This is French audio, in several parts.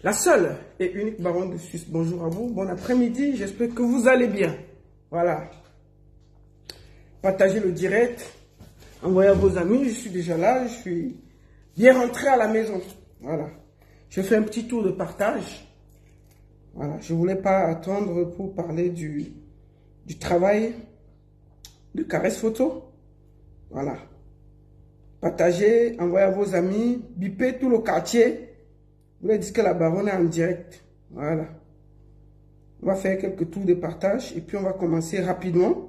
La seule et unique baronne de Suisse. Bonjour à vous, bon après-midi, j'espère que vous allez bien. Voilà. Partagez le direct, envoyez à vos amis, je suis déjà là, je suis bien rentré à la maison. Voilà. Je fais un petit tour de partage. Voilà, je ne voulais pas attendre pour parler du travail de Caresse Photo. Voilà. Partagez, envoyez à vos amis, bipez tout le quartier. Vous leur dites que la baronne est en direct. Voilà. On va faire quelques tours de partage et puis on va commencer rapidement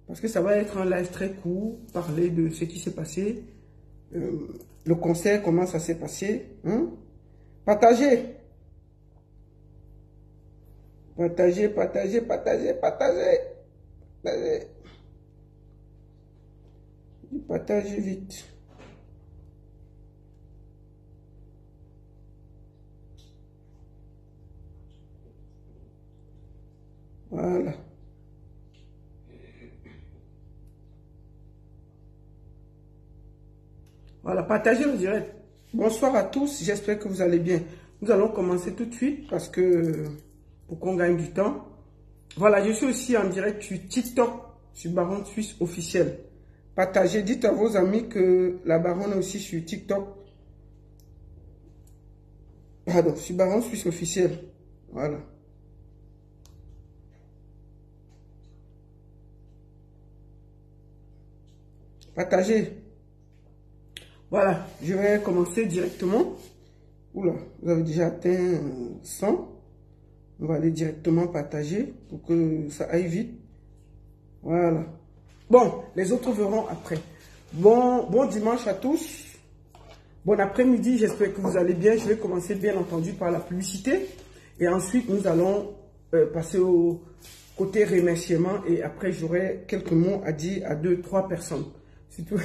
parce que ça va être un live très court, parler de ce qui s'est passé, le concert, comment ça s'est passé. Hein? Partagez. Partagez, partagez, partagez, partagez. Partagez. Partagez vite. Voilà. Voilà, partagez le direct. Bonsoir à tous, j'espère que vous allez bien. Nous allons commencer tout de suite parce que pour qu'on gagne du temps. Voilà, je suis aussi en direct sur TikTok, sur Baronne Suisse officiel. Partagez, dites à vos amis que la baronne est aussi sur TikTok. Pardon, sur Baronne Suisse officiel. Voilà. Partagez. Voilà, je vais commencer directement. Oula, vous avez déjà atteint 100. On va aller directement partager pour que ça aille vite. Voilà. Bon, les autres verront après. Bon dimanche à tous. Bon après-midi, j'espère que vous allez bien. Je vais commencer bien entendu par la publicité. Et ensuite, nous allons passer au côté remerciement. Et après, j'aurai quelques mots à dire à 2-3 personnes. Surtout,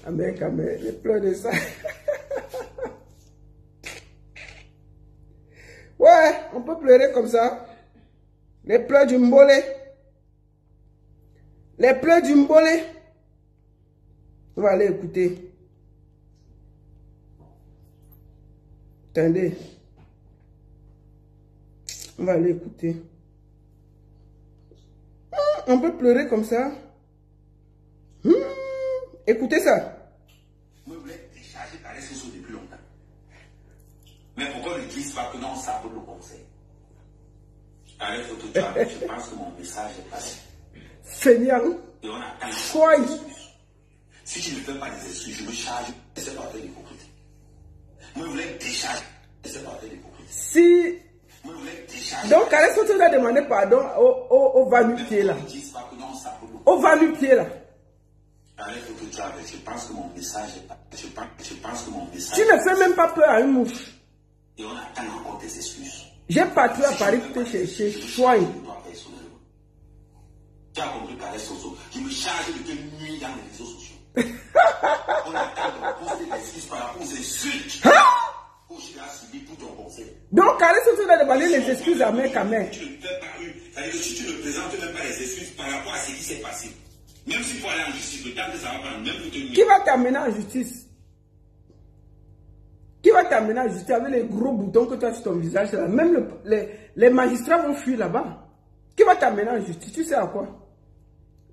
amen, les pleurs de ça. Ouais, on peut pleurer comme ça. Les pleurs du mbolé. Les pleurs du mbolé. On va aller écouter. Attendez. On va aller écouter. On peut pleurer comme ça. Écoutez ça. Moi, je voulais décharger par les réseaux depuis longtemps. Mais pourquoi ne disent pas que non, ça vaut le conseil? Avec photo, je pense que mon message est passé. Seigneur. Et on a Quoi? Si je ne fais pas des excuses, je me charge de ce parti d'hypocrite. Moi, je voulais décharger de ce parti d'hypocrite. Si. Moi, je voulais décharger. Donc, Caresse Photo a demandé pardon au va-nu-pied là. Au va-nu-pied là. Avec photo, je pense que mon message est passé. Je pense que mon message. Tu ne fais même pas peur à une mouche. Et on attend encore des excuses. J'ai parti à Paris pour te chercher. Soigne. Tu as compris par les sociaux. Je me charge de te nuire dans les réseaux sociaux. On attend de poster des excuses par rapport aux insultes. Que je l'ai subi pour ton conseil. Donc, Caresse Photo a demandé les excuses à mec à mec. Tu ne fais pas eu. C'est-à-dire que si tu ne présentes même pas les excuses par rapport à ce qui s'est passé, même s'il faut aller en justice, le temps que ça va prendre, même pour te nuire. Qui va t'amener en justice? Qui va t'amener en justice avec les gros boutons que tu as sur ton visage là? Même les magistrats vont fuir là-bas. Qui va t'amener en justice? Tu sais à quoi?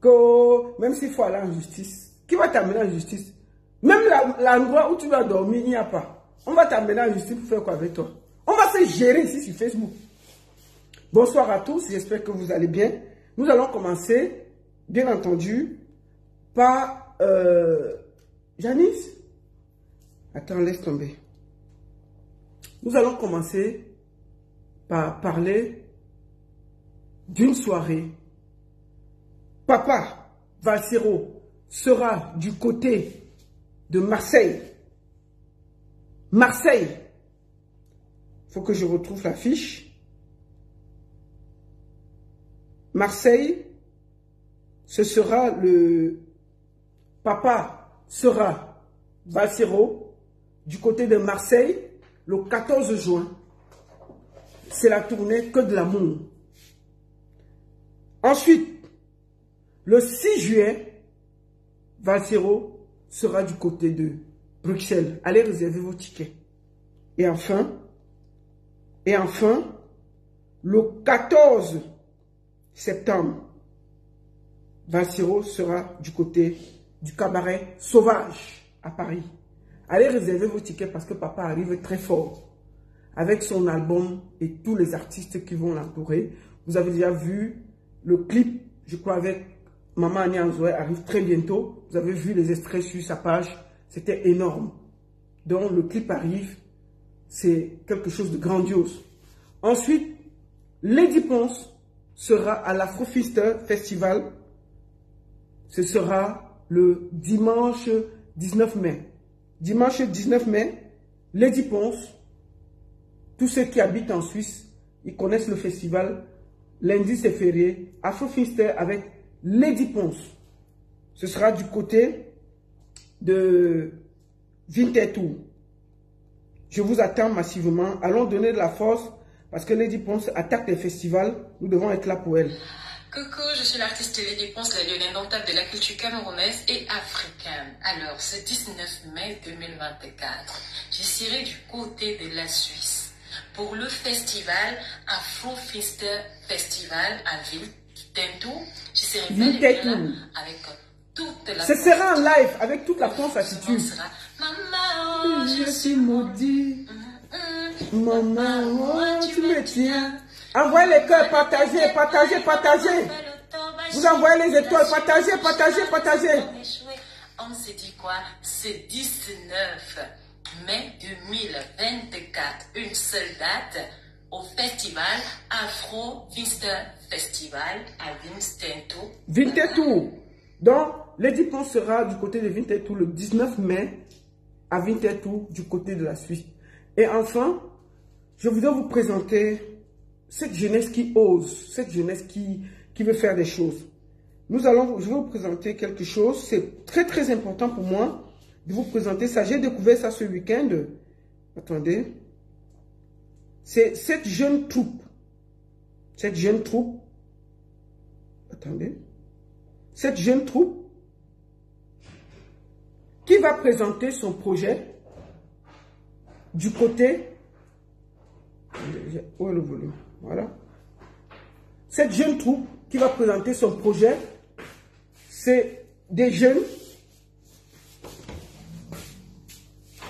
Que même s'il faut aller en justice, qui va t'amener en justice? Même l'endroit où tu vas dormir, il n'y a pas. On va t'amener en justice pour faire quoi avec toi? On va se gérer ici sur Facebook. Bonsoir à tous, j'espère que vous allez bien. Nous allons commencer, bien entendu, par Janice. Attends, laisse tomber. Nous allons commencer par parler d'une soirée. Papa Valsero sera du côté de Marseille. Marseille. Il faut que je retrouve la fiche. Marseille, ce sera le... Papa sera Valsero du côté de Marseille le 14 juin. C'est la tournée Que de l'amour. Ensuite, le 6 juillet, Valsero sera du côté de Bruxelles. Allez réserver vos tickets. Et enfin, Et enfin, le 14 septembre, Vansiro sera du côté du cabaret Sauvage à Paris. Allez réserver vos tickets parce que papa arrive très fort avec son album et tous les artistes qui vont l'entourer. Vous avez déjà vu le clip, je crois, avec Maman Annie Anzoué arrive très bientôt. Vous avez vu les extraits sur sa page. C'était énorme. Donc le clip arrive. C'est quelque chose de grandiose. Ensuite, Lady Ponce sera à l'Afrofister Festival. Ce sera le dimanche 19 mai. Dimanche 19 mai, Lady Ponce, tous ceux qui habitent en Suisse, ils connaissent le festival. Lundi, c'est férié. Afrofister avec Lady Ponce. Ce sera du côté de Winterthur. Je vous attends massivement. Allons donner de la force parce que Lady Ponce attaque les festivals. Nous devons être là pour elle. Coucou, je suis l'artiste Lady Ponce, la lionne indomptable de la culture camerounaise et africaine. Alors, ce 19 mai 2024, je serai du côté de la Suisse pour le festival Afrofister Festival à Winterthur. Je serai là avec toute la... Ce sera en live avec toute la Ponce attitude. Maman, Je suis maudit. Maman, oh, tu me tiens. Envoyez les cœurs, partagez, partagez, partagez. Vous envoyez les étoiles, partagez, partagez, partagez. On s'est dit quoi? C'est 19 mai 2024, une seule date au festival Afrofister Festival à Winterthur. Winterthur. Donc, Lady Ponce sera du côté de Winterthur le 19 mai à Winterthur du côté de la Suisse. Et enfin, je voudrais vous présenter cette jeunesse qui ose, cette jeunesse qui veut faire des choses. Je vais vous présenter quelque chose. C'est très très important pour moi de vous présenter ça. J'ai découvert ça ce week-end. Attendez. C'est cette jeune troupe. Cette jeune troupe. Attendez. Cette jeune troupe qui va présenter son projet du côté... Où est le volume? Voilà. Cette jeune troupe qui va présenter son projet, c'est des jeunes.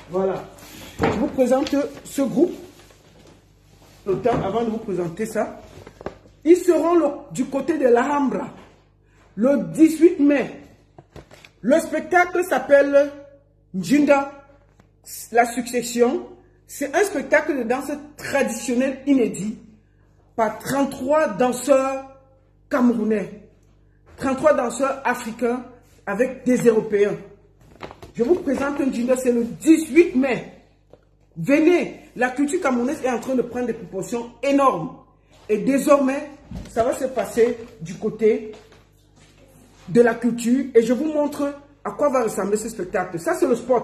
Voilà. Je vous présente ce groupe. Avant de vous présenter ça, ils seront du côté de l'Alhambra le 18 mai. Le spectacle s'appelle Njinda, la succession. C'est un spectacle de danse traditionnelle inédit par 33 danseurs camerounais, 33 danseurs africains avec des Européens. Je vous présente un Njinda, c'est le 18 mai. Venez, la culture camerounaise est en train de prendre des proportions énormes. Et désormais, ça va se passer du côté de la culture. Et je vous montre à quoi va ressembler ce spectacle. Ça, c'est le spot.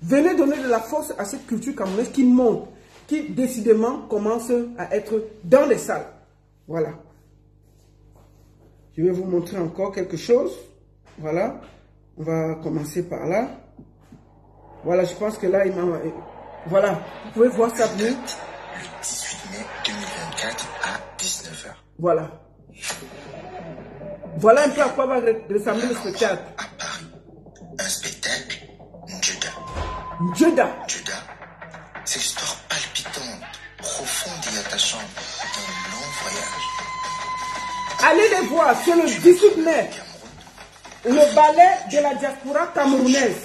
Venez donner de la force à cette culture camerounaise qui monte, qui décidément commence à être dans les salles. Voilà. Je vais vous montrer encore quelque chose. Voilà. On va commencer par là. Voilà, je pense que là, il m'a... Voilà. Vous pouvez voir ça bien. Le 18 mai 2024 à 19 h. Voilà. Voilà un peu à quoi va ressembler le spectacle. À Paris, un spectacle Njinda. Njinda. Njinda, c'est l'histoire palpitante, profonde et attachante d'un long voyage. Allez les voir, c'est le 18 mai. Le ballet de la diaspora camerounaise.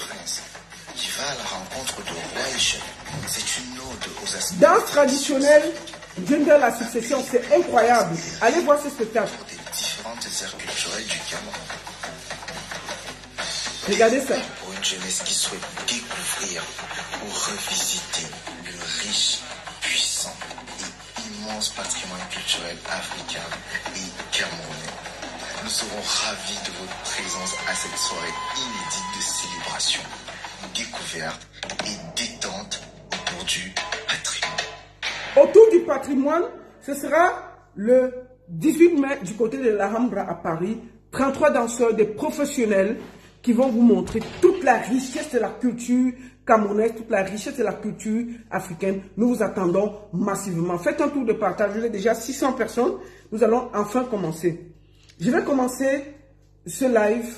Qui va à la rencontre de rois et chefs. C'est une ode aux aspects. Danse traditionnelle, Njinda, la succession, c'est incroyable. Allez voir ce spectacle. Des différentes aires culturelles du Cameroun. Regardez ça. Pour une jeunesse qui souhaite découvrir ou revisiter le riche, puissant et immense patrimoine culturel africain et camerounais. Nous serons ravis de votre présence à cette soirée inédite de célébration, découverte et détente autour du patrimoine. Autour du patrimoine, ce sera le 18 mai du côté de l'Alhambra à Paris. 33 danseurs, des professionnels qui vont vous montrer toute la richesse de la culture camerounaise, toute la richesse de la culture africaine. Nous vous attendons massivement. Faites un tour de partage. Vous êtes déjà 600 personnes. Nous allons enfin commencer. Je vais commencer ce live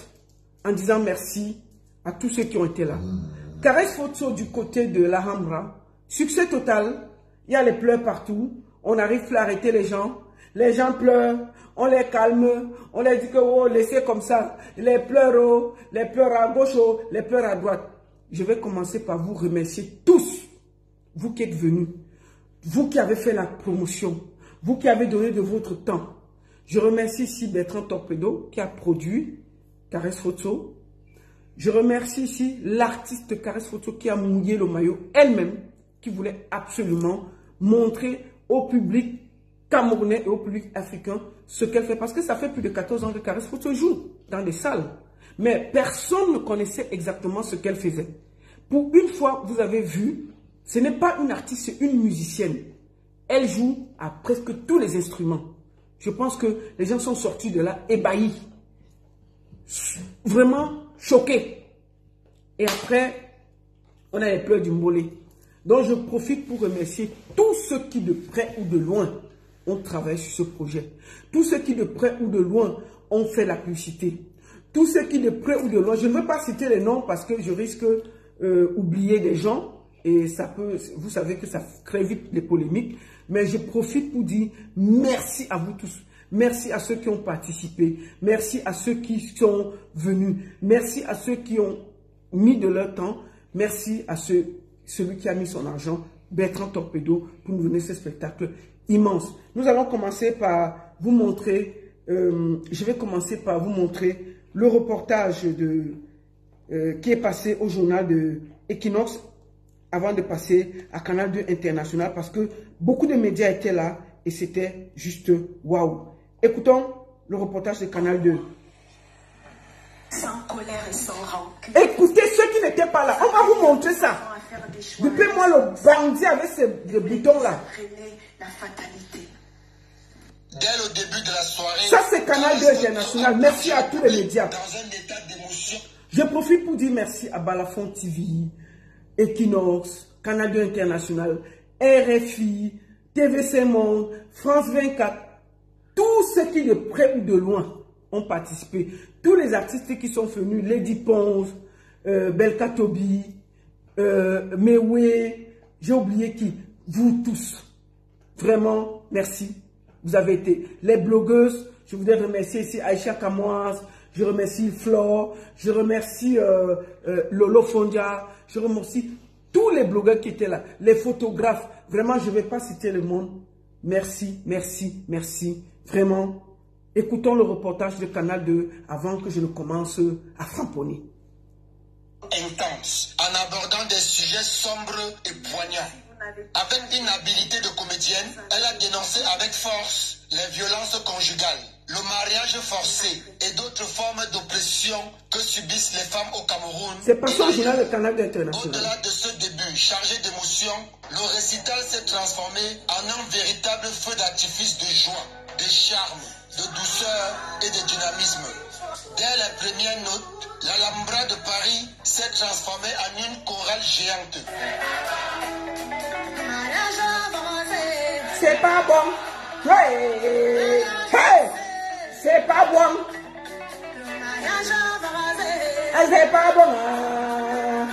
en disant merci à tous ceux qui ont été là. Caresse Photo du côté de l'Alhambra. Succès total. Il y a les pleurs partout. On n'arrive plus à arrêter les gens. Les gens pleurent. On les calme. On les dit que oh, laissez comme ça. Les pleurs oh, les pleurs à gauche, oh, les pleurs à droite. Je vais commencer par vous remercier tous. Vous qui êtes venus. Vous qui avez fait la promotion. Vous qui avez donné de votre temps. Je remercie ici Bertrand Torpedo qui a produit Caresse Photo. Je remercie ici l'artiste Caresse Photo qui a mouillé le maillot elle-même, qui voulait absolument montrer au public camerounais et au public africain ce qu'elle fait. Parce que ça fait plus de 14 ans que Caresse Photo joue dans des salles. Mais personne ne connaissait exactement ce qu'elle faisait. Pour une fois, vous avez vu, ce n'est pas une artiste, c'est une musicienne. Elle joue à presque tous les instruments. Je pense que les gens sont sortis de là ébahis. Vraiment choqués. Et après, on a les pleurs du mollet. Donc je profite pour remercier tous ceux qui de près ou de loin ont travaillé sur ce projet. Tous ceux qui de près ou de loin ont fait la publicité. Tous ceux qui de près ou de loin, je ne veux pas citer les noms parce que je risque d'oublier des gens. Et ça peut, vous savez que ça crée vite des polémiques. Mais je profite pour dire merci à vous tous. Merci à ceux qui ont participé. Merci à ceux qui sont venus. Merci à ceux qui ont mis de leur temps. Merci à celui qui a mis son argent, Bertrand Torpedo, pour nous donner ce spectacle immense. Nous allons commencer par vous montrer, je vais commencer par vous montrer le reportage qui est passé au journal de Equinox avant de passer à Canal 2 International parce que beaucoup de médias étaient là et c'était juste waouh. Écoutons le reportage de Canal 2. Sans colère et sans rancune. Écoutez ceux qui n'étaient pas là, on va vous montrer ça. Depuis-moi le bandit avec ces boutons-là. La fatalité. Dès le début de la soirée, ça c'est Canal 2 International. Merci à tous les médias. Dans un état d'émotion. Je profite pour dire merci à Balafon TV, Equinox, Canal 2 International, RFI, TVC Monde, France 24. Tous ceux qui de près ou de loin ont participé. Tous les artistes qui sont venus, Lady Ponce, Belka Tobi, Mewe, j'ai oublié qui. Vous tous. Vraiment, merci. Vous avez été les blogueuses. Je voudrais remercier ici Aïcha Kamoise. Je remercie Flore. Je remercie Lolo Fondia. Je remercie tous les blogueurs qui étaient là. Les photographes. Vraiment, je ne vais pas citer le monde. Merci, merci, merci. Vraiment. Écoutons le reportage de Canal 2 avant que je ne commence à framponner. Intense, en abordant des sujets sombres et poignants. Avec une habileté de comédienne, elle a dénoncé avec force les violences conjugales, le mariage forcé et d'autres formes d'oppression que subissent les femmes au Cameroun. C'est pas ça le journal de Canal International. Au-delà de ce début chargé d'émotion, le récital s'est transformé en un véritable feu d'artifice de joie, de charme, de douceur et de dynamisme. Dès les premières notes, l'Alhambra de Paris s'est transformée en une chorale géante. C'est pas bon. Hey, hey, c'est pas bon. C'est pas bon.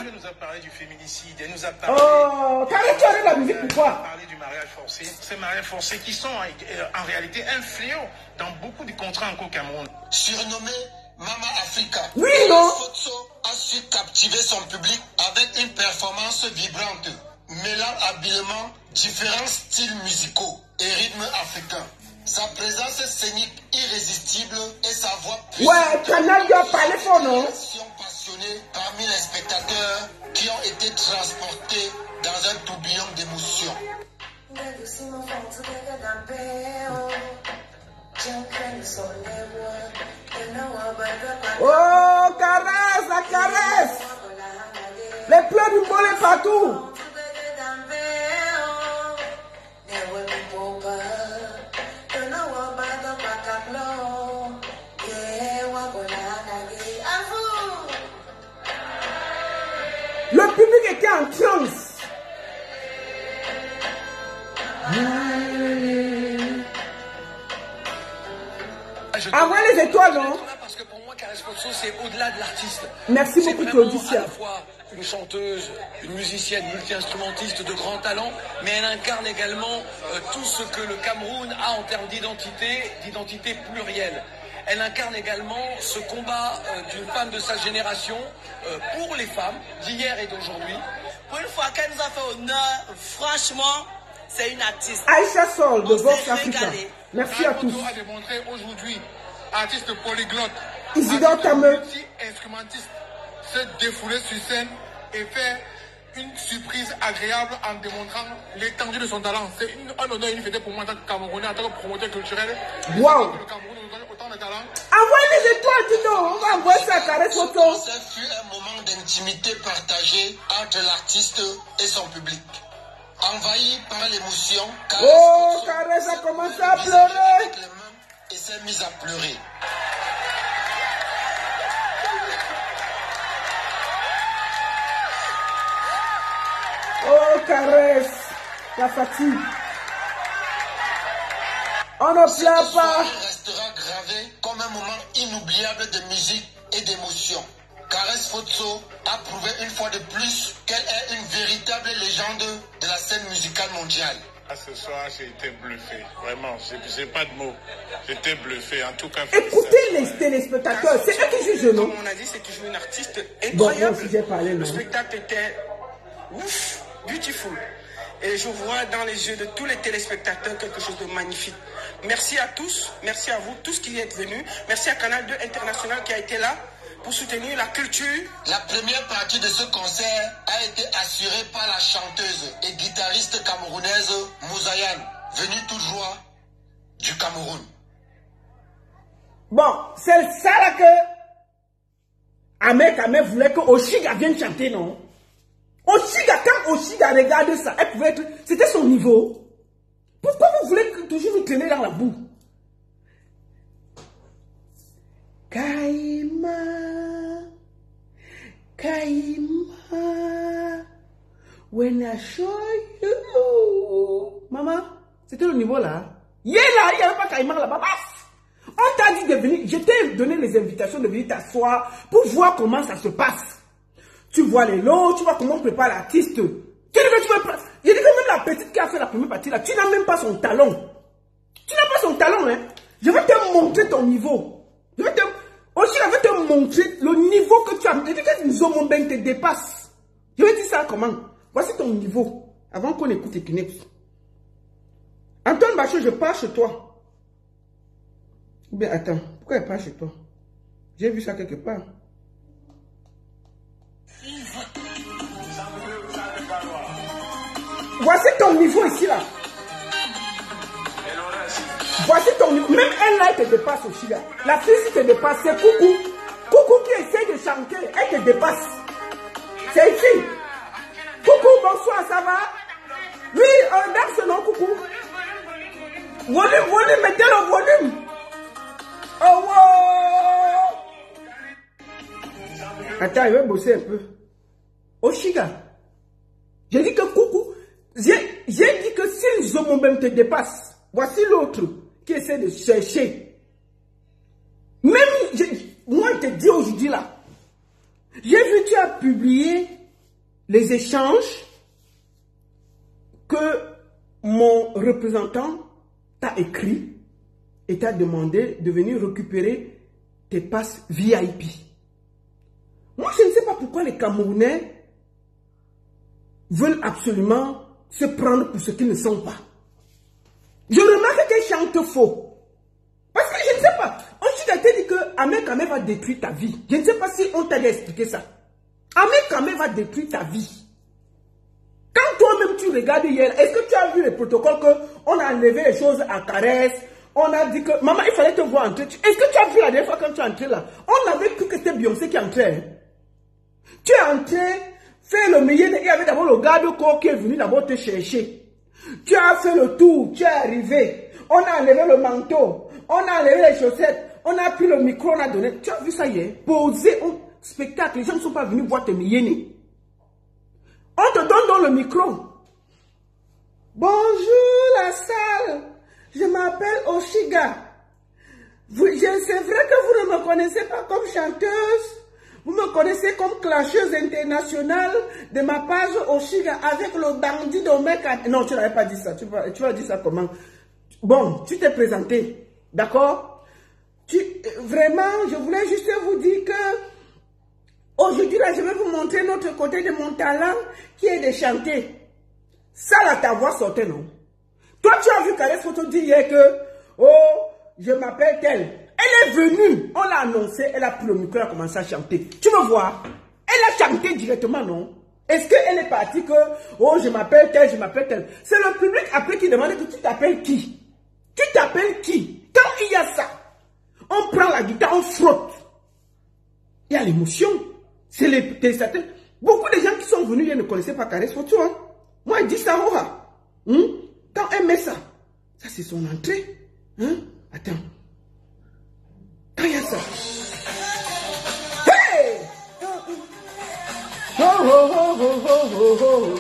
Elle nous a parlé du féminicide, elle nous a parlé... Oh, Carré, tu arrêtes la musique, pourquoi? Parlé du mariage forcé. Ces mariages forcés qui sont en réalité un fléau dans beaucoup de contrats en Cameroun. Surnommée Mama Africa, oui, non? Photo a su captiver son public avec une performance vibrante, mêlant habilement différents styles musicaux et rythmes africains. Sa présence scénique irrésistible et sa voix puissante. Ouais, Canal doit parler fort, non? Passionnée parmi les spectateurs qui ont été transportés dans un tourbillon d'émotions. Oh, caresse, la caresse. Les pleurs du mollet partout. Envoie les étoiles, non? Parce que pour moi, Caresse Potso, c'est au-delà de l'artiste. Merci beaucoup, Claudia. C'est à la fois une chanteuse, une musicienne, multi-instrumentiste de grand talent, mais elle incarne également tout ce que le Cameroun a en termes d'identité plurielle. Elle incarne également ce combat d'une femme de sa génération pour les femmes d'hier et d'aujourd'hui. Pour une fois qu'elle nous a fait honneur, franchement, c'est une artiste. Aïcha Sol de Vox Africa. Merci à tous. a démontré aujourd'hui, artiste polyglotte, Isidore Tameu, instrumentiste, se défouler sur scène et faire une surprise agréable en démontrant l'étendue de son talent. C'est un honneur et une fierté pour moi en tant que Camerounais, en tant que promoteur culturel. Wow. Le Cameroun nous donne autant de talent. Envoie les étoiles, Tino. On va envoyer ça à Caresse Photo. Ce fut un moment d'intimité partagée entre l'artiste et son public. Envahi par l'émotion, Caresse a commencé à pleurer. Et s'est mise à pleurer. Oh, Caresse, la fatigue. On ne pleure pas. Restera gravé comme un moment inoubliable de musique et d'émotion. Caresse Potso a prouvé une fois de plus qu'elle est une véritable légende de la scène musicale mondiale. Ce soir, j'ai été bluffé. Vraiment, j'ai pas de mots. J'étais bluffé. En tout cas, écoutez les téléspectateurs. C'est eux qui jugent, non? Comme on a dit, c'est toujours une artiste incroyable. Bon, si j'ai parlé, non. Le spectacle était ouf, beautiful. Et je vois dans les yeux de tous les téléspectateurs quelque chose de magnifique. Merci à tous, merci à vous, tous qui êtes venus. Merci à Canal 2 International qui a été là pour soutenir la culture. La première partie de ce concert a été assurée par la chanteuse et guitariste camerounaise Mouzayane, venue tout droit du Cameroun. Bon, c'est ça là que Ahmed voulait que Oshiga vienne chanter, non? Oshiga, quand Oshiga regarde ça, elle pouvait être... C'était son niveau. Pourquoi vous voulez toujours nous traîner dans la boue? Kaima, when I show you. Maman, c'était le niveau là. Il n'y avait pas Kaima là-bas. On t'a dit de venir, je t'ai donné les invitations de venir t'asseoir pour voir comment ça se passe. Tu vois les lots, tu vois comment on prépare l'artiste. Il dit que même la petite qui a fait la première partie là, tu n'as même pas son talent. Tu n'as pas son talent, hein. Je vais te montrer ton niveau. Je vais te montrer le niveau que tu as. Je dis que Nzomo Ben te dépasse. Je vais dire ça comment. Voici ton niveau. Avant qu'on écoute Ekinex. Antoine Bachot, je pars chez toi. Ou bien attends, pourquoi elle part chez toi? J'ai vu ça quelque part. Voici ton niveau ici là. Voici ton niveau. Même elle là, elle te dépasse aussi là. La fille qui te dépasse, c'est Coucou. Coucou qui essaie de chanter, elle te dépasse. C'est ici. Coucou, bonsoir, ça va? Oui, dans ce nom, Coucou. Volume, mettez le volume. Oh, wow. Attends, il va bosser un peu. Oshiga. J'ai dit que Coucou. J'ai dit que si Nzomo même te dépasse, voici l'autre qui essaie de chercher. Même, moi je te dis aujourd'hui là, j'ai vu que tu as publié les échanges que mon représentant t'a écrit et t'a demandé de venir récupérer tes passes VIP. Moi je ne sais pas pourquoi les Camerounais veulent absolument se prendre pour ce qu'ils ne sont pas. Je remarque qu'elle chante faux. Parce que je ne sais pas. On t'a dit que Ahmed Kamé va détruire ta vie. Je ne sais pas si on t'a expliqué ça. Ahmed Kamé va détruire ta vie. Quand toi-même tu regardes hier, est-ce que tu as vu le protocole qu'on a enlevé les choses à Caresse? On a dit que, maman, il fallait te voir entrer. Est-ce que tu as vu la dernière fois quand tu es entré là? On avait cru que c'était Beyoncé qui entrait. Hein? Tu es entré, fais le milieu, il y avait d'abord le garde-corps qui est venu d'abord te chercher. Tu as fait le tour, tu es arrivé. On a enlevé le manteau, on a enlevé les chaussettes, on a pris le micro, on a donné. Tu as vu ça hier? Posé au spectacle, les gens ne sont pas venus voir tes milliers. On te donne dans le micro. Bonjour la salle, je m'appelle Oshiga. C'est vrai que vous ne me connaissez pas comme chanteuse. Vous me connaissez comme clasheuse internationale de ma page Oshiga avec le bandit d'Omeka. Non, tu n'avais pas dit ça. Tu vas dire ça comment? Bon, tu t'es présenté. D'accord? Vraiment, je voulais juste vous dire que aujourd'hui, là, je vais vous montrer notre côté de mon talent qui est de chanter. Ça, là, ta voix sortait, non? Toi, tu as vu Caresse Photo dire hier que, oh, je m'appelle telle. Elle est venue, on l'a annoncé, elle a pris le micro, elle a commencé à chanter. Tu veux voir? Elle a chanté directement, non? Est-ce qu'elle est partie que, oh, je m'appelle telle, je m'appelle telle? C'est le public après qui demande que tu t'appelles qui? Tu t'appelles qui? Quand il y a ça, on prend la guitare, on frotte. Il y a l'émotion. C'est les téléspectateurs. Beaucoup de gens qui sont venus, ils ne connaissaient pas Caresse Photo. Hein? Moi, je dis ça, quand elle met ça, ça c'est son entrée. Hein? Attends. Quand il y a ça. Hey! Oh, oh, oh, oh, oh, oh, oh.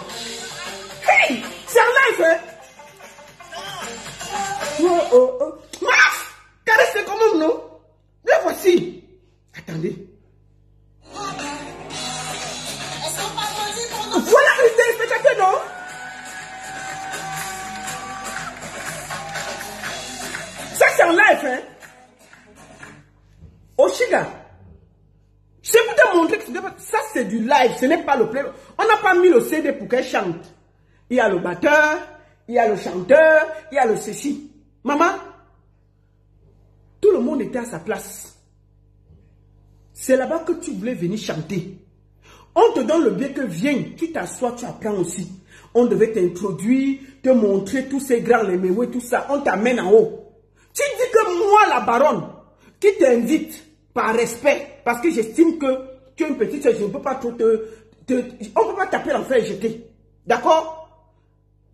Hey! C'est en live, hein? Oh, oh, oh. Maf! Caresse, c'est comment, non? La voici. Attendez. Voilà le téléspectateur, non? Ça, c'est en live, hein? Oshiga, je vais vous te montrer que ça c'est du live, ce n'est pas le play. On n'a pas mis le CD pour qu'elle chante. Il y a le batteur, il y a le chanteur, il y a le ceci. Maman, tout le monde était à sa place. C'est là-bas que tu voulais venir chanter. On te donne le bien que viens, tu t'assois, tu apprends aussi. On devait t'introduire, te montrer tous ces grands léméoués, tout ça. On t'amène en haut. Tu dis que moi, la baronne, qui t'invite par respect, parce que j'estime que tu es une petite soeur, je ne peux pas trop on ne peut pas taper l'enfer et jeter. D'accord?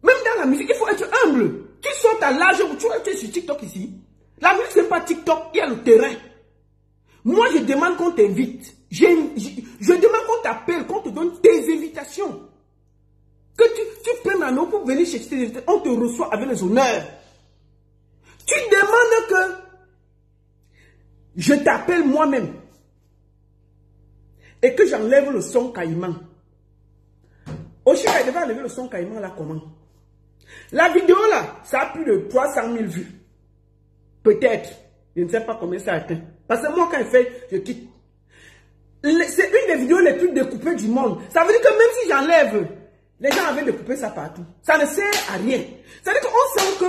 Même dans la musique, il faut être humble. Tu sautes à l'âge où tu es sur TikTok ici. La musique, ce n'est pas TikTok, il y a le terrain. Moi, je demande qu'on t'invite. Je demande qu'on t'appelle, qu'on te donne tes invitations. Que tu prennes un nom pour venir chercher tes invitations. On te reçoit avec les honneurs. Tu demandes que je t'appelle moi-même et que j'enlève le son caïman. Oshiga devait enlever le son caïman là comment? La vidéo là, ça a plus de 300 000 vues. Peut-être. Je ne sais pas combien ça a atteint. Parce que moi quand je fais, je quitte. C'est une des vidéos les plus découpées du monde. Ça veut dire que même si j'enlève, les gens avaient découpé ça partout. Ça ne sert à rien. Ça veut dire qu'on sent que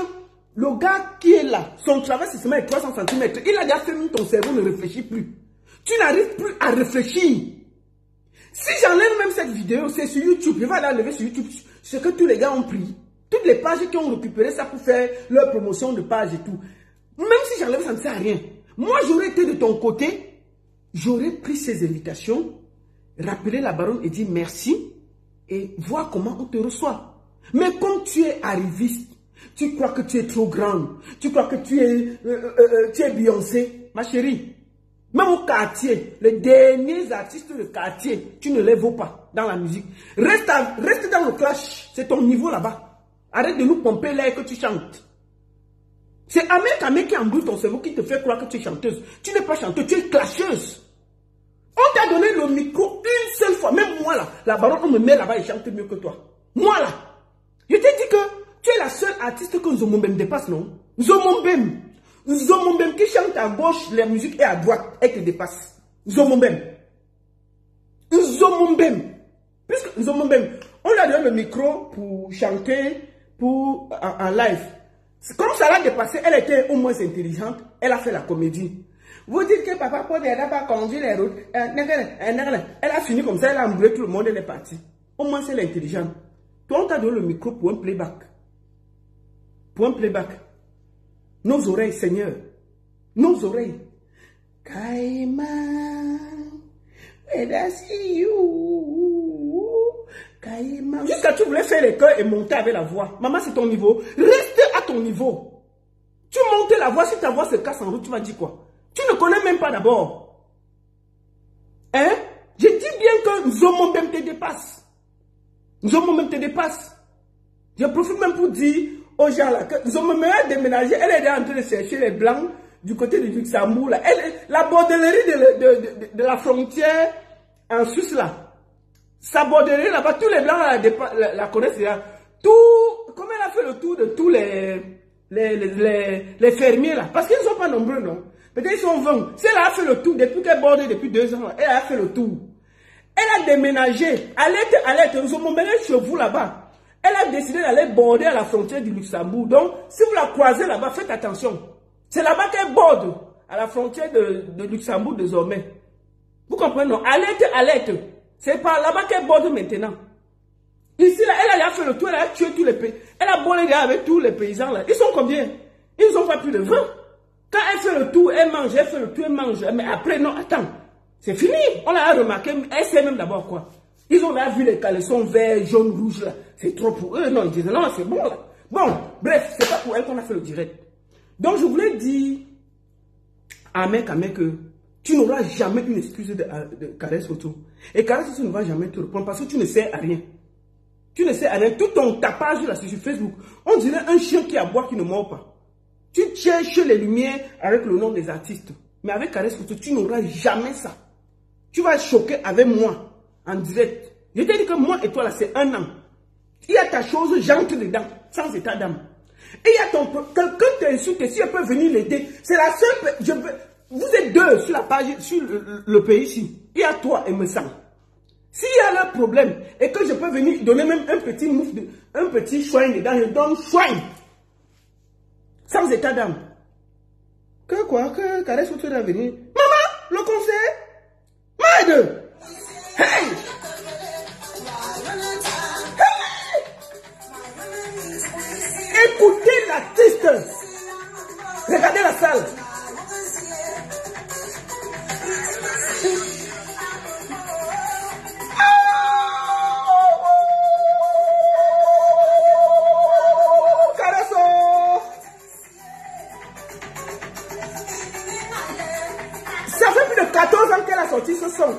le gars qui est là, son travail c'est seulement 300 cm. Il a déjà fait même ton cerveau ne réfléchit plus. Tu n'arrives plus à réfléchir. Si j'enlève même cette vidéo, c'est sur YouTube. Je vais aller enlever sur YouTube ce que tous les gars ont pris. Toutes les pages qui ont récupéré ça pour faire leur promotion de page et tout. Même si j'enlève, ça ne sert à rien. Moi, j'aurais été de ton côté. J'aurais pris ces invitations, rappelé la baronne et dit merci et voir comment on te reçoit. Mais comme tu es arriviste, tu crois que tu es trop grande, tu crois que tu es Beyoncé, ma chérie. Même au quartier, les derniers artistes de quartier, tu ne les vaux pas dans la musique. Reste dans le clash, c'est ton niveau là-bas. Arrête de nous pomper l'air que tu chantes. C'est Amé Kamé qui embrouille ton cerveau qui te fait croire que tu es chanteuse. Tu n'es pas chanteuse, tu es clasheuse. On t'a donné le micro une seule fois. Même moi là, la baronne, on me met là-bas et chante mieux que toi. Moi là, je t'ai dit que tu es la seule artiste que Nzomombem dépasse, non? Nzomombem qui chante à gauche, la musique est à droite, elle te dépasse. Nzomombem. Puisque Nzomombem, on lui a donné le micro pour chanter en live. Comme ça l'a dépassé, elle était au moins intelligente, elle a fait la comédie. Vous dites que papa Paul n'a pas conduit les routes. Elle a fini comme ça, elle a embrouillé tout le monde, elle est partie. Au moins, c'est l'intelligente. Toi, on t'a donné le micro pour un playback. Pour un playback. Nos oreilles, Seigneur. Nos oreilles. Caïman, where I see you. Caïman. Jusqu'à tu voulais faire les chœurs et monter avec la voix. Maman, c'est ton niveau. Reste à ton niveau. Tu montes la voix, si ta voix se casse en route, tu vas dire quoi? Tu ne connais même pas d'abord. Hein? Je dis bien que Nzomombem te dépasse. Nzomombem te dépasse. Je profite même pour dire aux gens là que Nzomombem a déménagé. Elle est en train de chercher les blancs du côté du Luxembourg, là. La bordellerie de la frontière en Suisse, là. Sa bordellerie là-bas, tous les Blancs la connaissent déjà. Comment elle a fait le tour de tous les fermiers, là. Parce qu'ils ne sont pas nombreux, non. Peut-être ils sont 20. Si elle a fait le tour, depuis qu'elle borde depuis 2 ans, elle a fait le tour. Elle a déménagé. Allez, nous sommes emmenés chez vous là-bas. Elle a décidé d'aller border à la frontière du Luxembourg. Donc, si vous la croisez là-bas, faites attention. C'est là-bas qu'elle borde, à la frontière de Luxembourg désormais. Vous comprenez, non? Alerte. C'est par là-bas qu'elle borde maintenant. Ici, là, elle a fait le tour, elle a tué tous les pays. Elle a bordé avec tous les paysans là. Ils sont combien? Ils ne sont pas plus de 20. Quand elle fait le tour, elle mange, elle fait le tour, elle mange. Mais après, non, attends. C'est fini. On l'a remarqué. Elle sait même d'abord quoi. Ils ont là vu les caleçons verts, jaunes, rouges là. C'est trop pour eux. Non, ils disent non, c'est bon là. Bon, bref, c'est pas pour elle qu'on a fait le direct. Donc, je voulais dire à mec que tu n'auras jamais une excuse de caresse photo. Et caresse photo ne va jamais te répondre parce que tu ne sais à rien. Tu ne sais à rien. Tout ton tapage là sur Facebook, on dirait un chien qui aboie qui ne mord pas. Tu cherches les lumières avec le nom des artistes. Mais avec caresse photo, tu n'auras jamais ça. Tu vas choquer avec moi en direct. Je t'ai dit que moi et toi là, c'est 1 an. Il y a ta chose, j'entre dedans, sans état d'âme. Et il y a ton... Quelqu'un t'insulte, si elle peut venir l'aider, c'est la seule... Vous êtes 2 sur la page, sur le pays ici. Il y a toi et me semble. S'il y a un problème et que je peux venir donner même un petit mouf, un petit soin dedans, je donne soin. Sans état d'âme. Que quoi? Que caresse photo doit venir. Maman, le conseil. M'aide. Hey! Écoutez l'artiste. Regardez la salle. Ça fait plus de 14 ans qu'elle a sorti ce son.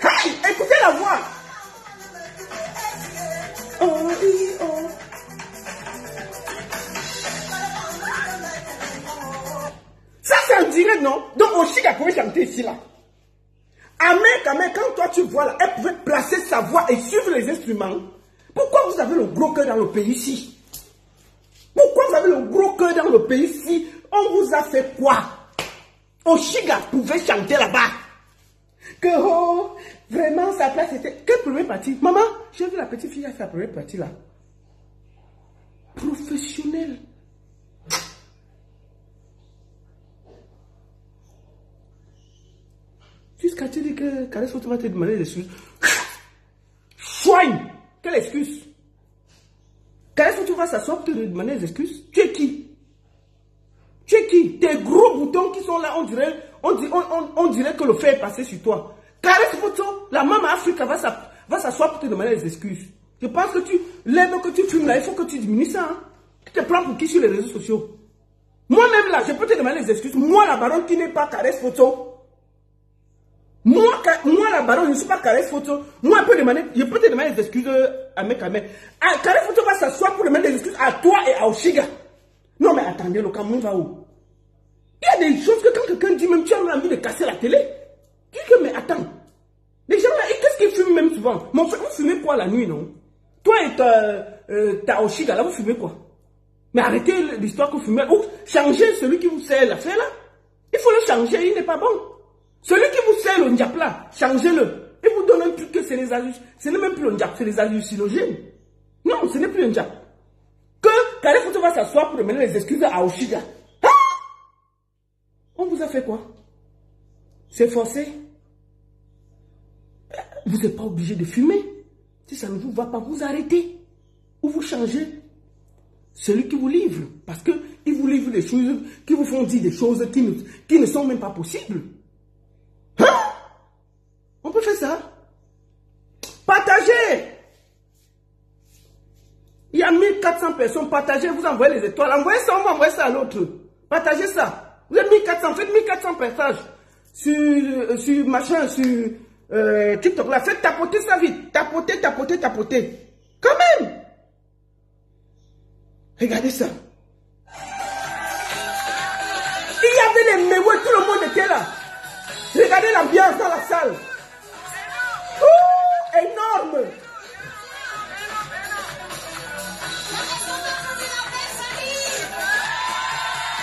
Hey, écoutez la voix. Ça c'est un direct, non? Donc Oshiga pouvait chanter ici là. Amen, quand toi tu vois là, elle pouvait placer sa voix et suivre les instruments. Pourquoi vous avez le gros cœur dans le pays ici? Pourquoi vous avez le gros cœur dans le pays ici? On vous a fait quoi? Oshiga pouvait chanter là-bas. Que oh, vraiment sa place était... Quelle première partie? Maman, j'ai vu la petite fille à sa première partie là. Professionnelle. Jusqu'à te dire que Caresse Photo va te demander des excuses. Soigne! Quelle excuse? Caresse Photo va s'asseoir pour te demander des excuses. Tu es qui? Tu es qui? Tes gros boutons qui sont là, on dirait que le fer est passé sur toi. Caresse Photo, la maman Africa va s'asseoir pour te demander des excuses. Je pense que l'aide que tu filmes là, il faut que tu diminues ça. Hein? Tu te prends pour qui sur les réseaux sociaux? Moi-même là, je peux te demander des excuses. Moi, la baronne qui n'est pas Caresse Photo. Moi, la baronne, je ne suis pas Caresse Photo. Moi, je peux te demander des excuses à mes caméras. Caresse Photo va s'asseoir pour demander des excuses à toi et à Oshiga. Non, mais attendez, le Cameroun va où? Il y a des choses que quand quelqu'un dit, même tu as envie de casser la télé. Tu dis que, mais attends. Les gens là, qu'est-ce qu'ils fument même souvent? Mon frère, vous fumez quoi la nuit, non? Toi et ta Oshiga, là, vous fumez quoi? Mais arrêtez l'histoire que vous fumez. Ou changez celui qui vous sert l'affaire là. Il faut le changer, il n'est pas bon. Celui qui vous sert le ndiap là, changez-le. Il vous donne un truc que c'est les hallucinogènes. Ce n'est même plus le ndiap, c'est les hallucinogènes. Non, ce n'est plus un ndiap. Que Caresse Photo va s'asseoir pour demander les excuses à Oshiga. Ah! On vous a fait quoi? C'est forcé. Vous n'êtes pas obligé de fumer. Si ça ne vous va pas, vous arrêtez. Ou vous changez celui qui vous livre. Parce qu'il vous livre des choses qui vous font dire des choses qui ne sont même pas possibles. Hein? On peut faire ça. Partagez. Il y a 1400 personnes. Partagez, vous envoyez les étoiles. Envoyez ça, on va envoyer ça à l'autre. Partagez ça. Vous êtes 1400, faites 1400 partages sur machin, sur TikTok là. Faites tapoter ça vite. Tapoter, tapoter, tapoter. Quand même. Regardez ça. Il y avait les mémouais, tout le monde était là. Regardez l'ambiance dans la salle. Oh, énorme.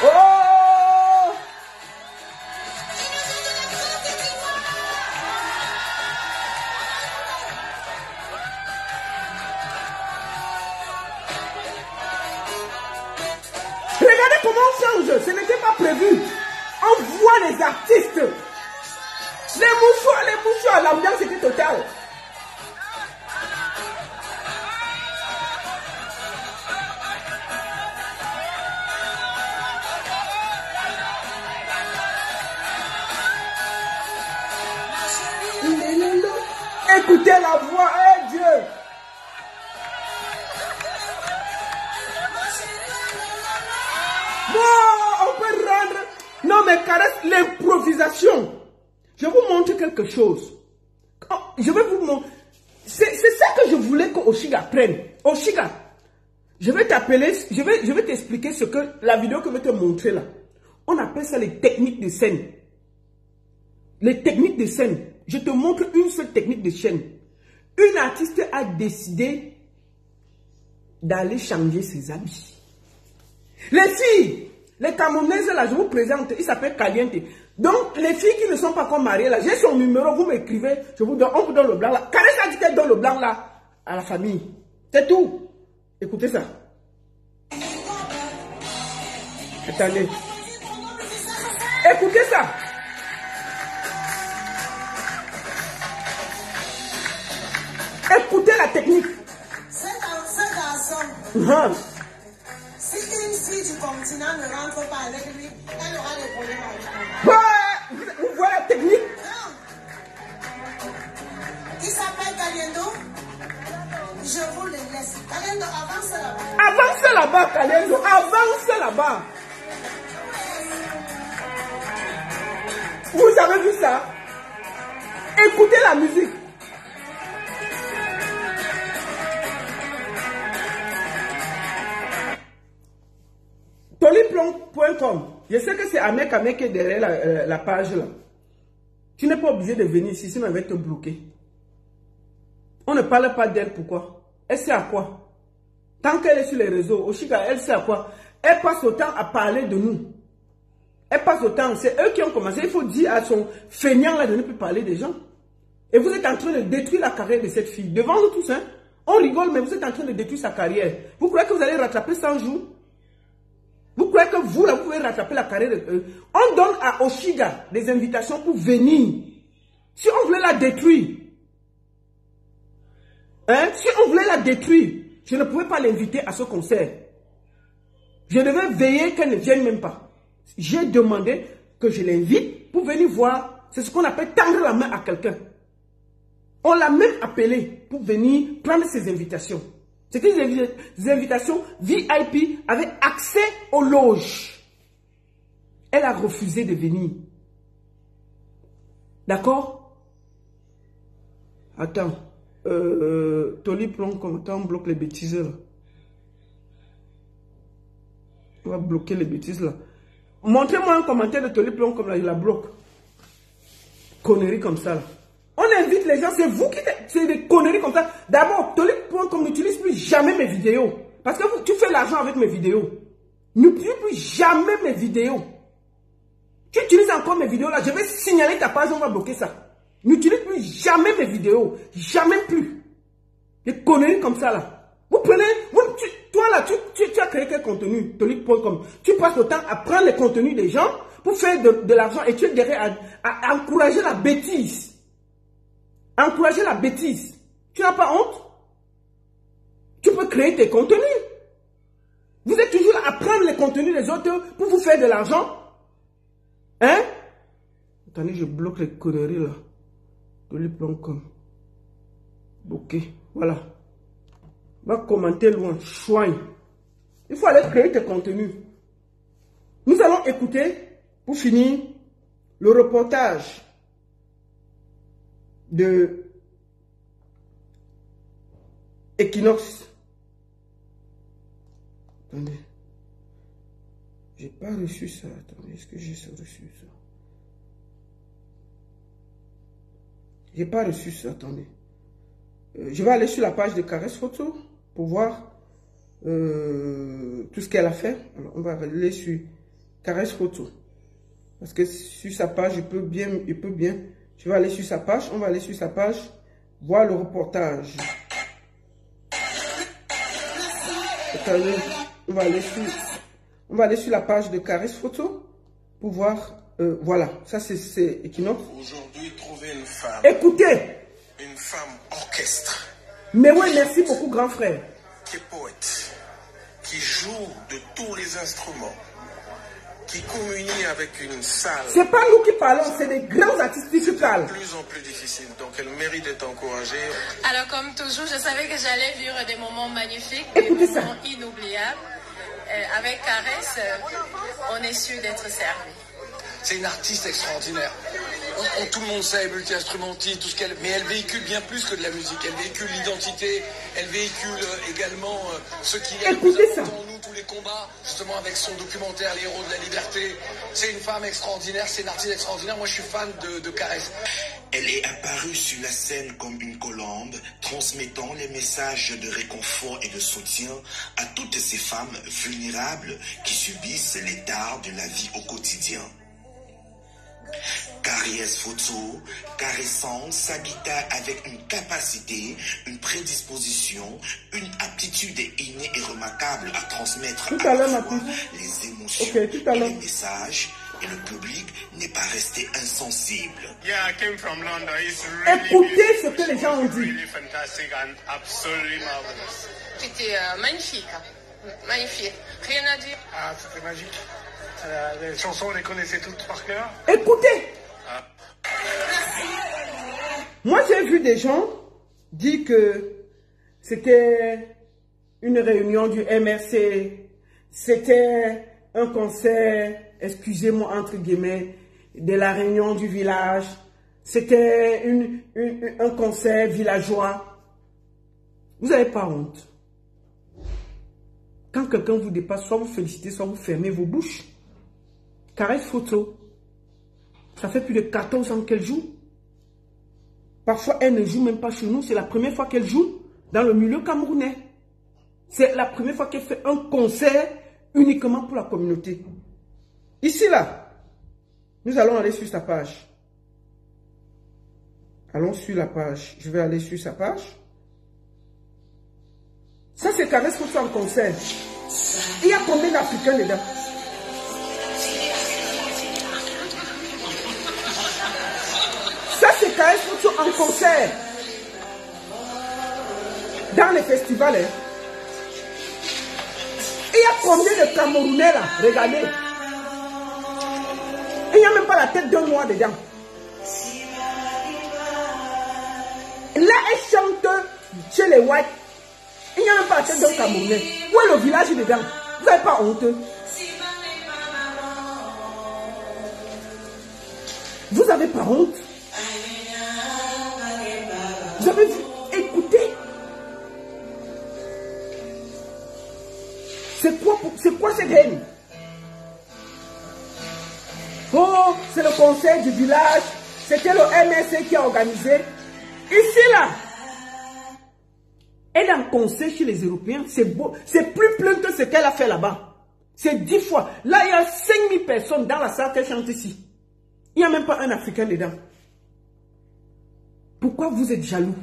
Oh! Regardez comment on change. Ce n'était pas prévu. On voit les artistes. Les mouchoirs, l'ambiance était totale. Écoutez la voix, eh Dieu. Bon, on peut rendre. Non, mais caresse l'improvisation. Je vous montre quelque chose. Je vais vous montrer. C'est ça que je voulais que Oshiga prenne. Oshiga, je vais t'appeler, je vais t'expliquer ce que la vidéo que je vais te montrer là. On appelle ça les techniques de scène. Les techniques de scène. Je te montre une seule technique de scène. Une artiste a décidé d'aller changer ses habits. Les filles, les Camerounaises là, je vous présente, il s'appelle Caliente. Donc, les filles qui ne sont pas encore mariées là, j'ai son numéro, vous m'écrivez, je vous donne, on vous donne le blanc là. Caresse a dit qu'elle donne le blanc là à la famille. C'est tout. Écoutez ça. Attendez. Écoutez ça. Écoutez la technique. Ce garçon, si une fille du continent ne rentre pas avec lui, elle aura des problèmes avec lui. Ouais, vous voyez la technique? Non. Il s'appelle Caliendo. Je vous le laisse. Caliendo, avance là-bas. Avance là-bas, Caliendo. Avance là-bas. Vous avez vu ça? Écoutez la musique. Toliplon.com. Je sais que c'est Amek qui est derrière la page là. Tu n'es pas obligé de venir ici, sinon elle va te bloquer. On ne parle pas d'elle, pourquoi? Elle sait à quoi? Tant qu'elle est sur les réseaux, Oshiga, elle sait à quoi? Elle passe autant à parler de nous. Elle passe autant, c'est eux qui ont commencé. Il faut dire à son feignant là de ne plus parler des gens. Et vous êtes en train de détruire la carrière de cette fille. Devant nous tous, hein? On rigole, mais vous êtes en train de détruire sa carrière. Vous croyez que vous allez rattraper 100 jours? Vous croyez que vous, là, vous pouvez rattraper la carrière de... On donne à Oshiga des invitations pour venir. Si on voulait la détruire, hein, si on voulait la détruire, je ne pouvais pas l'inviter à ce concert. Je devais veiller qu'elle ne vienne même pas. J'ai demandé que je l'invite pour venir voir. C'est ce qu'on appelle tendre la main à quelqu'un. On l'a même appelé pour venir prendre ses invitations. C'était des invitations VIP avec accès aux loges. Elle a refusé de venir. D'accord? Attends. Toliplon, comment on bloque les bêtises là? On va bloquer les bêtises là. Montrez-moi un commentaire de Toliplon comme là, je la bloque. Conneries comme ça là. On invite les gens, c'est vous qui... C'est des conneries comme ça. D'abord, Toliplon.com n'utilise plus jamais mes vidéos. Parce que tu fais l'argent avec mes vidéos. N'utilise plus jamais mes vidéos. Tu utilises encore mes vidéos là, je vais signaler ta page, on va bloquer ça. N'utilise plus jamais mes vidéos. Jamais plus. Des conneries comme ça là. Vous prenez... toi là, tu as créé quel contenu? Toliplon.com. Tu passes le temps à prendre les contenus des gens pour faire de l'argent et tu es derrière à encourager la bêtise. Encourager la bêtise. Tu n'as pas honte? Tu peux créer tes contenus. Vous êtes toujours là à prendre les contenus des autres pour vous faire de l'argent. Hein? Attendez, je bloque les conneries là. Toliplon.com. Ok, voilà. Va commenter loin. Chouin. Il faut aller créer tes contenus. Nous allons écouter, pour finir, le reportage de Equinox. Attendez. J'ai pas reçu ça. Attendez, est-ce que j'ai reçu ça? J'ai pas reçu ça, attendez. Je vais aller sur la page de Caresse Photo pour voir tout ce qu'elle a fait. Alors, on va aller sur Caresse Photo. Parce que sur sa page, il peut bien. Je vais aller sur sa page, on va aller sur sa page, voir le reportage. Attendez, on va aller sur la page de Caresse Photo pour voir. Voilà, ça c'est Equinox. Aujourd'hui, trouver une femme. Écoutez. Une femme orchestre. Mais oui, merci beaucoup, grand frère. Qui est poète, qui joue de tous les instruments, qui communie avec une salle. C'est pas nous qui parlons, c'est des grands artistes qui parlent. De plus en plus difficile, donc elle mérite d'être encouragée. Alors, comme toujours, je savais que j'allais vivre des moments magnifiques, écoutez des moments inoubliables. Avec Caresse, on est sûr d'être servi. C'est une artiste extraordinaire. Tout le monde sait, multi-instrumentiste, tout ce qu'elle... Mais elle véhicule bien plus que de la musique. Elle véhicule l'identité, elle véhicule également ce qui est le plus important en nous, tous les combats, justement avec son documentaire Les Héros de la Liberté. C'est une femme extraordinaire, c'est une artiste extraordinaire. Moi, je suis fan de Caresse. Elle est apparue sur la scène comme une colombe, transmettant les messages de réconfort et de soutien à toutes ces femmes vulnérables qui subissent les tares de la vie au quotidien. Caresse Photo, caressant sa guitare avec une capacité, une prédisposition, une aptitude innée et remarquable à transmettre à la fois les émotions et les messages, et le public n'est pas resté insensible. Yeah, I came from London. It's really Écoutez ce que les gens ont dit. really fantastic and absolutely marvelous. C'était magnifique. Magnifique. Rien à dire. Ah, c'était magique. Les chansons, on les connaissait toutes par cœur. Écoutez. Moi, j'ai vu des gens dire que c'était une réunion du MRC, c'était un concert, excusez-moi, entre guillemets, de la réunion du village, c'était un concert villageois. Vous n'avez pas honte. Quand quelqu'un vous dépasse, soit vous félicitez, soit vous fermez vos bouches. Caresse Photo, ça fait plus de 14 ans qu'elle joue. Parfois, elle ne joue même pas chez nous. C'est la première fois qu'elle joue dans le milieu camerounais. C'est la première fois qu'elle fait un concert uniquement pour la communauté. Ici, là, nous allons aller sur sa page. Allons sur la page. Je vais aller sur sa page. Ça, c'est Caresse Photo en concert. Il y a combien d'Africains dedans? Ça, c'est Caresse Photo en concert. Dans les festivals. Hein. Il y a combien de Camerounais là? Regardez. Il n'y a même pas la tête d'un noir dedans. Là, elle chante chez les Whites. Il n'y a même pas la tête d'un Camerounais. Où est le village dedans? Vous n'avez pas honte? Vous n'avez pas honte? Vous avez vu? Écoutez. C'est quoi cette haine? Oh, c'est le conseil du village. C'était le MSC qui a organisé. Ici, là. Elle est en conseil chez les Européens. C'est beau. C'est plus plein que ce qu'elle a fait là-bas. C'est 10 fois. Là, il y a 5000 personnes dans la salle qu'elle chante ici. Il n'y a même pas un Africain dedans. Pourquoi vous êtes jaloux?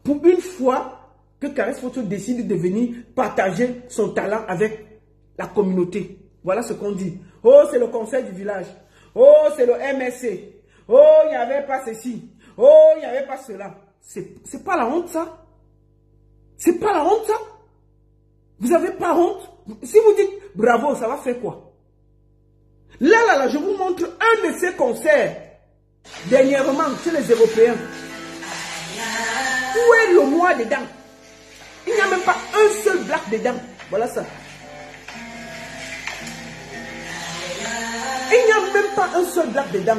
Pour une fois que Caresse Photo décide de venir partager son talent avec la communauté. Voilà ce qu'on dit. Oh, c'est le conseil du village. Oh, c'est le MSC. Oh, il n'y avait pas ceci. Oh, il n'y avait pas cela. C'est pas la honte, ça? C'est pas la honte, ça? Vous n'avez pas honte? Si vous dites bravo, ça va faire quoi? Là, je vous montre un de ces concerts. Dernièrement, chez les Européens. Où est le noir dedans? Il n'y a même pas un seul black dedans. Voilà ça. Il n'y a même pas un seul black dedans.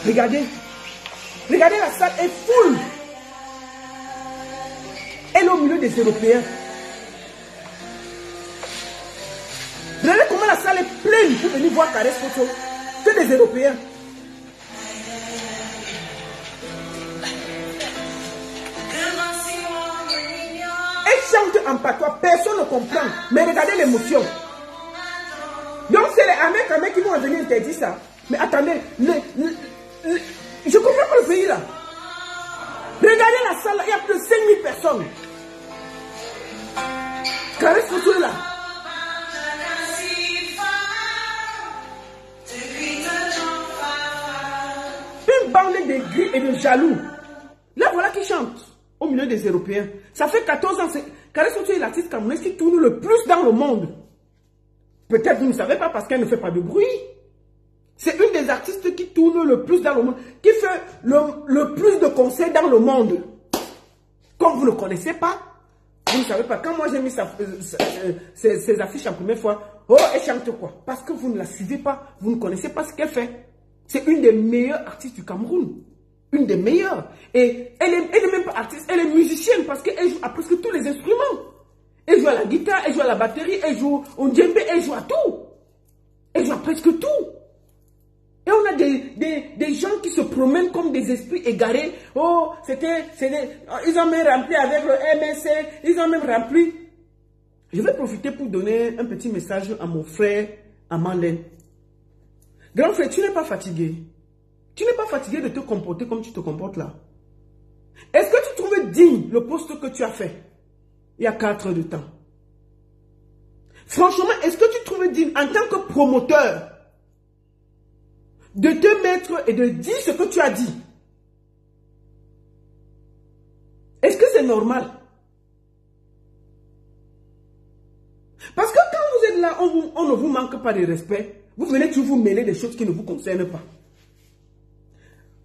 Regardez. Regardez, la salle est full. Elle est au milieu des Européens. Regardez comment la salle est pleine pour venir voir Caresse Photo. Que des Européens. Elle chante en patois, personne ne comprend. Mais regardez l'émotion. Donc c'est les Américains qui vont venir interdire ça. Mais attendez, je comprends pas le pays là. Regardez la salle, il y a plus de 5000 personnes. Caresse Photo est là. Une bande de gris et de jaloux. Là voilà qui chante au milieu des Européens. Ça fait 14 ans. Caresse Photo est l'artiste camerounaise qui tourne le plus dans le monde. Peut-être vous ne savez pas parce qu'elle ne fait pas de bruit. C'est une des artistes qui tourne le plus dans le monde, qui fait le plus de concerts dans le monde. Comme vous ne connaissez pas, vous ne savez pas. Quand moi j'ai mis ces affiches la première fois, oh, elle chante quoi? Parce que vous ne la suivez pas, vous ne connaissez pas ce qu'elle fait. C'est une des meilleures artistes du Cameroun. Une des meilleures. Et elle n'est même pas artiste, elle est musicienne parce qu'elle joue à presque tous les instruments. Elle joue à la guitare, elle joue à la batterie, elle joue au djembé, elle joue à tout. Elle joue à presque tout. Et on a des gens qui se promènent comme des esprits égarés. Oh, ils ont même rempli avec le MSC, ils ont même rempli. Je vais profiter pour donner un petit message à mon frère Amandine. Grand frère, tu n'es pas fatigué. Tu n'es pas fatigué de te comporter comme tu te comportes là. Est-ce que tu trouves digne le poste que tu as fait il y a 4 heures de temps? Franchement, est-ce que tu trouves digne en tant que promoteur de te mettre et de dire ce que tu as dit? Est-ce que c'est normal? Parce que quand vous êtes là, on ne vous manque pas de respect. Vous venez toujours vous mêler des choses qui ne vous concernent pas.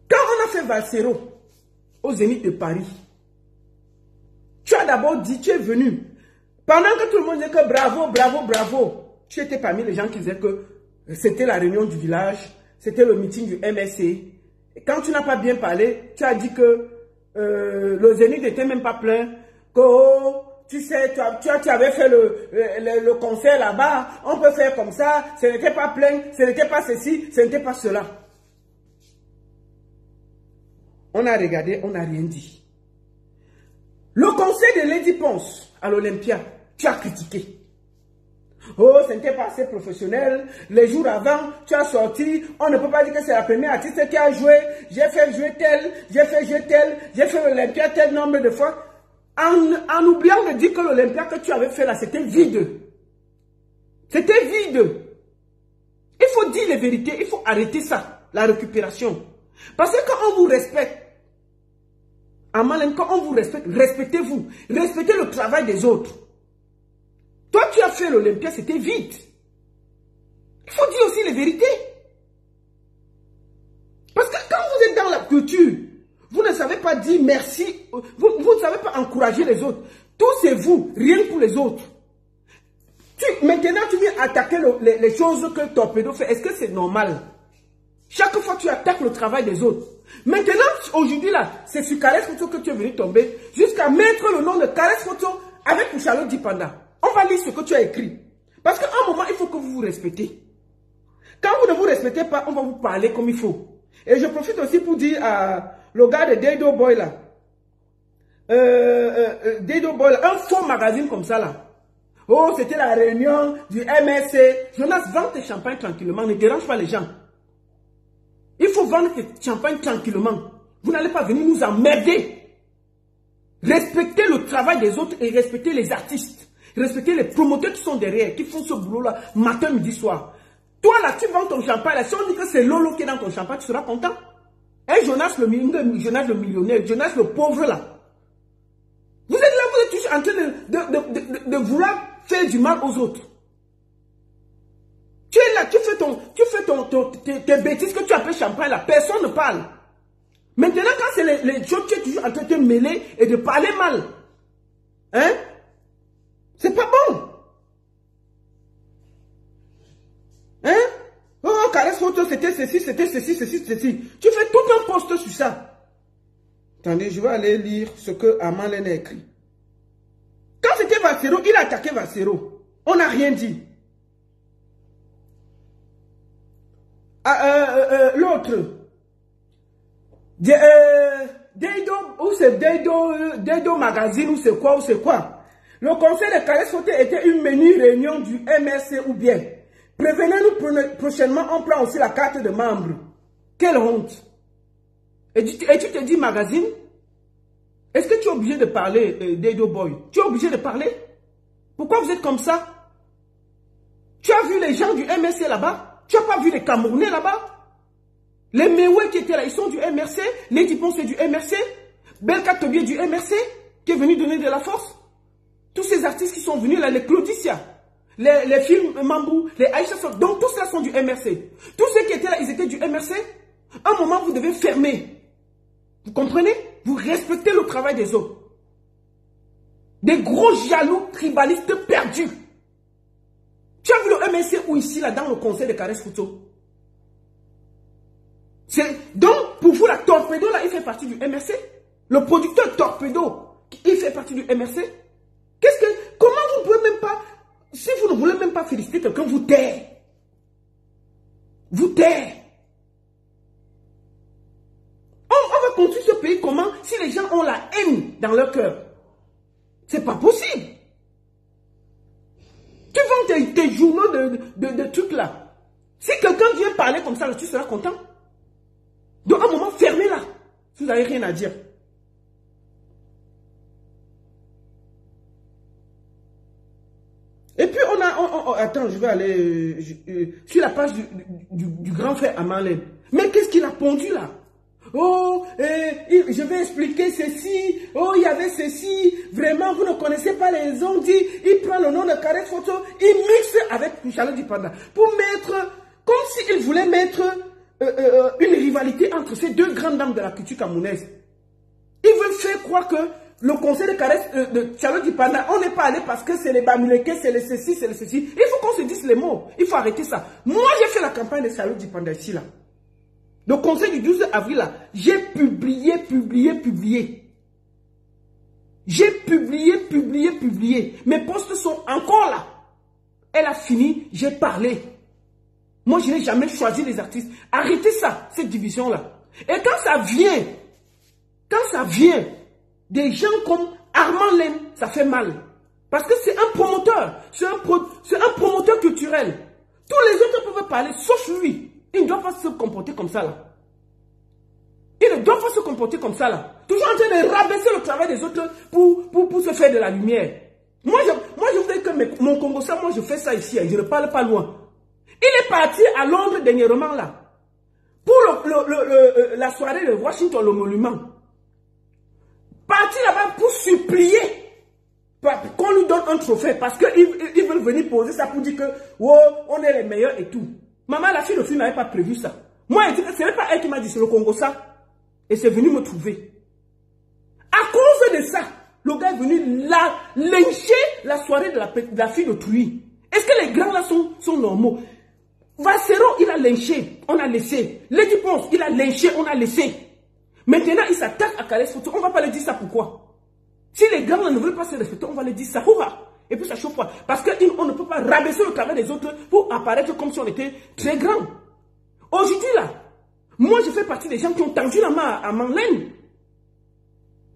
Quand on a fait Valsero au Zénith de Paris, tu as d'abord dit, tu es venu. Pendant que tout le monde disait que bravo, bravo, bravo, tu étais parmi les gens qui disaient que c'était la réunion du village, c'était le meeting du MSC. Et quand tu n'as pas bien parlé, tu as dit que le Zénith n'était même pas plein, que oh, tu sais, tu avais fait le concert là-bas, on peut faire comme ça, ce n'était pas plein, ce n'était pas ceci, ce n'était pas cela. On a regardé, on n'a rien dit. Le concert de Lady Ponce à l'Olympia, tu as critiqué. Oh, ce n'était pas assez professionnel. Les jours avant, tu as sorti. On ne peut pas dire que c'est la première artiste qui a joué. J'ai fait jouer tel, j'ai fait jouer tel, j'ai fait l'Olympia tel nombre de fois. En oubliant de dire que l'Olympia que tu avais fait là, c'était vide. C'était vide. Il faut dire les vérités. Il faut arrêter ça, la récupération. Parce que quand on vous respecte, en malin, quand on vous respecte, respectez-vous. Respectez le travail des autres. Toi, tu as fait l'Olympia, c'était vide. Il faut dire aussi les vérités. Parce que quand vous êtes dans la culture, vous ne savez pas dire merci, vous ne savez pas encourager les autres. Tout c'est vous, rien pour les autres. Maintenant, tu viens attaquer les choses que Torpedo fait. Est-ce que c'est normal? Chaque fois, tu attaques le travail des autres. Maintenant, aujourd'hui, là, c'est sur Caresse Photo que tu es venu tomber, jusqu'à mettre le nom de Caresse Photo avec Charlotte Dipanda. On va lire ce que tu as écrit. Parce qu'à un moment, il faut que vous vous respectez. Quand vous ne vous respectez pas, on va vous parler comme il faut. Et je profite aussi pour dire à le gars de Dedo Boy là. Dedo Boy là, un faux magazine comme ça là. Oh, c'était la réunion du MSC. Jonas, vends tes champagnes tranquillement, ne dérange pas les gens. Il faut vendre tes champagnes tranquillement. Vous n'allez pas venir nous emmerder. Respectez le travail des autres et respectez les artistes. Respectez les promoteurs qui sont derrière, qui font ce boulot-là matin, midi, soir. Toi, là, tu vends ton champagne. Là, si on dit que c'est Lolo qui est dans ton champagne, tu seras content. Et Jonas le millionnaire, Jonas le pauvre, là. Vous êtes là, vous êtes toujours en train de vouloir faire du mal aux autres. Tu es là, tu fais tes bêtises que tu appelles champagne, là. Personne ne parle. Maintenant, quand c'est les choses, tu es toujours en train de te mêler et de parler mal. Hein? C'est pas bon. c'était ceci, c'était ceci, ceci, ceci. Tu fais tout un post sur ça. Attendez, je vais aller lire ce que Amalène a écrit. Quand c'était Vassero, il a attaqué Vassero. On n'a rien dit. L'autre. Deido, ou c'est Deido Magazine, ou c'est quoi. Le conseil de caresse photo était une menu réunion du MRC ou bien. Prévenez-nous prochainement, on prend aussi la carte de membre. Quelle honte. Et tu te dis magazine? Est-ce que tu es obligé de parler d'Edo Boy? Tu es obligé de parler? Pourquoi vous êtes comme ça? Tu as vu les gens du MRC là-bas? Tu n'as pas vu les Camerounais là-bas? Les Mewe qui étaient là, ils sont du MRC. Lady Pon, c'est du MRC. Belka Tobier du MRC, qui est venu donner de la force. Tous ces artistes qui sont venus là, les Claudicia, les films Mambou, les Aïcha, donc tous là sont du MRC. Tous ceux qui étaient là, ils étaient du MRC. À un moment, vous devez fermer. Vous comprenez? Vous respectez le travail des autres. Des gros jaloux tribalistes perdus. Tu as vu le MRC ou ici, là, dans le conseil de caresse photo? Donc, pour vous, la Torpedo, là, il fait partie du MRC. Le producteur Torpedo, il fait partie du MRC. Comment vous pouvez même pas, si vous ne voulez même pas féliciter quelqu'un, vous taire. Vous taire. On va construire ce pays comment si les gens ont la haine dans leur cœur? C'est pas possible. Tu vends tes journaux de trucs là. Si quelqu'un vient parler comme ça, là, tu seras content. Donc à un moment, fermez-la. Si vous n'avez rien à dire. Et puis on a... attends, je vais aller sur la page du grand frère Amalène. Mais qu'est-ce qu'il a pondu là? Oh, je vais expliquer ceci. Oh, il y avait ceci. Vraiment, vous ne connaissez pas les ondes. Il prend le nom de caresse photo. Il mixe avec Charles Dipanda. Pour mettre... Comme s'il voulait mettre une rivalité entre ces deux grandes dames de la culture camerounaise. Ils veulent faire croire que le conseil de caresse de Charles Dipanda, on n'est pas allé parce que c'est les Bamileke, c'est les ceci, c'est les ceci. Il faut qu'on se dise les mots. Il faut arrêter ça. Moi, j'ai fait la campagne de Charles Dipanda ici, là. Le conseil du 12 avril, là, j'ai publié. J'ai publié. Mes posts sont encore là. Elle a fini, j'ai parlé. Moi, je n'ai jamais choisi les artistes. Arrêtez ça, cette division-là. Et quand ça vient des gens comme Armand Lem, ça fait mal. Parce que c'est un promoteur. C'est un promoteur culturel. Tous les autres peuvent parler, sauf lui. Il ne doit pas se comporter comme ça, là. Il ne doit pas se comporter comme ça, là. Toujours en train de rabaisser le travail des autres pour se faire de la lumière. Moi, je voudrais que mon Congo, ça, moi, je fais ça ici. Je ne parle pas loin. Il est parti à Londres dernièrement, là. Pour la soirée de Washington, le monument. Parti là-bas pour supplier qu'on lui donne un trophée. Parce qu'ils veulent venir poser ça pour dire que, oh, on est les meilleurs et tout. Maman, la fille de fille n'avait pas prévu ça. Moi, ce n'est pas elle qui m'a dit, c'est le Congo ça. Et c'est venu me trouver. À cause de ça, le gars est venu lyncher la soirée de la fille de Trouy. Est-ce que les grands là sont normaux? Vassero, il a lynché, on a laissé. Lady Ponce, il a lynché, on a laissé. Maintenant, il s'attaque à caresse photo. On ne va pas lui dire ça pourquoi? Si les grands là ne veulent pas se respecter, on va lui dire ça. Et puis ça chauffe pas. Parce qu'on ne peut pas rabaisser le travail des autres pour apparaître comme si on était très grand. Aujourd'hui là, moi je fais partie des gens qui ont tendu la main à Amalène.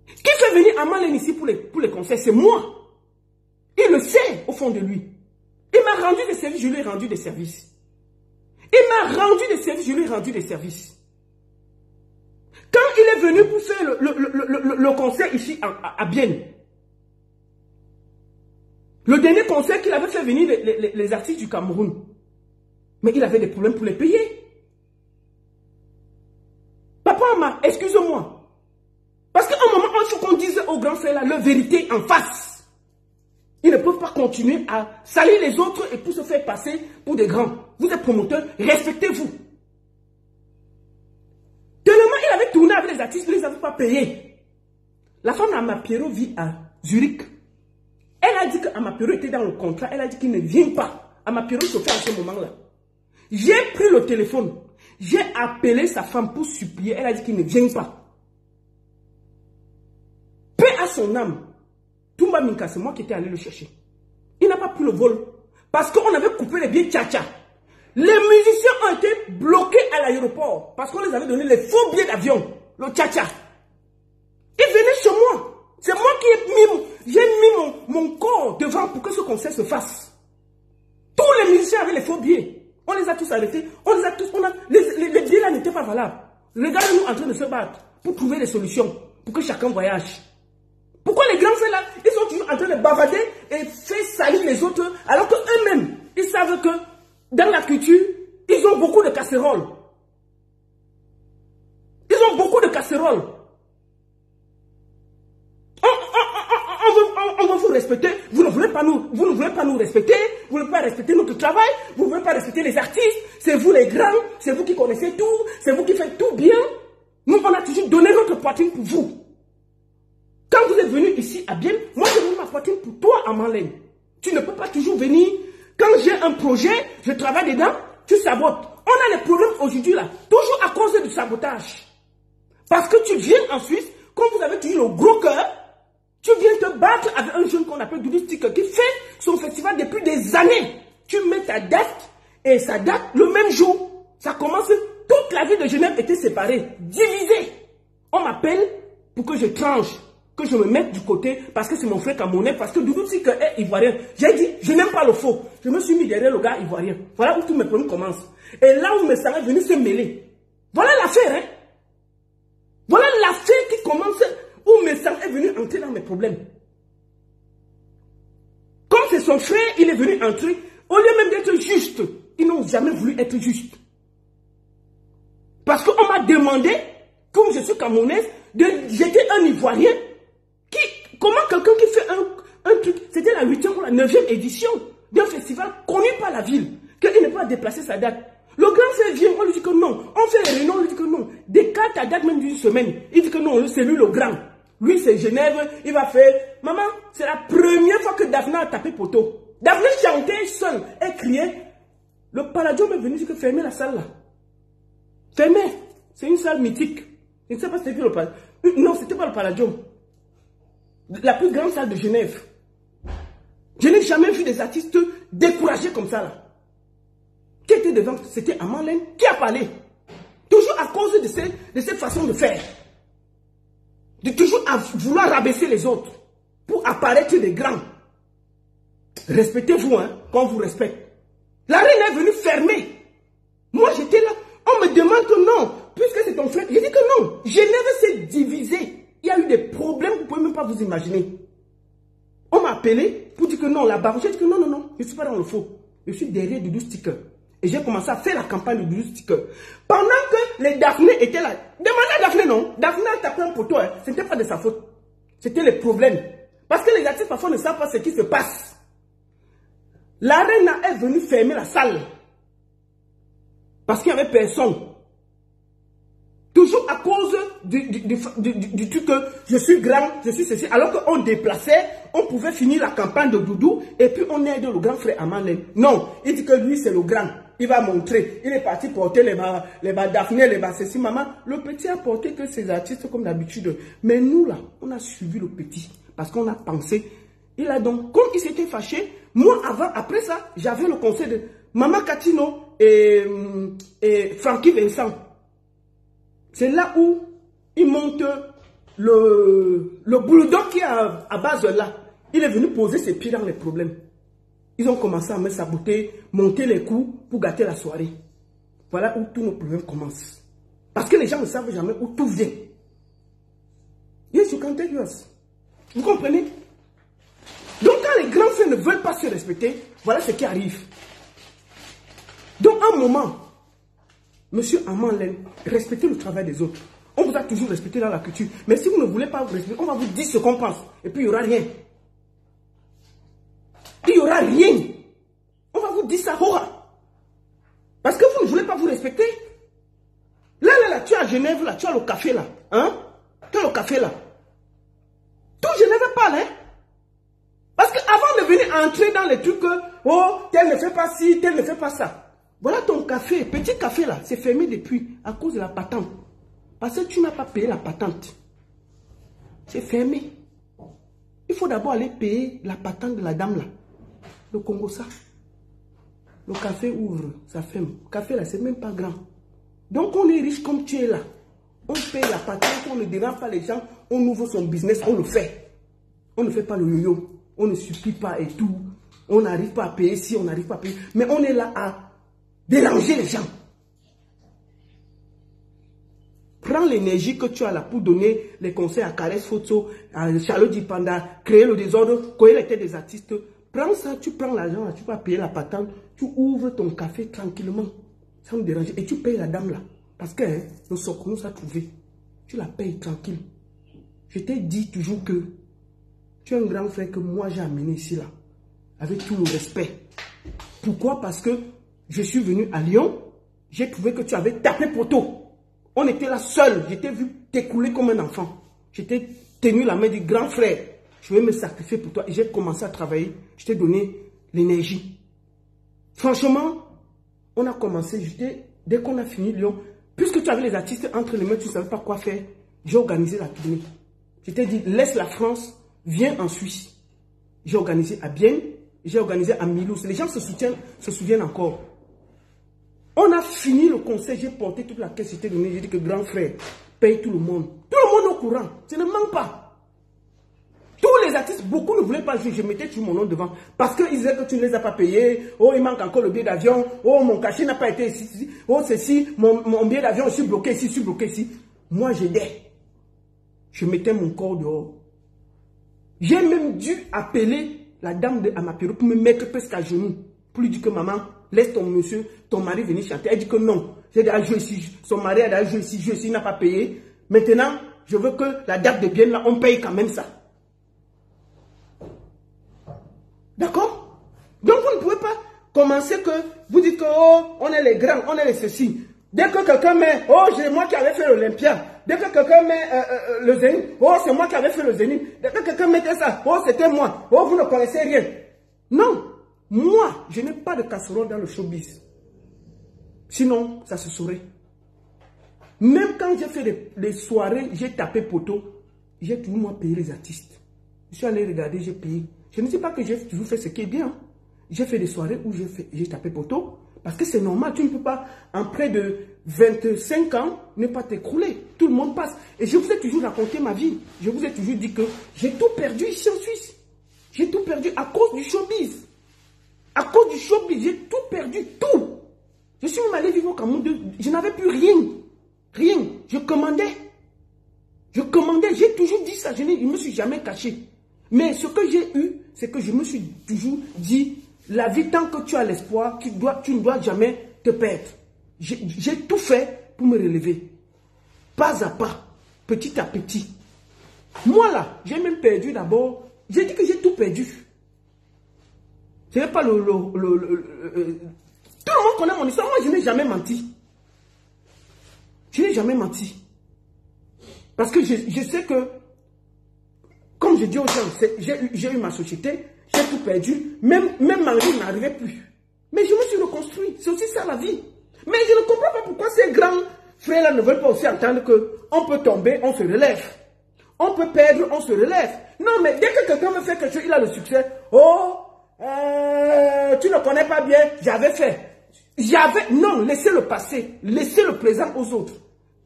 Qui fait venir Amalène ici pour les conseils? C'est moi. Il le sait au fond de lui. Il m'a rendu des services, je lui ai rendu des services. Il m'a rendu des services, je lui ai rendu des services. Quand il est venu pour faire le concert ici à Bienne, le dernier concert qu'il avait fait venir les artistes du Cameroun, mais il avait des problèmes pour les payer. Papa, maman, excuse-moi. Parce qu'à un moment, il faut qu'on dise aux grands frères la vérité en face. Ils ne peuvent pas continuer à salir les autres et pour se faire passer pour des grands. Vous êtes promoteurs, respectez-vous. Tellement il avait tourné avec les artistes, ils ne les avaient pas payés. La femme d'Amapero vit à Zurich. Elle a dit qu'Amapero était dans le contrat. Elle a dit qu'il ne vient pas. Amapero se fait à ce moment-là. J'ai pris le téléphone. J'ai appelé sa femme pour supplier. Elle a dit qu'il ne vient pas. Paix à son âme. Toumba Minka, c'est moi qui étais allé le chercher. Il n'a pas pris le vol. Parce qu'on avait coupé les billets tcha-tcha. Les musiciens ont été bloqués à l'aéroport. Parce qu'on les avait donné les faux billets d'avion. Le tcha-tcha. Ils venaient chez moi. C'est moi qui j'ai mis mon corps devant pour que ce concert se fasse. Tous les musiciens avaient les faux billets. On les a tous arrêtés. On les a tous. Les billets là n'étaient pas valables. Regardez-nous en train de se battre pour trouver des solutions. Pour que chacun voyage. Pourquoi les grands frères là, ils sont toujours en train de bavader et faire salir les autres, alors qu'eux-mêmes, ils savent que dans la culture, ils ont beaucoup de casseroles. Ils ont beaucoup de casseroles. On va vous respecter. Vous ne voulez pas nous respecter. Vous ne voulez pas respecter notre travail. Vous ne voulez pas respecter les artistes. C'est vous les grands. C'est vous qui connaissez tout. C'est vous qui faites tout bien. Nous, on a toujours donné notre poitrine pour vous. Quand vous êtes venu ici à Bienne, moi j'ai donné ma poitrine pour toi à Marlène. Tu ne peux pas toujours venir. Quand j'ai un projet, je travaille dedans, tu sabotes. On a les problèmes aujourd'hui là, toujours à cause du sabotage. Parce que tu viens en Suisse, comme vous avez toujours le gros cœur, tu viens te battre avec un jeune qu'on appelle Doudou Sticker qui fait son festival depuis des années. Tu mets ta date et sa date le même jour. Ça commence, toute la ville de Genève était séparée, divisée. On m'appelle pour que je tranche. Que je me mette du côté parce que c'est mon frère camerounais, parce que Doudou Sticker est ivoirien. J'ai dit, je n'aime pas le faux. Je me suis mis derrière le gars ivoirien. Voilà où tous mes problèmes commencent. Et là où mes sangs est venu se mêler. Voilà l'affaire, hein. Voilà l'affaire qui commence, où mes sangs est venu entrer dans mes problèmes. Comme c'est son frère, il est venu entrer, au lieu même d'être juste, ils n'ont jamais voulu être juste. Parce qu'on m'a demandé, comme je suis camerounaise, de jeter un ivoirien. Comment quelqu'un qui fait un truc, c'était la 8e ou la 9e édition d'un festival connu par la ville, qu'il n'est pas déplacé sa date. Le grand frère vient, on lui dit que non. On fait les réunions, on lui dit que non. Décale ta date même d'une semaine. Il dit que non, c'est lui le grand. Lui c'est Genève, il va faire. Maman, c'est la première fois que Daphné a tapé poteau. Daphné chantait seule et criait. Le Palladium est venu dire que fermez la salle là. Fermez. C'est une salle mythique. Je ne sais pas si c'était le Palladium. Non, c'était pas le Palladium. La plus grande salle de Genève. Je n'ai jamais vu des artistes découragés comme ça là. Qui était devant? C'était Marlène qui a parlé. Toujours à cause de cette façon de faire. De toujours vouloir rabaisser les autres. Pour apparaître des grands. Respectez-vous, hein, quand on vous respecte. La reine est venue fermer. Moi j'étais là. On me demande que non. Puisque c'est ton frère. J'ai dit que non. Genève s'est divisée. Il y a eu des problèmes que vous ne pouvez même pas vous imaginer. On m'a appelé pour dire que non, là-bas. J'ai dit que non, non, non, je ne suis pas dans le faux. Je suis derrière Doudou Sticker. Et j'ai commencé à faire la campagne de Doudou Sticker. Pendant que les Daphné étaient là. Demandez à Daphné, non. Daphné a tapé un poteau. Hein. Ce n'était pas de sa faute. C'était les problèmes. Parce que les artistes parfois ne savent pas ce qui se passe. La reine est venue fermer la salle. Parce qu'il n'y avait personne. Toujours à cause du truc que je suis grand, je suis ceci. Alors qu'on déplaçait, on pouvait finir la campagne de Doudou et puis on aide le grand frère à Marlène. Non, il dit que lui c'est le grand. Il va montrer. Il est parti porter les bas Daphné, les bas ceci. Maman, le petit a porté que ses artistes comme d'habitude. Mais nous là, on a suivi le petit parce qu'on a pensé. Il a donc, comme il s'était fâché, moi avant, après ça, j'avais le conseil de Maman Catino et Francky Vincent. C'est là où il monte le bulldog qui est à base là. Il est venu poser ses pieds dans les problèmes. Ils ont commencé à me saboter, monter les coups pour gâter la soirée. Voilà où tous nos problèmes commencent. Parce que les gens ne savent jamais où tout vient. Yes, you can take yours. Vous comprenez? Donc quand les grands frères ne veulent pas se respecter, voilà ce qui arrive. Donc à un moment, Monsieur Marlène, respectez le travail des autres. On vous a toujours respecté dans la culture. Mais si vous ne voulez pas vous respecter, on va vous dire ce qu'on pense. Et puis il n'y aura rien. Il n'y aura rien. On va vous dire ça, hora. Parce que vous ne voulez pas vous respecter. Là, tu es à Genève, là, tu as le café, là. Hein? Tu as le café, là. Tout Genève parle, hein? Parce qu'avant de venir entrer dans les trucs, oh, tel ne fait pas ci, tel ne fait pas ça. Voilà ton café, petit café là, c'est fermé depuis à cause de la patente. Parce que tu n'as pas payé la patente. C'est fermé. Il faut d'abord aller payer la patente de la dame là. Le Congo ça. Le café ouvre, ça ferme. Le café là, c'est même pas grand. Donc on est riche comme tu es là. On paye la patente, on ne dérange pas les gens, on ouvre son business, on le fait. On ne fait pas le yo-yo. On ne supplie pas et tout. On n'arrive pas à payer si on n'arrive pas à payer. Mais on est là à déranger les gens. Prends l'énergie que tu as là pour donner les conseils à Caresse Photo, à Charlotte Dipanda, créer le désordre, coller les têtes des artistes. Prends ça, tu prends l'argent, tu vas payer la patente, tu ouvres ton café tranquillement, sans me déranger. Et tu payes la dame là. Parce que le socle nous a trouvé. Tu la payes tranquille. Je t'ai dit toujours que tu es un grand frère que moi j'ai amené ici là. Avec tout le respect. Pourquoi? Parce que je suis venu à Lyon, j'ai trouvé que tu avais tapé poteau. On était là seul, je t'ai vu t'écouler comme un enfant. Je t'ai tenu la main du grand frère. Je vais me sacrifier pour toi et j'ai commencé à travailler. Je t'ai donné l'énergie. Franchement, on a commencé, dès qu'on a fini Lyon, puisque tu avais les artistes entre les mains, tu ne savais pas quoi faire, j'ai organisé la tournée. Je t'ai dit, laisse la France, viens en Suisse. J'ai organisé à Bienne, j'ai organisé à Mulhouse. Les gens se souviennent encore. On a fini le concert, j'ai porté toute la caisse, j'ai dit que grand frère, paye tout le monde. Tout le monde au courant, ça ne manque pas. Tous les artistes, beaucoup ne voulaient pas jouer, je mettais tout mon nom devant. Parce qu'ils disaient que tu ne les as pas payés, oh il manque encore le billet d'avion, oh mon cachet n'a pas été ici, oh ceci, mon billet d'avion, je suis bloqué ici, je suis bloqué ici. Moi j'aidais. Je mettais mon corps dehors. J'ai même dû appeler la dame de Amapiro pour me mettre presque à genoux. Pour lui dire que maman, laisse ton monsieur, ton mari venir chanter. Elle dit que non, j'ai déjà joué ici, son mari a déjà joué ici, il n'a pas payé. Maintenant, je veux que la date de bien là, on paye quand même ça. D'accord? Donc vous ne pouvez pas commencer que vous dites que oh, on est les grands, on est les ceci. Dès que quelqu'un met, oh c'est moi qui avais fait l'Olympia. Dès que quelqu'un met le Zénith, oh c'est moi qui avais fait le Zénith. Dès que quelqu'un mettait ça, oh c'était moi. Oh vous ne connaissez rien. Non, moi je n'ai pas de casserole dans le showbiz. Sinon ça se saurait. Même quand j'ai fait des soirées, j'ai tapé poteau, j'ai toujours moi payé les artistes. Je suis allé regarder, j'ai payé. Je ne dis pas que j'ai toujours fait ce qui est bien. J'ai fait des soirées où j'ai tapé poteau. Parce que c'est normal, tu ne peux pas, en près de 25 ans, ne pas t'écrouler. Tout le monde passe. Et je vous ai toujours raconté ma vie. Je vous ai toujours dit que j'ai tout perdu ici en Suisse. J'ai tout perdu à cause du showbiz. À cause du showbiz, j'ai tout perdu, tout. Je suis même allé vivre au Cameroun. Je n'avais plus rien. Rien. Je commandais. J'ai toujours dit ça. Je ne me suis jamais caché. Mais ce que j'ai eu, c'est que je me suis toujours dit, la vie, tant que tu as l'espoir, tu ne dois jamais te perdre. J'ai tout fait pour me relever. Pas à pas, petit à petit. Moi là, j'ai même perdu d'abord. J'ai dit que j'ai tout perdu. Ce n'est pas tout le monde connaît mon histoire. Moi, je n'ai jamais menti. Je n'ai jamais menti. Parce que je sais que, comme je dis aux gens, j'ai eu ma société, j'ai tout perdu, même ma vie n'arrivait plus. Mais je me suis reconstruit, c'est aussi ça la vie. Mais je ne comprends pas pourquoi ces grands frères-là ne veulent pas aussi entendre qu'on peut tomber, on se relève. On peut perdre, on se relève. Non, mais dès que quelqu'un me fait quelque chose, il a le succès. Oh, tu ne connais pas bien, j'avais fait. Non, laissez le passé, laissez le présent aux autres.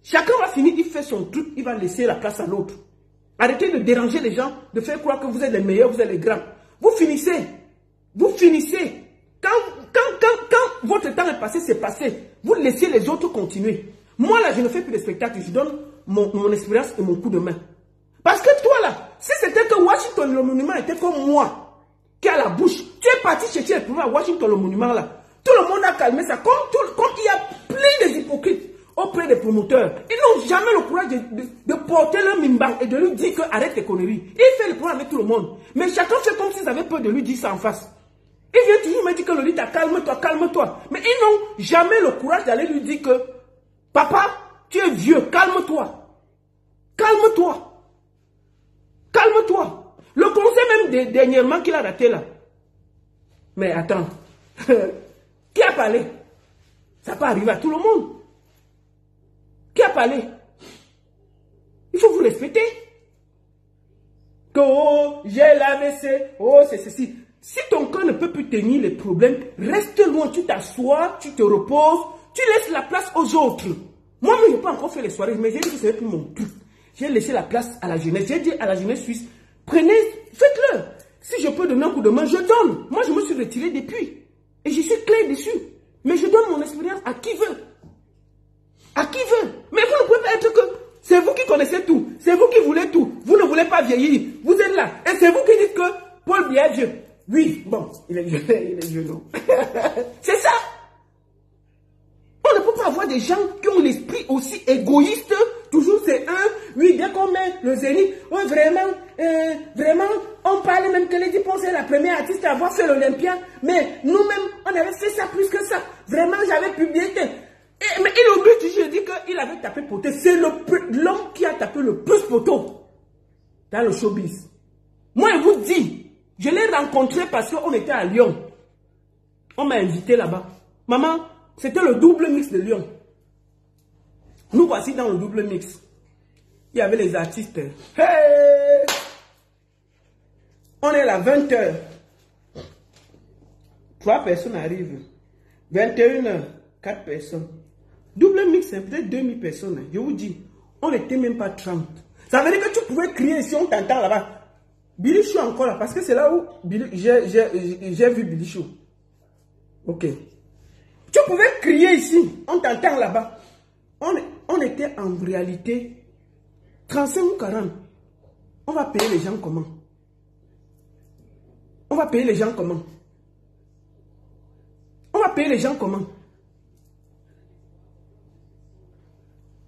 Chacun va finir, il fait son truc, il va laisser la place à l'autre. Arrêtez de déranger les gens, de faire croire que vous êtes les meilleurs, vous êtes les grands. Vous finissez. Vous finissez. Quand votre temps est passé, c'est passé. Vous laissez les autres continuer. Moi, là, je ne fais plus de spectacle. Je donne mon expérience et mon coup de main. Parce que toi, là, si c'était que Washington, le monument était comme moi, qui a la bouche, tu es parti chercher le pouvoir à Washington, le monument, là. Tout le monde a calmé ça. Comme il y a plein de hypocrites auprès des promoteurs. Ils n'ont jamais le courage de porter le mimban et de lui dire que arrête tes conneries. Il fait le problème avec tout le monde. Mais chacun fait comme s'ils avaient peur de lui dire ça en face. Il vient toujours me dire que le dit, calme-toi, calme-toi. Mais ils n'ont jamais le courage d'aller lui dire que papa, tu es vieux, calme-toi. Calme-toi. Calme-toi. Le conseil même dernièrement qu'il a raté là. Mais attends. Qui a parlé? Ça peut arriver à tout le monde. Qui a parlé? Il faut vous respecter. Que oh, j'ai l'AVC, oh, c'est ceci. Si ton corps ne peut plus tenir les problèmes, reste loin, tu t'assois, tu te reposes, tu laisses la place aux autres. Moi, je n'ai pas encore fait les soirées, mais j'ai dit que ce n'est plus mon truc. J'ai laissé la place à la jeunesse. J'ai dit à la jeunesse suisse, prenez, faites-le. Si je peux donner un coup de main, je donne. Moi, je me suis retiré depuis. Et je suis clair dessus. Mais je donne mon expérience à qui veut. À qui veut. Mais vous ne pouvez pas être que... C'est vous qui connaissez tout. C'est vous qui voulez tout. Vous ne voulez pas vieillir. Vous êtes là. Et c'est vous qui dites que Paul Biya est vieux. Oui, bon, il est vieux. Il est vieux, non. C'est ça. On ne peut pas avoir des gens qui ont l'esprit aussi égoïste. Toujours c'est eux. Oui, dès qu'on met le zénith. Oh, vraiment, on parle même que les Dipons c'est la première artiste à avoir fait l'Olympia. Mais nous-mêmes, on avait fait ça plus que ça. Vraiment, j'avais publié. Mais il oublie, je dis qu'il avait tapé poteau. C'est l'homme qui a tapé le plus poteau dans le showbiz. Moi, je vous dis, je l'ai rencontré parce qu'on était à Lyon. On m'a invité là-bas. Maman, c'était le double mix de Lyon. Nous voici dans le double mix. Il y avait les artistes. Hey! On est là, 20h. 3 personnes arrivent. 21h, 4 personnes. Double mix, c'est peut-être 2000 personnes. Je vous dis, on n'était même pas 30. Ça veut dire que tu pouvais crier si on t'entend là-bas. Billy Chou encore là, parce que c'est là où j'ai vu Billy Chou. Ok. Tu pouvais crier ici, on t'entend là-bas. On était en réalité 35 ou 40. On va payer les gens comment? On va payer les gens comment? On va payer les gens comment?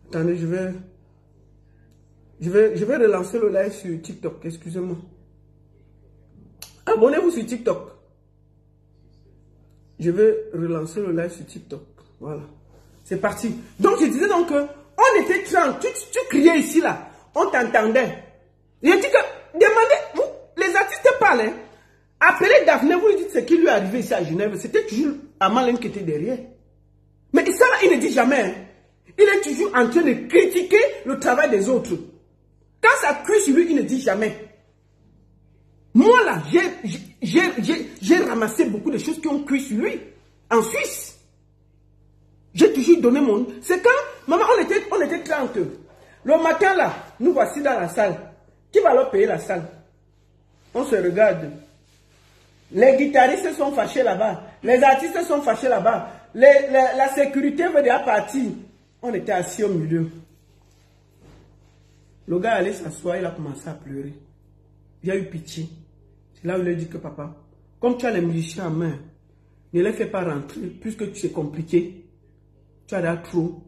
Attendez, je vais relancer le live sur TikTok, excusez-moi. Abonnez-vous sur TikTok. Je vais relancer le live sur TikTok. Voilà. C'est parti. Donc, je disais donc que on était 30. Tu criais ici, là. On t'entendait. Je dis que, demandez, vous, les artistes parlent. Hein. Appelez Daphné, vous lui dites ce qui lui est arrivé ici à Genève. C'était toujours Amalène qui était derrière. Mais ça, là, il ne dit jamais. Hein. Il est toujours en train de critiquer le travail des autres. Quand ça cuit sur lui, il ne dit jamais. Moi, là, j'ai ramassé beaucoup de choses qui ont cuit sur lui. En Suisse. J'ai toujours donné mon... C'est quand, maman, on était 30. Le matin, là, nous voici dans la salle. Qui va leur payer la salle? On se regarde. Les guitaristes sont fâchés là-bas. Les artistes sont fâchés là-bas. La sécurité veut déjà partir. On était assis au milieu. Le gars allait s'asseoir, il a commencé à pleurer. J'ai eu pitié. C'est là où il a dit que papa, comme tu as les musiciens en main, ne les fais pas rentrer, puisque c'est compliqué. Tu as déjà trop.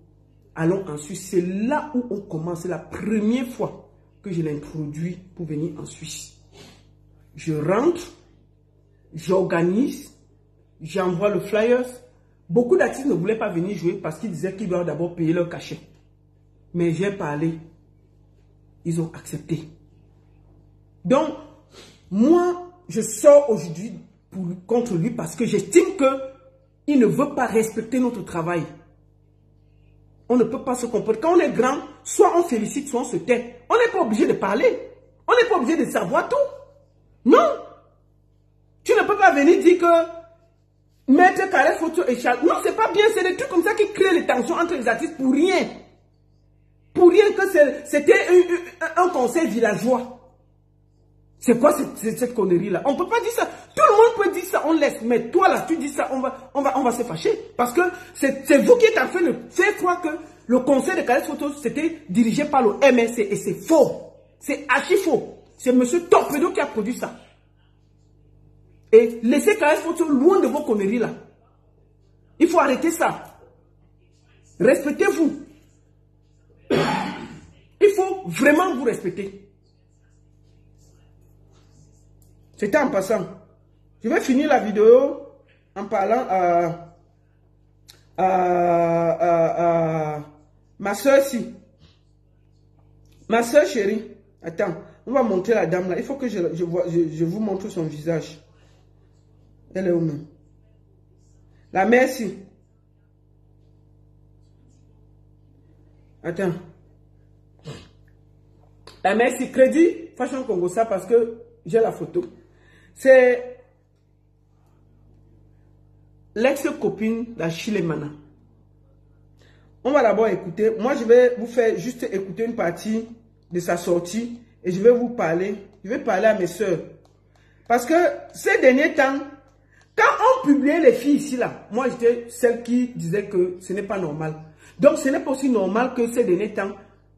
Allons en Suisse. C'est là où on commence. C'est la première fois que je l'introduis pour venir en Suisse. Je rentre, j'organise, j'envoie le flyers. Beaucoup d'artistes ne voulaient pas venir jouer parce qu'ils disaient qu'ils doivent d'abord payer leur cachet. Mais j'ai parlé. Ils ont accepté. Donc, moi, je sors aujourd'hui contre lui parce que j'estime qu'il ne veut pas respecter notre travail. On ne peut pas se comporter. Quand on est grand, soit on félicite, soit on se tait. On n'est pas obligé de parler. On n'est pas obligé de savoir tout. Non. Tu ne peux pas venir dire que Maître Carré Photo et Charles. Non, c'est pas bien. C'est des trucs comme ça qui créent les tensions entre les artistes pour rien. Pour rien que c'était un conseil villageois. C'est quoi cette connerie-là? On ne peut pas dire ça. Tout le monde peut dire ça, on laisse. Mais toi, là, tu dis ça, on va se fâcher. Parce que c'est vous qui êtes en train de faire croire que le conseil de Carré Photo, c'était dirigé par le MSC. Et c'est faux. C'est archi faux. C'est M. Torpedo qui a produit ça. Et laissez Carré Photo loin de vos conneries, là. Il faut arrêter ça. Respectez-vous. Il faut vraiment vous respecter. C'était en passant. Je vais finir la vidéo en parlant à ma soeur ici. Ma soeur chérie. Attends, on va montrer la dame là. Il faut que je vous montre son visage. Elle est où même? La mère ici. Attends. La merci. Crédit Fashion Congo, ça parce que j'ai la photo. C'est l'ex-copine d'Achille Emana. On va d'abord écouter. Moi, je vais vous faire juste écouter une partie de sa sortie et je vais vous parler. Je vais parler à mes soeurs. Parce que ces derniers temps, quand on publiait les filles ici, là, moi, j'étais celle qui disait que ce n'est pas normal. Donc, ce n'est pas aussi normal que ces derniers temps,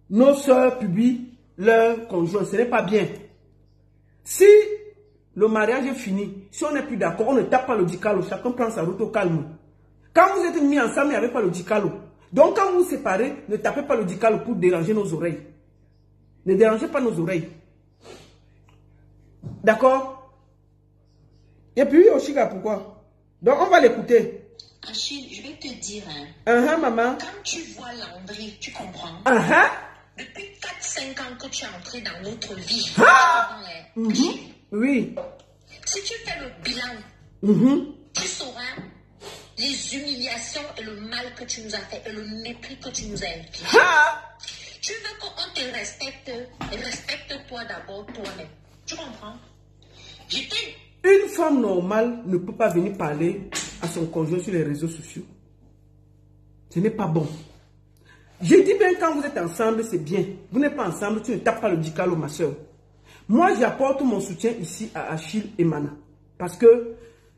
nos soeurs publient leur conjoint. Ce n'est pas bien. Si le mariage est fini, si on n'est plus d'accord, on ne tape pas le dicalo. Chacun prend sa route au calme. Quand vous êtes mis ensemble, il n'y avait pas le dicalo. Donc, quand vous vous séparez, ne tapez pas le dicalo pour déranger nos oreilles. Ne dérangez pas nos oreilles. D'accord? Et puis, Oshiga, pourquoi? Donc, on va l'écouter. Achille, je vais te dire, hein. Maman. Quand tu vois Landry, tu comprends? Depuis 4-5 ans que tu es entré dans notre vie. Oui. Si tu fais le bilan, tu sauras les humiliations et le mal que tu nous as fait et le mépris que tu nous as infligé. Tu veux qu'on te respecte, respecte-toi d'abord toi-même. Tu comprends? Une femme normale ne peut pas venir parler à son conjoint sur les réseaux sociaux. Ce n'est pas bon. Je dis bien quand vous êtes ensemble, c'est bien. Vous n'êtes pas ensemble, tu ne tapes pas le dicalo, ma soeur. Moi, j'apporte mon soutien ici à Achille Emana. Parce que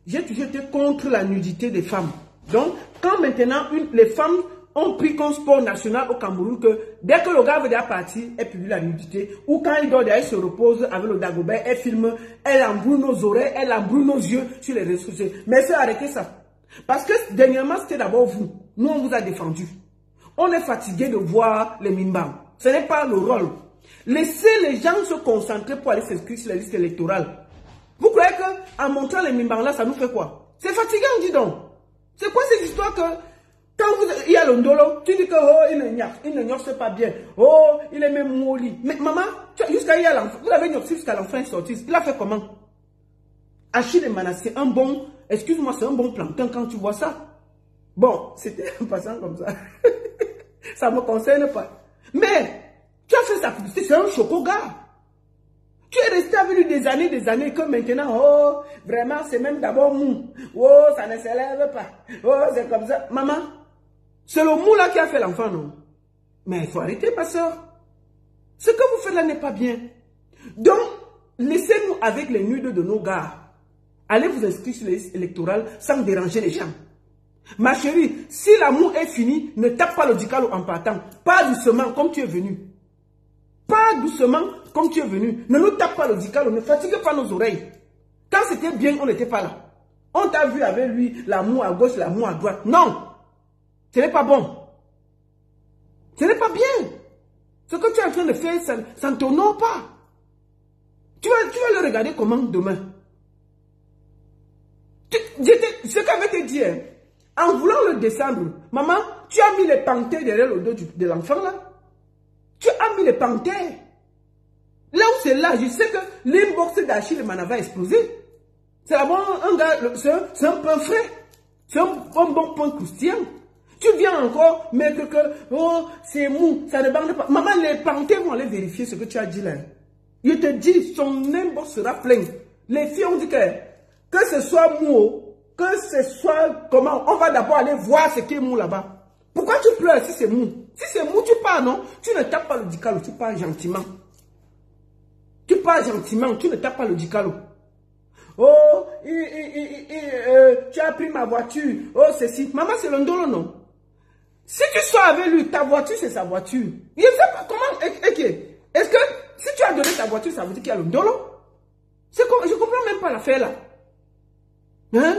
j'ai toujours été contre la nudité des femmes. Donc, quand maintenant les femmes ont pris comme sport national au Cameroun que dès que le gars veut déjà partir, elle publie la nudité. Ou quand il dort, elle se repose avec le Dagobert, elle filme, elle embrouille nos oreilles, elle embrouille nos yeux sur les réseaux sociaux. Mais c'est arrêtez ça. Parce que dernièrement, c'était d'abord vous. Nous, on vous a défendu. On est fatigué de voir les mimbams. Ce n'est pas le rôle. Laissez les gens se concentrer pour aller s'inscrire sur les listes électorales. Vous croyez qu'en montrant les mimbams là, ça nous fait quoi? C'est fatigant, dis donc. C'est quoi cette histoire que quand il y a le ndolo, tu dis que oh, il ne gnoxe pas bien. Oh, il est même molli. Mais maman, jusqu'à hier, vous l'avez gnoxé jusqu'à l'enfant sorti. Il a fait comment? Achille Emana, c'est un bon, excuse-moi, c'est un bon plantain quand tu vois ça. Bon, c'était en passant comme ça. Ça ne me concerne pas. Mais, tu as fait sa publicité, c'est un chocolat. Tu es resté avec lui des années, que maintenant, oh, vraiment, c'est même d'abord mou. Oh, ça ne s'élève pas. Oh, c'est comme ça. Maman, c'est le mou là qui a fait l'enfant, non? Mais il faut arrêter, ma soeur. Ce que vous faites là n'est pas bien. Donc, laissez-nous avec les nudes de nos gars. Allez vous inscrire sur les listes électorales sans déranger les gens. Ma chérie, si l'amour est fini, ne tape pas le dicalo en partant. Pas doucement comme tu es venu. Pas doucement comme tu es venu. Ne nous tape pas le dicalo, ne fatigue pas nos oreilles. Quand c'était bien, on n'était pas là. On t'a vu avec lui, l'amour à gauche, l'amour à droite. Non. Ce n'est pas bon. Ce n'est pas bien. Ce que tu es en train de faire, ça ne t'honore pas. Tu vas le regarder comment demain. Ce qu'avait te dit, hein, en voulant le descendre, maman, tu as mis les panthères derrière le dos de l'enfant là. Tu as mis les panthères. Là où c'est là, je sais que l'inbox d'Achille Emana va exploser. C'est d'abord un gars, c'est un pain frais. C'est un bon pain croustillant. Tu viens encore mettre que, oh, c'est mou, ça ne bande pas. Maman, les panthères vont aller vérifier ce que tu as dit là. Je te dis, son inbox sera plein. Les filles ont dit que ce soit mou, que ce soit comment, on va d'abord aller voir ce qui est mou là-bas. Pourquoi tu pleures si c'est mou? Si c'est mou, tu pars, non? Tu ne tapes pas le dicalo, tu pars gentiment. Tu pars gentiment, tu ne tapes pas le dicalo. Oh, tu as pris ma voiture. Oh, ceci. Maman, c'est le ndolo, non? Si tu sors avec lui, ta voiture, c'est sa voiture. Je ne sais pas comment. Est-ce que si tu as donné ta voiture, ça veut dire qu'il y a le ndolo? Je ne comprends même pas l'affaire là. Hein?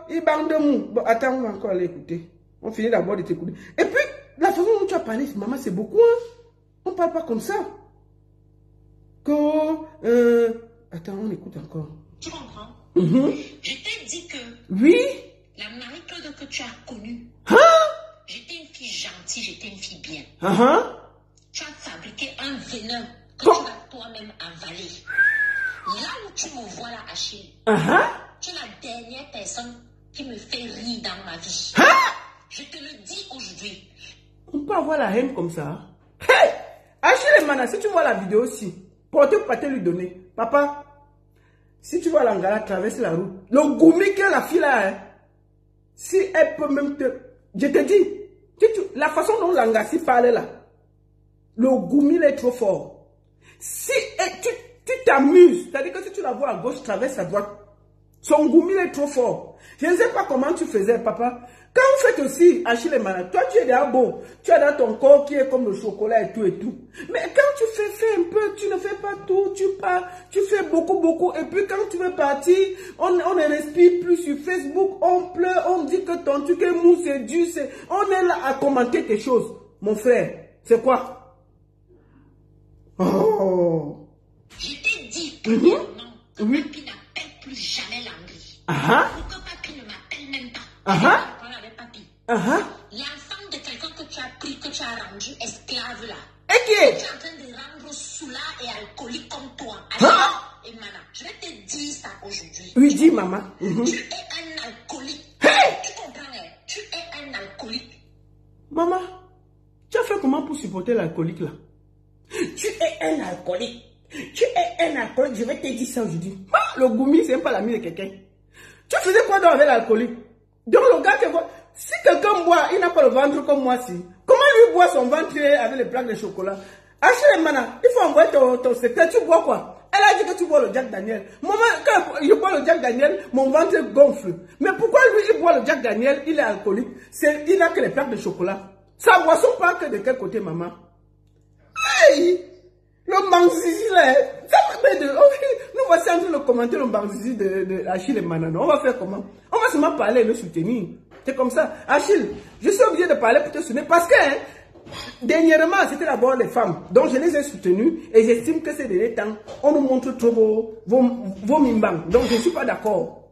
Il bande de mou. Bon, attends, on va encore aller écouter. On finit d'abord de t'écouter. Et puis, la façon dont tu as parlé, maman, c'est beaucoup. Hein? On ne parle pas comme ça. Attends, on écoute encore. Tu comprends? Je t'ai dit que... Oui? La Marie-Claude que tu as connue. Hein? J'étais une fille gentille, j'étais une fille bien. Tu as fabriqué un venin que tu vas toi-même avaler. Là où tu me vois là, Achille, tu es la dernière personne qui me fait rire dans ma vie. Je te le dis aujourd'hui. On peut avoir la haine comme ça. Hey! Achille Mana, si tu vois la vidéo aussi, portez pour te lui donner. Papa, si tu vois l'Angala traverser la route, le goumi que la fille là, hein, si elle peut même te... Je te dis, la façon dont l'Angassi parle là, le goumi est trop fort. Si tu t'amuses, c'est-à-dire que si tu la vois à gauche, traverse à droite, son goumi est trop fort. Je ne sais pas comment tu faisais, papa. Quand vous faites aussi Achille Mana, toi tu es déjà beau, tu as dans ton corps qui est comme le chocolat et tout et tout. Mais quand tu fais un peu, tu ne fais pas tout, tu pars, tu fais beaucoup. Et puis quand tu veux partir, on ne respire plus sur Facebook, on pleure, on dit que ton truc est mou, c'est dur, on est là à commenter tes choses. Mon frère, c'est quoi? Oh. Je t'ai dit que non, que Papi n'appelle plus jamais Landry. Ou que Papi ne m'appelle même pas. L'enfant de quelqu'un que tu as pris, que tu as rendu esclave là. Et qui est? Tu es en train de rendre soula et alcoolique comme toi. Et Mana, je vais te dire ça aujourd'hui. Oui, dis maman. Tu es un alcoolique. Tu comprends, hein? Tu es un alcoolique. Maman, tu as fait comment pour supporter l'alcoolique là? Tu es un alcoolique. Tu es un alcoolique. Je vais te dire ça aujourd'hui. Le goumi, c'est pas l'ami de quelqu'un. Tu faisais quoi avec l'alcoolique? Donc le gars que voit, si quelqu'un boit, il n'a pas le ventre comme moi si. Comment lui boit son ventre avec les plaques de chocolat? Achille Mana, il faut envoyer ton secteur. Tu bois quoi? Elle a dit que tu bois le Jack Daniel. Moi, quand je bois le Jack Daniel, mon ventre gonfle. Mais pourquoi lui, il boit le Jack Daniel, il est alcoolique? Il n'a que les plaques de chocolat. Sa boisson part que de quel côté, maman? Hey! Le Mbanzizi là, nous voici en train de commenter le Mbanzizi de Achille Mana. On va faire comment? On va seulement parler et le soutenir. C'est comme ça. Achille, je suis obligé de parler pour te soutenir parce que dernièrement, c'était d'abord les femmes. Donc je les ai soutenues et j'estime que ces derniers temps, on nous montre trop vos mimbang. Donc je ne suis pas d'accord.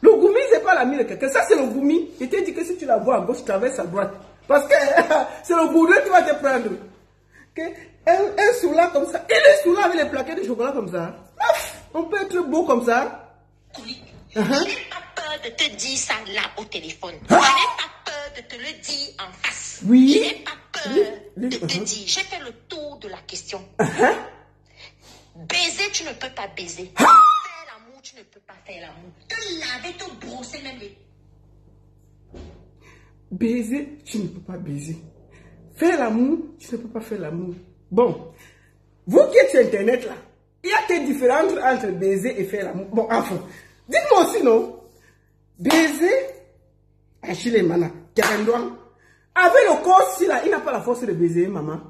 Le goumi, c'est pas l'ami de quelqu'un. Ça, c'est le goumi. Je t'ai dit que si tu la vois à gauche, traverse à droite. Parce que c'est le gourou qui va te prendre. Okay? Un soula comme ça. Il est soula avec les plaquettes de chocolat comme ça. On peut être beau comme ça. Je n'ai pas peur de te dire ça là au téléphone. Je n'ai pas peur de te le dire en face. Oui. Je n'ai pas peur de te dire. J'ai fait le tour de la question. Baiser, tu ne peux pas baiser. Faire l'amour, tu ne peux pas faire l'amour. Te laver, te brosser même les... Baiser, tu ne peux pas baiser. Faire l'amour, tu ne peux pas faire l'amour. Bon, vous qui êtes sur Internet là, il y a quelle différence entre baiser et faire l'amour? Bon, enfin, dites-moi aussi, non? Baiser, Achille Mana, Karendouan, avec le corps si là, il n'a pas la force de baiser, maman.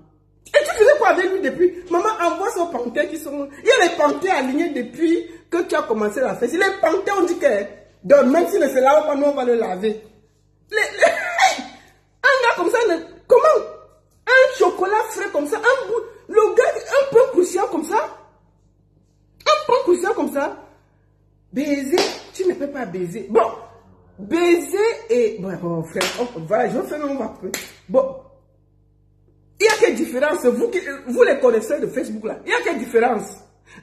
Et tu faisais quoi avec lui depuis? Maman, envoie son panthère qui sont... Il y a les panthères alignés depuis que tu as commencé la fête. Les panthères, on dit que... Donc, même si ne se lave pas, nous, on va le laver. Un gars comme ça, comment? Un chocolat frais comme ça, le gars, un peu croustillant comme ça. Un peu croustillant comme ça. Baiser, tu ne peux pas baiser. Bon, baiser et... Bon, frère, voilà, je vais faire un peu. Bon, il y a quelle différence, vous les connaissez de Facebook là, il y a quelle différence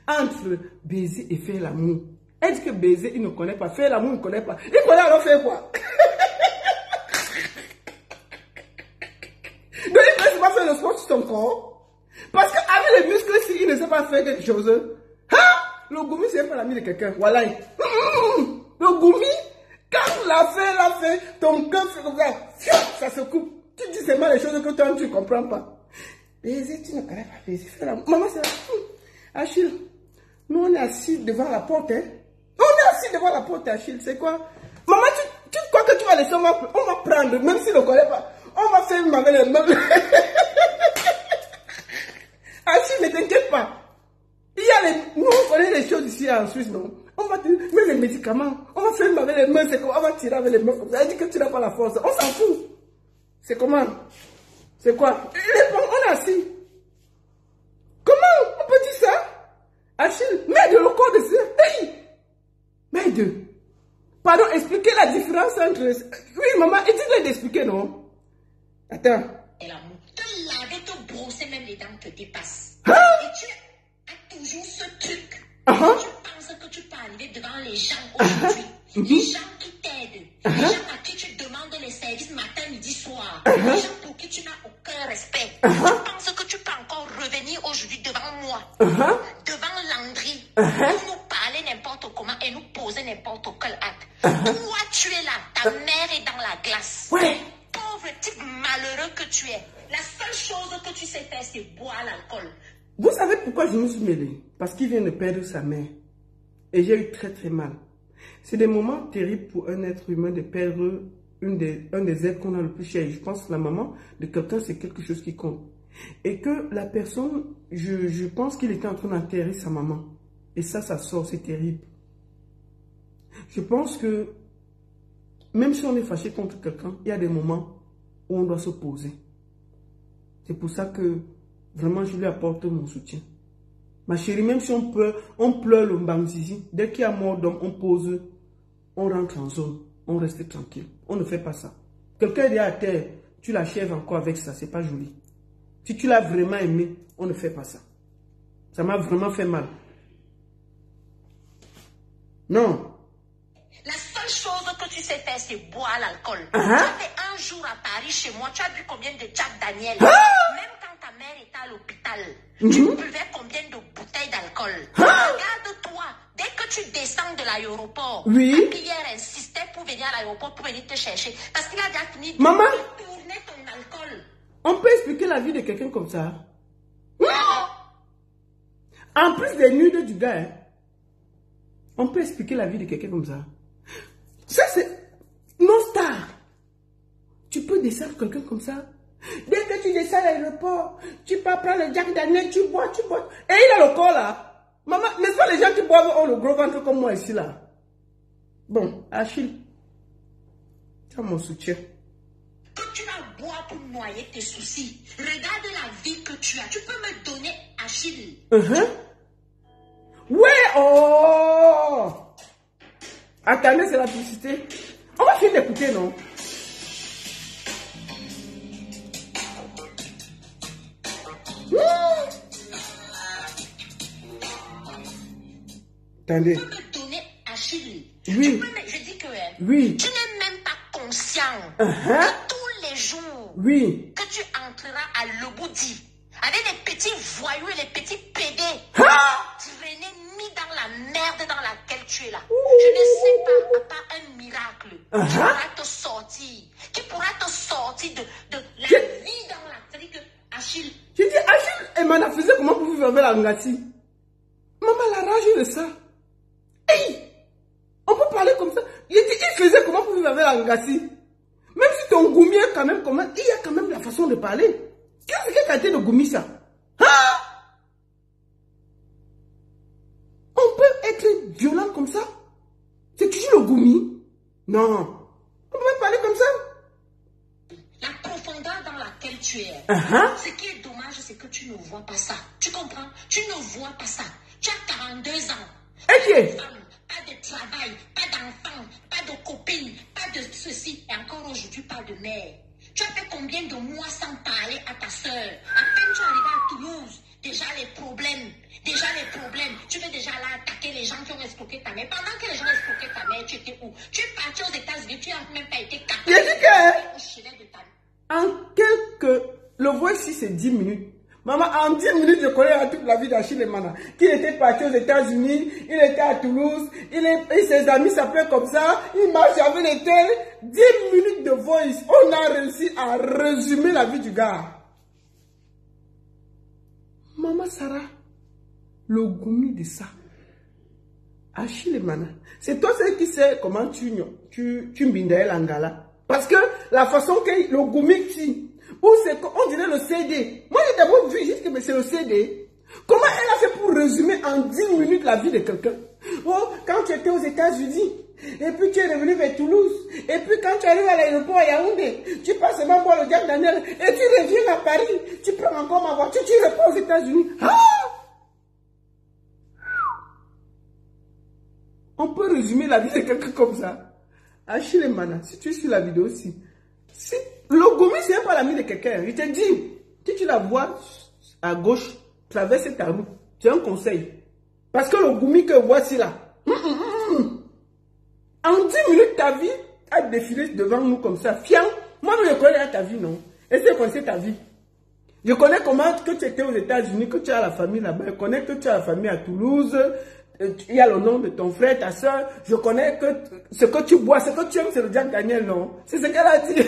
entre baiser et faire l'amour? Elle dit que baiser, il ne connaît pas. Faire l'amour, il ne connaît pas. Il connaît alors faire quoi? Donc, il ne sait pas faire le sport sur son corps. Parce qu'avec les muscles, s'il ne sait pas faire quelque chose, hein? Le goumi, c'est pas l'ami de quelqu'un. Voilà. Le goumi, quand l'a fait, ton cœur fait comme ça, ça se coupe. Tu dis seulement les choses que toi, tu ne comprends pas. Baiser, tu ne connais pas baiser. Faire l'amour. Maman, c'est là. Achille, nous, on est assis devant la porte, hein? On est assis devant la porte, Achille. C'est quoi? Maman, tu crois que tu vas laisser, on va prendre, même s'il ne connaît pas. On va faire avec les mains. Achille, ne t'inquiète pas. Il y a nous, on connaît les choses ici en Suisse, non? On va te mettre les médicaments. On va faire avec les mains, c'est quoi? On va tirer avec les mains. Ça dit que tu n'as pas la force. On s'en fout. C'est comment? C'est quoi? On est assis. Comment on peut dire ça? Achille, mets de le corps de ça. Hey! Mets de. Pardon, expliquez la différence entre... Oui, maman, dites-le d'expliquer, non? Attends. Et l'amour. Te laver, te brosser, même les dents te dépassent. Hein? Et tu as toujours ce truc. Tu penses que tu peux arriver devant les gens aujourd'hui. Les gens qui t'aident. Les gens à qui tu demandes les services matin, midi, soir. Les gens pour qui tu n'as aucun respect. Tu penses que tu peux encore revenir aujourd'hui devant moi, devant Landry, pour nous parler n'importe comment et nous poser n'importe quel acte. Toi, tu es là, ta mère est dans la glace. Pauvre type malheureux que tu es. La seule chose que tu sais faire, c'est boire l'alcool. Vous savez pourquoi je me suis mêlée? Parce qu'il vient de perdre sa mère. Et j'ai eu très très mal. C'est des moments terribles pour un être humain de perdre un des êtres qu'on a le plus cher. Je pense que la maman de quelqu'un, c'est quelque chose qui compte. Et que la personne, je pense qu'il était en train d'enterrer sa maman. Et ça sort, c'est terrible. Je pense que même si on est fâché contre quelqu'un, il y a des moments où on doit se poser. C'est pour ça que vraiment je lui apporte mon soutien. Ma chérie, même si on pleure le mbangzizi, dès qu'il y a mort d'homme, on pose, on rentre en zone, on reste tranquille. On ne fait pas ça. Quelqu'un est à terre, tu l'achèves encore avec ça, c'est pas joli. Si tu l'as vraiment aimé, on ne fait pas ça. Ça m'a vraiment fait mal. Non. La seule chose que tu sais faire, c'est boire l'alcool. Tu as fait un jour à Paris chez moi, tu as bu combien de Jack Daniel? Même quand ta mère était à l'hôpital, tu buvais combien de bouteilles d'alcool? Regarde-toi, dès que tu descends de l'aéroport, Pierre insistait pour venir à l'aéroport, pour venir te chercher. Parce qu'il a déjà fini de tourner ton alcool. On peut expliquer la vie de quelqu'un comme ça? En plus des nudes du gars, on peut expliquer la vie de quelqu'un comme ça. Ça, c'est non-star. Tu peux descendre quelqu'un comme ça. Dès que tu descends à l'aéroport, tu peux prendre le Jack Daniel, tu bois. Et il a le corps là. Maman, n'est-ce pas les gens qui boivent ont le gros ventre comme moi ici là? Bon, Achille, tu as mon soutien. Quand tu vas boire pour noyer tes soucis, regarde la vie que tu as. Tu peux me donner Achille. Ouais, oh! Attendez, c'est la publicité. On va finir d'écouter, non? Attendez. Tu peux me donner Achille. Oui. Je dis que oui. Tu n'es même pas conscient que tous les jours que tu entreras à Leboudi avec les petits voyous et les petits pédés traînés mis dans la merde dans laquelle tu es là. Je ne sais pas, à part un miracle qui pourra te sortir, de la vie dans la trique Achille. Je dis Achille et Mana faisait comment pour vivre avec la Ngati? Maman la rage de ça. Hey! On peut parler comme ça. Il faisait comment pour vivre avec la Ngati? Même si ton goumi est quand même comment, il y a quand même la façon de parler. Qu'est-ce que qualité de goumi ça? On peut être violent comme ça? C'est toujours le goumi? Non. On peut parler comme ça? La profondeur dans laquelle tu es. Ce qui est dommage, c'est que tu ne vois pas ça. Tu comprends? Tu ne vois pas ça. Tu as 42 ans. Pas de femme, pas de travail, pas d'enfant, pas de copine, pas de ceci. Et encore aujourd'hui, pas de mère. Tu as fait combien de mois sans parler à ta soeur? À peine tu es arrivé à Toulouse. Déjà les problèmes. Tu veux déjà là attaquer les gens qui ont escroqué ta mère. Pendant que les gens ont escroqué ta mère, tu étais où? Tu es parti aux États-Unis, tu n'as même pas été capable. En quelques... Le voici, c'est 10 minutes. Maman, en 10 minutes, je connais toute la vie d'Achille et Mana. Qui était parti aux États-Unis, il était à Toulouse, et ses amis s'appelaient comme ça, il marche avec les tels. 10 minutes de voice, on a réussi à résumer la vie du gars. Maman Sarah, le goumi de ça. Achille et Mana. C'est toi qui sais comment tu mbindaye l'angala. Parce que la façon que le goumi tire, ou c'est on dirait le CD. Moi j'ai d'abord vu juste que c'est le CD. Comment elle a fait pour résumer en 10 minutes la vie de quelqu'un? Oh, quand tu étais aux États-Unis, et puis tu es revenu vers Toulouse, et puis quand tu arrives à l'aéroport à Yaoundé, tu passes seulement boire le Jack Daniel, et tu reviens à Paris, tu prends encore ma voiture, tu repars aux États-Unis. On peut résumer la vie de quelqu'un comme ça. Achille et Mana, si tu suis la vidéo aussi, si le goumi, c'est pas l'ami de quelqu'un. Je te dis, si tu la vois à gauche, traverse ta route. C'est un conseil. Parce que le goumi que voici là, en 10 minutes, ta vie a défilé devant nous comme ça. Fiant, moi, je connais ta vie, non? Est-ce que tu connaissais ta vie? Je connais comment que tu étais aux États-Unis, que tu as la famille là-bas. Je connais que tu as la famille à Toulouse. Il y a le nom de ton frère, ta soeur. Je connais que ce que tu bois, ce que tu aimes, c'est le Jack Daniel, non? C'est ce qu'elle a dit.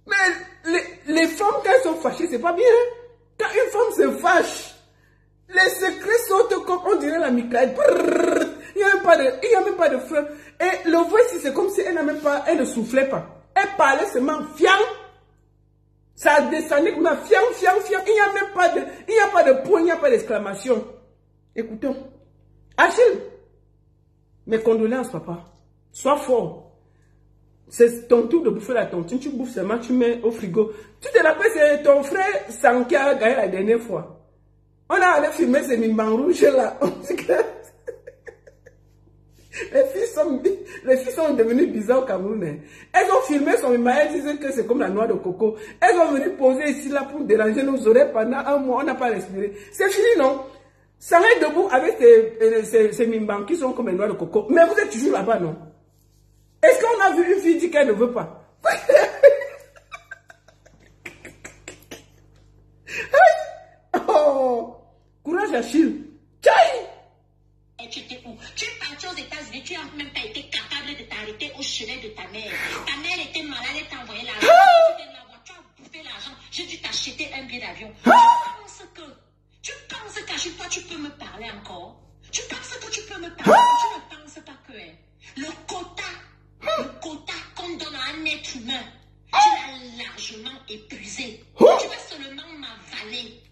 Mais les femmes, quand elles sont fâchées, c'est pas bien. Quand une femme se fâche, les secrets sautent comme on dirait la mitraille. Il n'y a même pas de feu. Et le voix ici, c'est comme si elle ne soufflait pas. Elle parlait seulement fiam. Ça descendait comme un fiam. Il n'y a pas de point, il n'y a pas d'exclamation. Écoutons. Achille, mes condoléances, papa. Sois fort. C'est ton tour de bouffer la tontine. Tu bouffes seulement, tu mets au frigo. Tu te rappelles, c'est ton frère San qui a gagné la dernière fois. On a allé filmer ces mimans rouges là. Les filles sont devenues bizarres au Cameroun. Hein. Elles ont filmé son mimman, elles disent que c'est comme la noix de coco. Elles ont venu poser ici là pour déranger nos oreilles pendant un mois. On n'a pas respiré. C'est fini, non? Ça va être debout avec ces mimbans qui sont comme les noix de coco. Mais vous êtes toujours là-bas, non? Est-ce qu'on a vu une fille dire qu'elle ne veut pas? Oh, courage Achille. Tchaï! Tu étais où? Tu es parti aux États-Unis, tu n'as même pas été capable de t'arrêter au chevet de ta mère. Ta mère était malade, elle t'a envoyé l'argent. Tu étais là-bas, tu as bouffé l'argent. J'ai dû t'acheter un billet d'avion. Tu penses qu'Achille, toi, tu peux me parler encore? Tu penses que tu peux me parler? Tu ne penses pas que le quota qu'on donne à un être humain, tu l'as largement épuisé. Tu vas seulement m'avaler.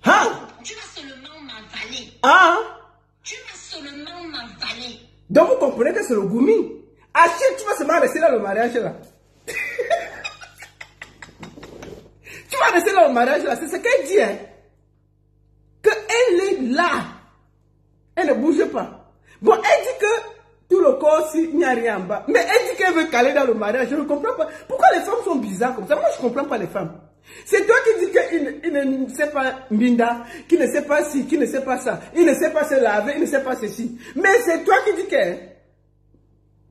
Tu vas seulement m'avaler. Tu vas seulement m'avaler. Donc vous comprenez que c'est le goumi. Achille, tu vas seulement rester dans le mariage là. Tu vas rester dans le mariage là. C'est ce qu'elle dit. Hein? Qu'elle est là. Elle ne bouge pas. Bon, elle dit que tout le corps, il n'y a rien en bas. Mais elle dit qu'elle veut caler dans le mariage. Je ne comprends pas. Pourquoi les femmes sont bizarres comme ça? Moi, je ne comprends pas les femmes. C'est toi qui dis qu'il ne sait pas Minda, qui ne sait pas ci, qui ne sait pas ça. Il ne sait pas se laver, il ne sait pas ceci. Mais c'est toi qui dis que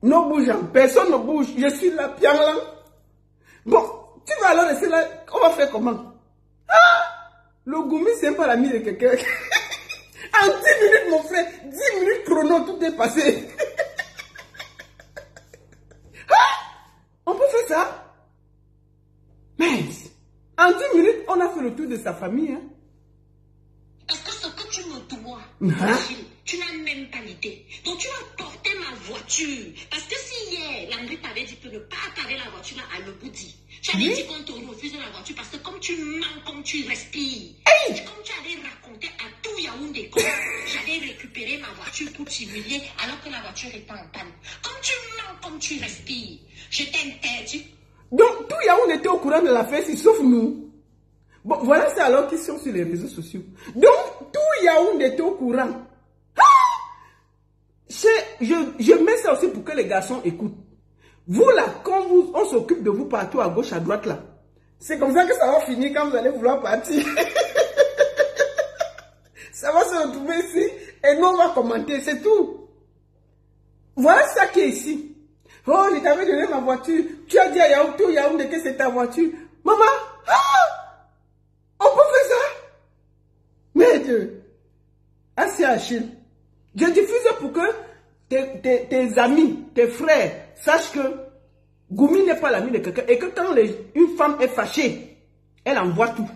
non bougeant, personne ne bouge. Je suis là, bien là. Bon, tu vas alors rester là. On va faire comment? Le goumi, c'est pas l'ami de quelqu'un. En 10 minutes, mon frère, 10 minutes chrono, tout est passé. On peut faire ça? Mais, en 10 minutes, on a fait le tour de sa famille. Hein? Parce que ce que tu me dois, tu n'as même pas l'idée. Donc, tu as porté ma voiture. Parce que si hier, Landry t'avait dit que ne pas attarder la voiture à l'Oboudi, tu avais dit qu'on te refuse la voiture parce que comme tu manques, comme tu respires, comme tu avais raconté à tout Yaoundé, j'avais récupéré ma voiture pour t'humilier alors que la voiture était en panne. Comme tu manques, comme tu respires, je t'interdis. Donc, tout Yaoundé était au courant de l'affaire, sauf nous. Bon, voilà, c'est alors qu'ils sont sur les réseaux sociaux. Donc, tout Yaoundé était au courant. Je mets ça aussi pour que les garçons écoutent. Vous là, quand on s'occupe de vous partout à gauche, à droite là, c'est comme ça que ça va finir quand vous allez vouloir partir. Ça va se retrouver ici et nous on va commenter, c'est tout. Voilà ça qui est ici. Oh, je t'avais donné ma voiture. Tu as dit à Yaoundé que c'est ta voiture. Maman, on peut faire ça? Mais Dieu, assez Achille. Je diffuse pour que tes amis, tes frères, sachent que Goumi n'est pas l'ami de quelqu'un et que quand une femme est fâchée, elle envoie tout.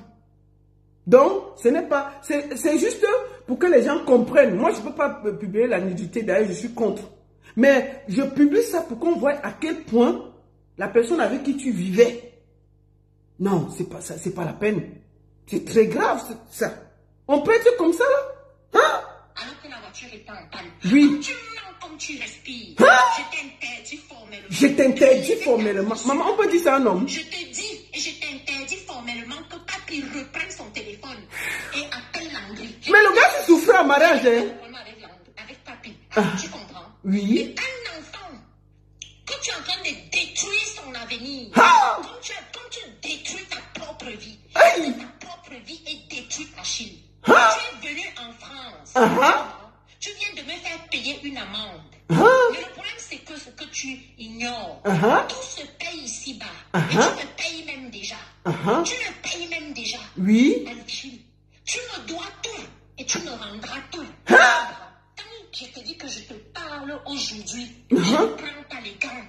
Donc, ce n'est pas... C'est juste pour que les gens comprennent. Moi, je ne peux pas publier la nudité, d'ailleurs, je suis contre. Mais je publie ça pour qu'on voit à quel point la personne avec qui tu vivais. Non, c'est pas ça, c'est pas la peine. C'est très grave, ça. On peut être comme ça, là? Alors que la voiture est en panne. Oui. Comme tu mens, comme tu respires. Je t'interdis formellement. Je t'interdis formellement. Maman, on peut dire ça à un homme? Je te dis et je t'interdis formellement que papi reprenne son téléphone et appelle Landry. Mais le gars qui souffrait en mariage, hein? Avec papi. Tu comprends? Oui. Et un enfant que tu es en train de détruire son avenir. Comme tu détruis ta propre vie. Ta propre vie est détruite, Achille. Tu es venu en France. Tu viens de me faire payer une amende. Mais le problème, Tout se paye ici-bas. Et tu me payes même déjà. Tu me payes même déjà. Oui. Achille, tu me dois tout et tu me rendras tout. Quand je te dis que je te parle aujourd'hui, je ne prends pas les gants.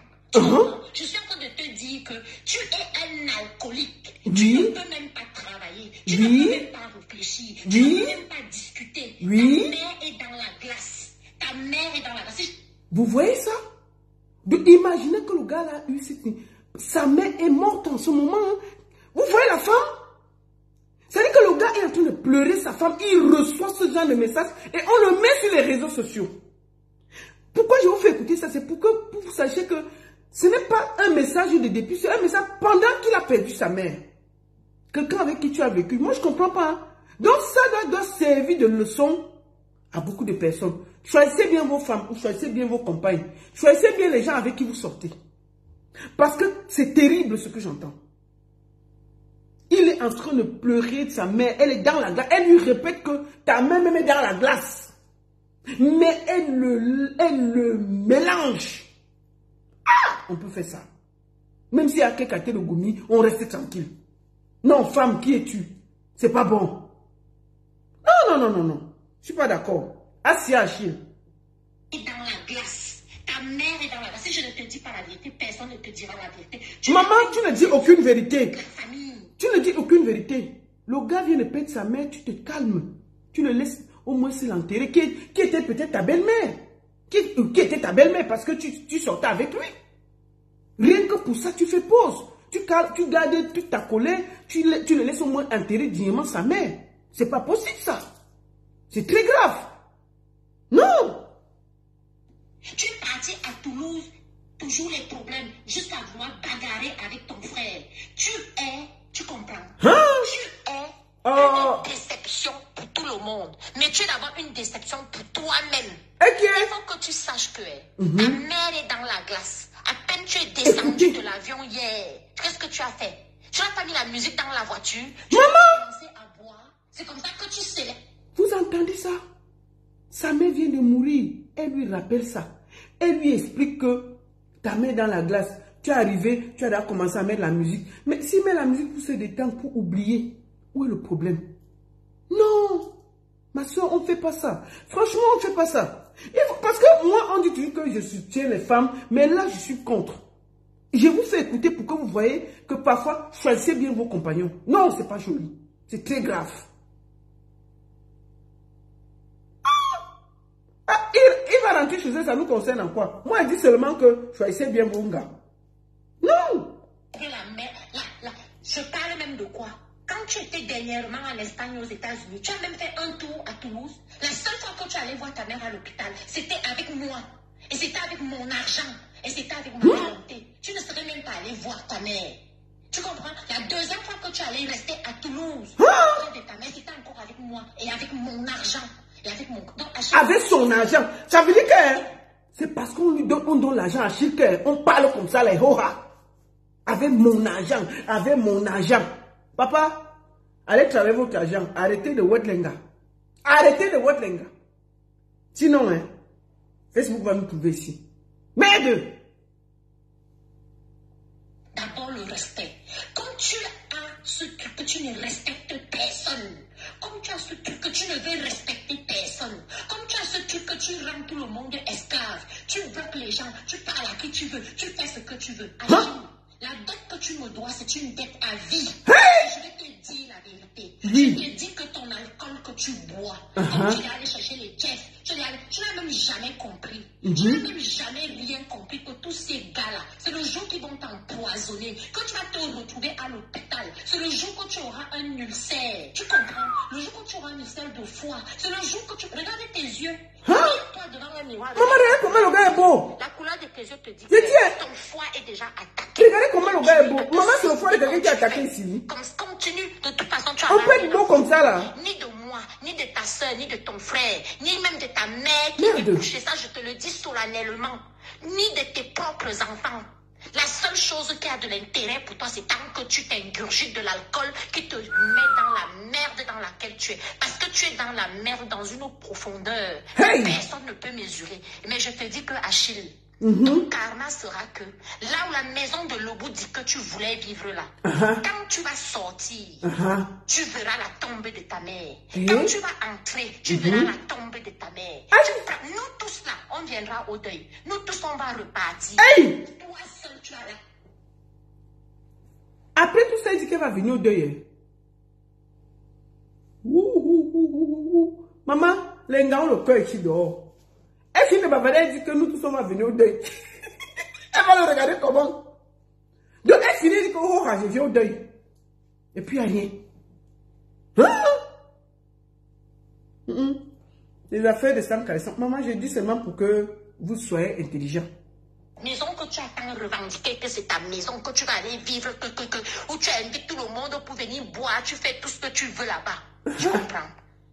Je suis en train de te dire que tu es un alcoolique. Tu ne peux même pas travailler. Tu ne peux même pas réfléchir. Tu ne peux même pas discuter. Ta mère est dans la glace. Ta mère est dans la glace. Vous voyez ça? Imaginez que le gars là a eu cette... Sa mère est morte en ce moment. Vous voyez la femme? C'est-à-dire que le gars est en train de pleurer sa femme. Il reçoit ce genre de message et on le met sur les réseaux sociaux. Pourquoi je vous fais écouter ça? C'est pour que vous sachiez que ce n'est pas un message de dépit, c'est un message pendant qu'il a perdu sa mère. Quelqu'un avec qui tu as vécu. Moi, je ne comprends pas. Hein? Donc, ça doit servir de leçon à beaucoup de personnes. Choisissez bien vos femmes ou choisissez bien vos compagnes. Choisissez bien les gens avec qui vous sortez. Parce que c'est terrible ce que j'entends. Il est en train de pleurer de sa mère. Elle est dans la glace. Elle lui répète que ta mère même est dans la glace. Mais elle le mélange. Ah, on peut faire ça. Même s'il y a quelqu'un qui a le goumi, on reste tranquille. Non, femme, qui es-tu? C'est pas bon. Non. Je suis pas d'accord. Assis, Achille. Dans la glace. Ta mère est dans la glace. Si je ne te dis pas la vérité, personne ne te dira la vérité. Maman, tu ne dis aucune vérité. Tu ne dis aucune vérité. Le gars vient de perdre sa mère, tu te calmes. Tu le laisses au moins se l'enterrer. Qui était peut-être ta belle-mère. Qui était ta belle-mère parce que tu sortais avec lui. Rien que pour ça, tu fais pause. Tu gardes toute ta colère. Tu le laisses au moins enterrer dignement sa mère. C'est pas possible ça. C'est très grave. Non. Tu es parti à Toulouse, toujours les problèmes, jusqu'à vouloir bagarrer avec ton frère. Tu comprends? Tu es une déception pour tout le monde. Mais tu es d'abord une déception pour toi-même. Il faut que tu saches que ta mère est dans la glace. À peine tu es descendu de l'avion hier. Qu'est-ce que tu as fait? Tu n'as pas mis la musique dans la voiture. Tu as commencé à boire. C'est comme ça que tu célèbres. Vous entendez ça? Sa mère vient de mourir. Elle lui rappelle ça. Elle lui explique que ta mère est dans la glace. Tu es arrivé, tu as commencé à mettre la musique. Mais s'il met la musique pour se détendre, pour oublier, où est le problème? Non, ma soeur, on ne fait pas ça. Franchement, on ne fait pas ça. Parce que moi, on dit toujours que je soutiens les femmes, mais là, je suis contre. Je vous fais écouter pour que vous voyez que parfois, choisissez bien vos compagnons. Non, ce n'est pas joli. C'est très grave. Il va rentrer chez eux, ça nous concerne en quoi? Moi, il dit seulement que choisissez bien vos gars. Non. Je parle même de quoi? Quand tu étais dernièrement en Espagne, aux États-Unis, tu as même fait un tour à Toulouse. La seule fois que tu allais voir ta mère à l'hôpital, c'était avec moi. Et c'était avec mon argent. Et c'était avec ma volonté. Tu ne serais même pas allé voir ta mère. Tu comprends? La deuxième fois que tu allais rester à Toulouse, de ta mère, c'était encore avec moi. Et avec mon argent. Et avec mon... Donc, avec son argent. Ça veut dire que c'est parce qu'on lui donne l'argent à Achille qu'on parle comme ça, les hoha. Avec mon argent. Avec mon argent. Papa, allez travailler votre argent. Arrêtez de Wetlenga. Arrêtez de Wetlenga. Sinon, Facebook va nous trouver ici. Merde! D'abord le respect. Comme tu as ce truc que tu ne respectes personne. Comme tu as ce truc que tu ne veux respecter personne. Comme tu as ce truc que tu rends tout le monde esclave. Tu bloques les gens. Tu parles à qui tu veux. Tu fais ce que tu veux. La dette que tu me dois, c'est une dette à vie. Je vais te dire la vérité. Je te dis que ton alcool que tu bois, quand tu vas aller chercher les chefs, tu n'as même jamais compris. Tu n'as même jamais rien compris que tous ces gars-là, c'est le jour qu'ils vont t'empoisonner, que tu vas te retrouver à l'hôpital. C'est le jour que tu auras un ulcère. Tu comprends? Le jour que tu auras un ulcère de foie. C'est le jour que tu... Regarde tes yeux. Toi devant un miroir. Maman, regarde comment le gars est beau. La couleur de tes yeux te dit que ton foie est déjà attaqué. Regardez comment le gars est beau. Maman, c'est le foie de quelqu'un qui est attaqué ici. Continue. De toute façon, tu as... On peut être beau comme ça, là. Ni de moi, ni de ta soeur, ni de ton frère, ni même de ta mère qui est couchée. Ça, je te le dis solennellement. Ni de tes propres enfants. La seule chose qui a de l'intérêt pour toi, c'est tant que tu t'ingurgites de l'alcool qui te met dans la merde dans laquelle tu es. Parce que tu es dans la merde dans une profondeur que personne ne peut mesurer. Mais je te dis que Achille, Ton karma sera que là où la maison de Lobo dit que tu voulais vivre là, quand tu vas sortir, tu verras la tombe de ta mère. Quand tu vas entrer, tu verras la tombe de ta mère. Nous tous là, on viendra au deuil. Nous tous, on va repartir. Toi seul, tu as là. Après tout ça, il dit qu'elle va venir au deuil. Maman, les gars ont le cœur ici dehors. Elle finit de bavarder, elle dit que nous tous on va venir au deuil. Elle va le regarder comment. Donc elle finit, elle dit que oh, je viens au deuil. Et puis il n'y a rien. Les affaires de Sam Kalissan. Maman, je dis seulement pour que vous soyez intelligents. Maison que tu as tant revendiqué que c'est ta maison, que tu vas aller vivre, où tu invites tout le monde pour venir boire, tu fais tout ce que tu veux là-bas. Tu comprends?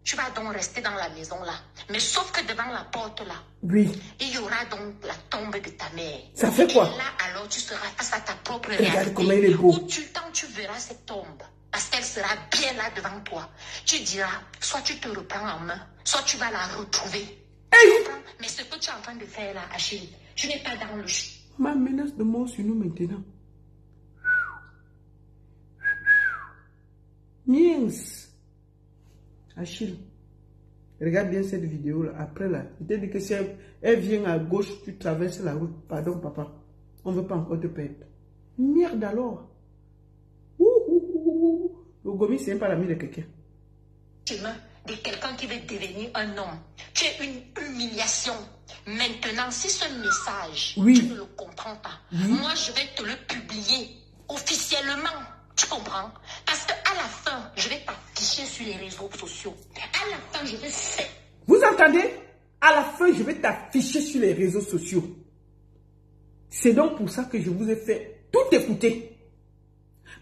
Tu vas donc rester dans la maison là. Mais sauf que devant la porte là, oui, il y aura donc la tombe de ta mère. Ça fait quoi? Et là alors tu seras face à ta propre réalité. Regarde comment il est beau. Quand tu verras cette tombe, parce qu'elle sera bien là devant toi, tu diras, soit tu te reprends en main, soit tu vas la retrouver. Mais ce que tu es en train de faire là, Achille, tu n'es pas dans le jeu. Ma menace de mort sur nous maintenant. Miens. Achille, regarde bien cette vidéo là. Après là, je t'ai dit que si elle vient à gauche, tu traverses la route. Pardon papa, on ne veut pas encore te perdre. Merde alors. Le gomi c'est pas l'ami de quelqu'un. De quelqu'un qui veut devenir un homme. Tu es une humiliation. Maintenant, si ce message, tu ne le comprends pas, moi je vais te le publier officiellement. Tu comprends? Parce qu'à la fin, je vais t'afficher sur les réseaux sociaux. À la fin, je vais faire. Vous entendez? À la fin, je vais t'afficher sur les réseaux sociaux. C'est donc pour ça que je vous ai fait tout écouter.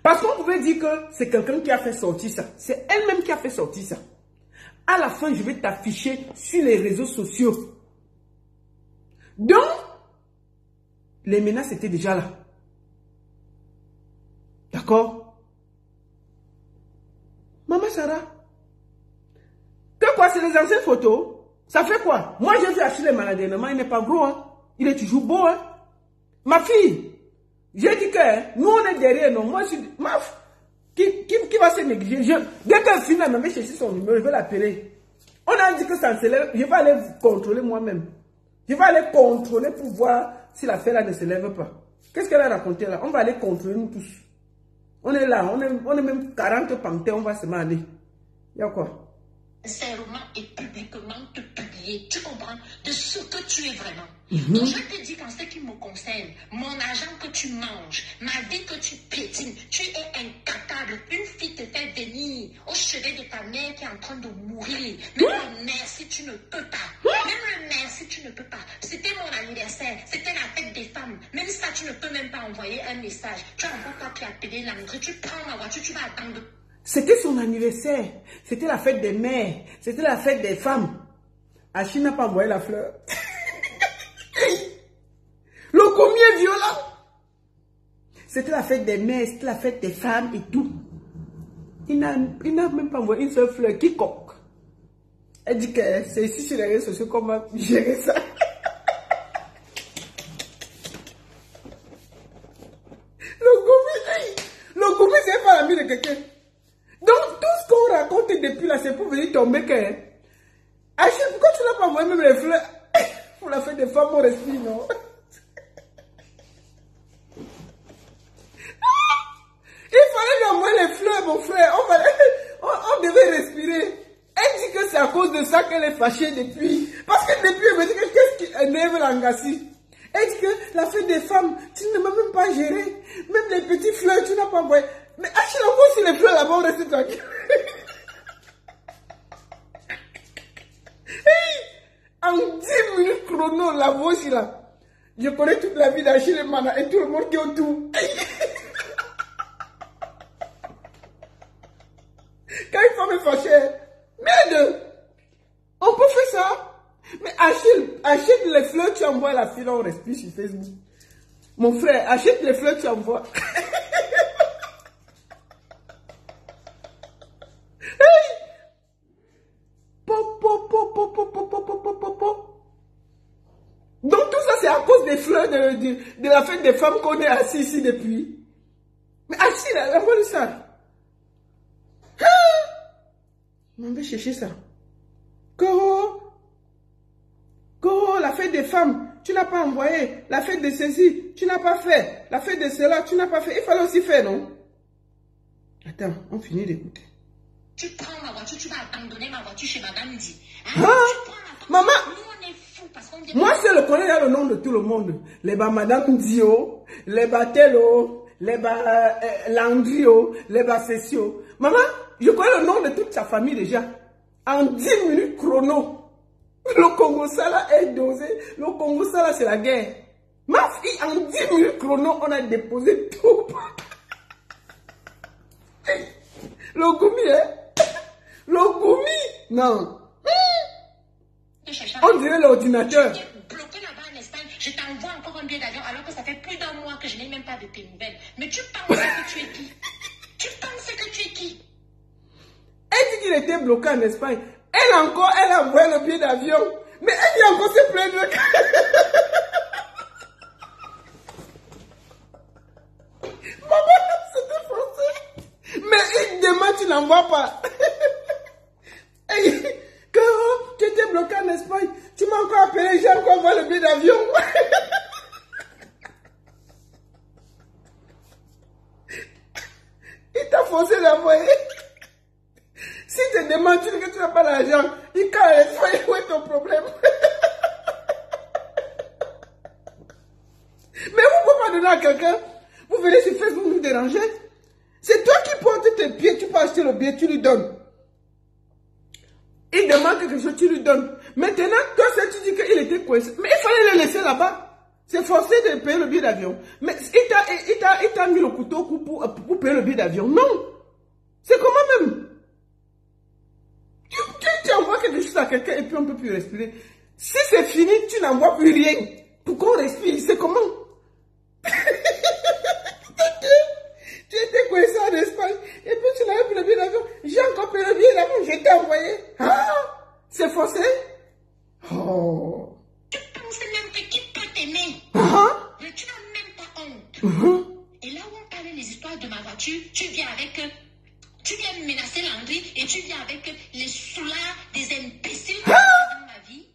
Parce qu'on pouvait dire que c'est quelqu'un qui a fait sortir ça. C'est elle-même qui a fait sortir ça. À la fin, je vais t'afficher sur les réseaux sociaux. Donc, les menaces étaient déjà là. D'accord? Maman Sarah, que quoi, c'est les anciennes photos? Ça fait quoi? Moi, j'ai vu Achille maladénement, il n'est pas gros, hein? Il est toujours beau, hein? Ma fille, j'ai dit que nous, on est derrière, non? Moi, qui va se négliger? Dès qu'elle finit, elle me met chercher son numéro, je vais l'appeler. On a dit que ça ne se lève, je vais aller contrôler moi-même. Je vais aller contrôler pour voir si l'affaire là ne se lève pas. Qu'est-ce qu'elle a raconté là? On va aller contrôler nous tous. On est là, on est même 40 panthères, on va se aller. Il y a quoi? Sincèrement et publiquement te publier, tu comprends, de ce que tu es vraiment. Donc je te dis qu'en ce qui me concerne, mon argent que tu manges, ma vie que tu pétines, tu es incapable. Une fille te fait venir au chevet de ta mère qui est en train de mourir. Même le merci, tu ne peux pas. Même le merci, tu ne peux pas. C'était mon anniversaire, c'était la fête des femmes. Même ça, tu ne peux même pas envoyer un message. Tu envoies pas puis appeler l'entrée, tu prends ma voiture, tu vas attendre. C'était son anniversaire. C'était la fête des mères. C'était la fête des femmes. Achille n'a pas envoyé la fleur. Le combien violent. C'était la fête des mères, c'était la fête des femmes et tout. Il n'a même pas envoyé une seule fleur. Quiconque. Elle dit que c'est ici sur les réseaux sociaux qu'on va gérer ça. Le gourmet, c'est pas l'ami de quelqu'un. Donc, tout ce qu'on raconte depuis là, c'est pour venir tomber que... Achille, pourquoi tu n'as pas envoyé même les fleurs pour la fête des femmes, on respire, non? Il fallait lui envoyer les fleurs, mon frère. On devait respirer. Elle dit que c'est à cause de ça qu'elle est fâchée depuis. Parce que depuis, elle me dit que qu'est-ce qui énerve l'Angassi? Elle dit que la fête des femmes, tu ne m'as même pas géré. Même les petits fleurs, tu n'as pas envoyé. Mais Achille, encore si les fleurs là-bas, on reste tranquille. En 10 minutes chrono, la voix là. Je connais toute la vie d'Achille et Mana et tout le monde qui est autour. Quand il faut me fâcher, merde, on peut faire ça. Mais achète les fleurs, tu envoies la fille, on respire sur Facebook. Mon frère, achète les fleurs, tu envoies. Donc tout ça, c'est à cause des fleurs de la fête des femmes qu'on est assis ici depuis. Mais assis là, envoie ça. On va chercher ça. Coro, la fête des femmes, tu n'as pas envoyé. La fête de ceci, tu n'as pas fait. La fête de cela, tu n'as pas fait. Il fallait aussi faire, non? Attends, on finit d'écouter. Tu prends ma voiture, tu vas abandonner ma voiture chez Madame Di. Hein? Maman, nous on est fous parce qu'on dit... Moi, je le connais dans le nom de tout le monde. Les bas Madame Dio, les bas Tello, les bas Landrio, les bas Cessio. Maman, je connais le nom de toute sa famille déjà. En 10 minutes chrono. Le Congo Sala est dosé. Le Congo Sala, c'est la guerre. Ma fille, en 10 minutes chrono, on a déposé tout. Le goumi, hein? Le goumi, non. On dirait l'ordinateur. Bloqué là-bas en Espagne, je t'envoie encore un billet d'avion alors que ça fait plus d'un mois que je n'ai même pas de tes nouvelles. Mais tu penses que tu es qui? Tu penses que tu es qui? Elle dit qu'il était bloqué en Espagne. Elle a envoyé le billet d'avion. Mais elle vient encore se plaindre. Maman, c'était français. Mais il demande, tu n'envoies pas. Que tu étais bloqué en Espagne. Tu m'as encore appelé, j'ai encore envoyé le billet d'avion. Il t'a forcé d'envoyer. Si tu te demandes que tu n'as pas l'argent, il caresse, où est ton problème? Mais vous ne pouvez pas donner à quelqu'un. Vous venez sur Facebook nous déranger. C'est toi qui portes tes pieds, tu peux acheter le billet, tu lui donnes. Il demande quelque chose, tu lui donnes. Maintenant, toi, tu dis qu'il était coincé. Mais il fallait le laisser là-bas. C'est forcé de payer le billet d'avion. Mais il t'a mis le couteau pour payer le billet d'avion. Non. C'est comment même? Tu envoies quelque chose à quelqu'un et puis on ne peut plus respirer. Si c'est fini, tu n'envoies plus rien. Pour qu'on respire, c'est comment? Tu étais coincé en Espagne et puis tu n'avais plus le billet d'avion. J'ai encore payé le billet d'avion, je t'ai envoyé. Ah, c'est forcé? Oh. Tu penses même que qui peut t'aimer? Mais tu n'as même pas honte. Et là où on parlait les histoires de ma voiture, tu viens avec... Tu viens menacer Landry et tu viens avec les soulards des imbéciles dans ma vie.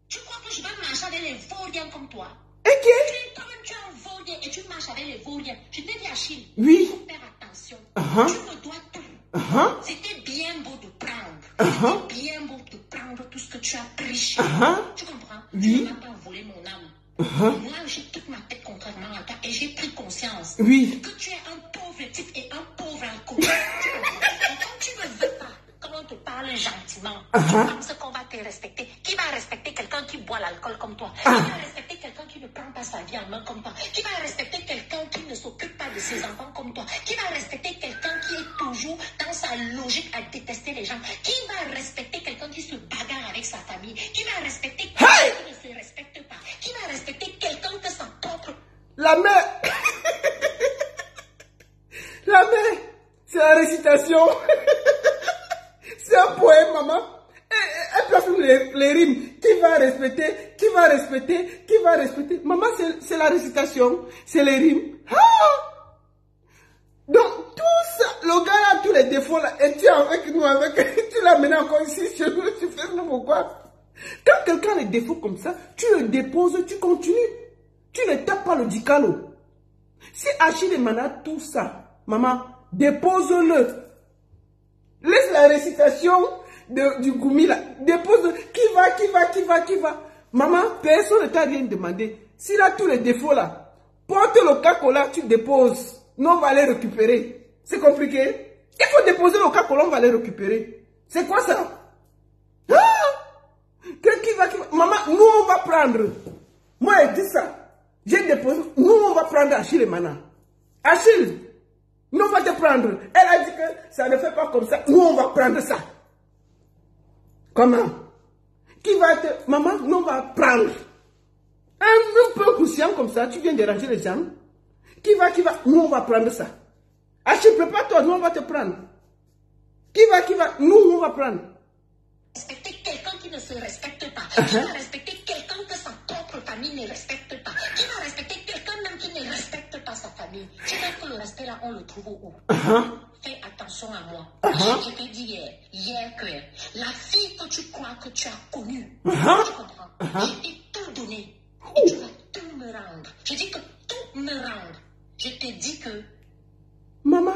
Tu crois que je vais marcher avec les vauriens comme toi? Toi-même, tu es un vaurien et tu marches avec les vauriens. Je t'ai dit, Achille, il faut faire attention. Tu me dois tout. C'était bien beau de prendre. C'était bien beau de prendre tout ce que tu as pris chez moi. Tu comprends? Tu ne m'as pas volé mon âme. Moi, j'ai toute ma tête contrairement à toi et j'ai pris conscience que tu es un pauvre type et un pauvre alcoolique. Et quand tu ne veux pas, quand on te parle gentiment, tu penses qu'on va te respecter. Qui va respecter quelqu'un qui boit l'alcool comme toi? Qui va respecter quelqu'un qui ne prend pas sa vie en main comme toi? Qui va respecter quelqu'un qui ne s'occupe pas de ses enfants comme toi? Qui va respecter quelqu'un qui est toujours dans sa logique à détester les gens? Qui va respecter quelqu'un qui se bagarre avec sa famille? Qui va respecter quelqu'un qui ne se respecte pas? Qui va respecter quelqu'un que sa propre... La mère. La mère, c'est la récitation. C'est un poème, maman. Elle place les rimes. Qui va respecter? Qui va respecter? Qui va respecter? Maman, c'est la récitation. C'est les rimes. Donc, tout ça, le gars a tous les défauts là. Et tu es avec nous, tu l'as mené encore ici chez nous. Tu fais nous pourquoi? Quand quelqu'un a des défauts comme ça, tu le déposes, tu continues. Tu ne tapes pas le dicalo. Si Achille Mana tout ça, maman, dépose-le. Laisse la récitation du goumi là. Dépose-le. Qui va. Maman, personne ne t'a rien demandé. S'il a tous les défauts là, porte le Coca-Cola, tu déposes. Nous, on va les récupérer. C'est compliqué. Il faut déposer le Coca-Cola, on va les récupérer. C'est quoi ça? Qui va. Maman, nous, on va prendre. Moi, je dis ça. J'ai déposé. Nous, on va prendre Achille Mana. Achille, nous, on va te prendre. Elle a dit que ça ne fait pas comme ça. Nous, on va prendre ça. Comment? Qui va te... Maman, nous, on va prendre. Un peu conscient comme ça, tu viens déranger les gens. Qui va? Nous, on va prendre ça. Achille, prépare-toi, nous, on va te prendre. Qui va? Nous, on va prendre. Respecter quelqu'un qui ne se respecte pas. Qui va respecter quelqu'un que sa propre famille ne respecte pas. Qui va respecter quelqu'un même qui ne respecte pas sa famille? Tu veux que le respect là, on le trouve où? Fais attention à moi. Je t'ai dit hier que la fille que tu crois que tu as connue, tu comprends? Je t'ai tout donné. Et tu vas tout me rendre. Je dis que tout me rendre. Je t'ai dit que... Maman,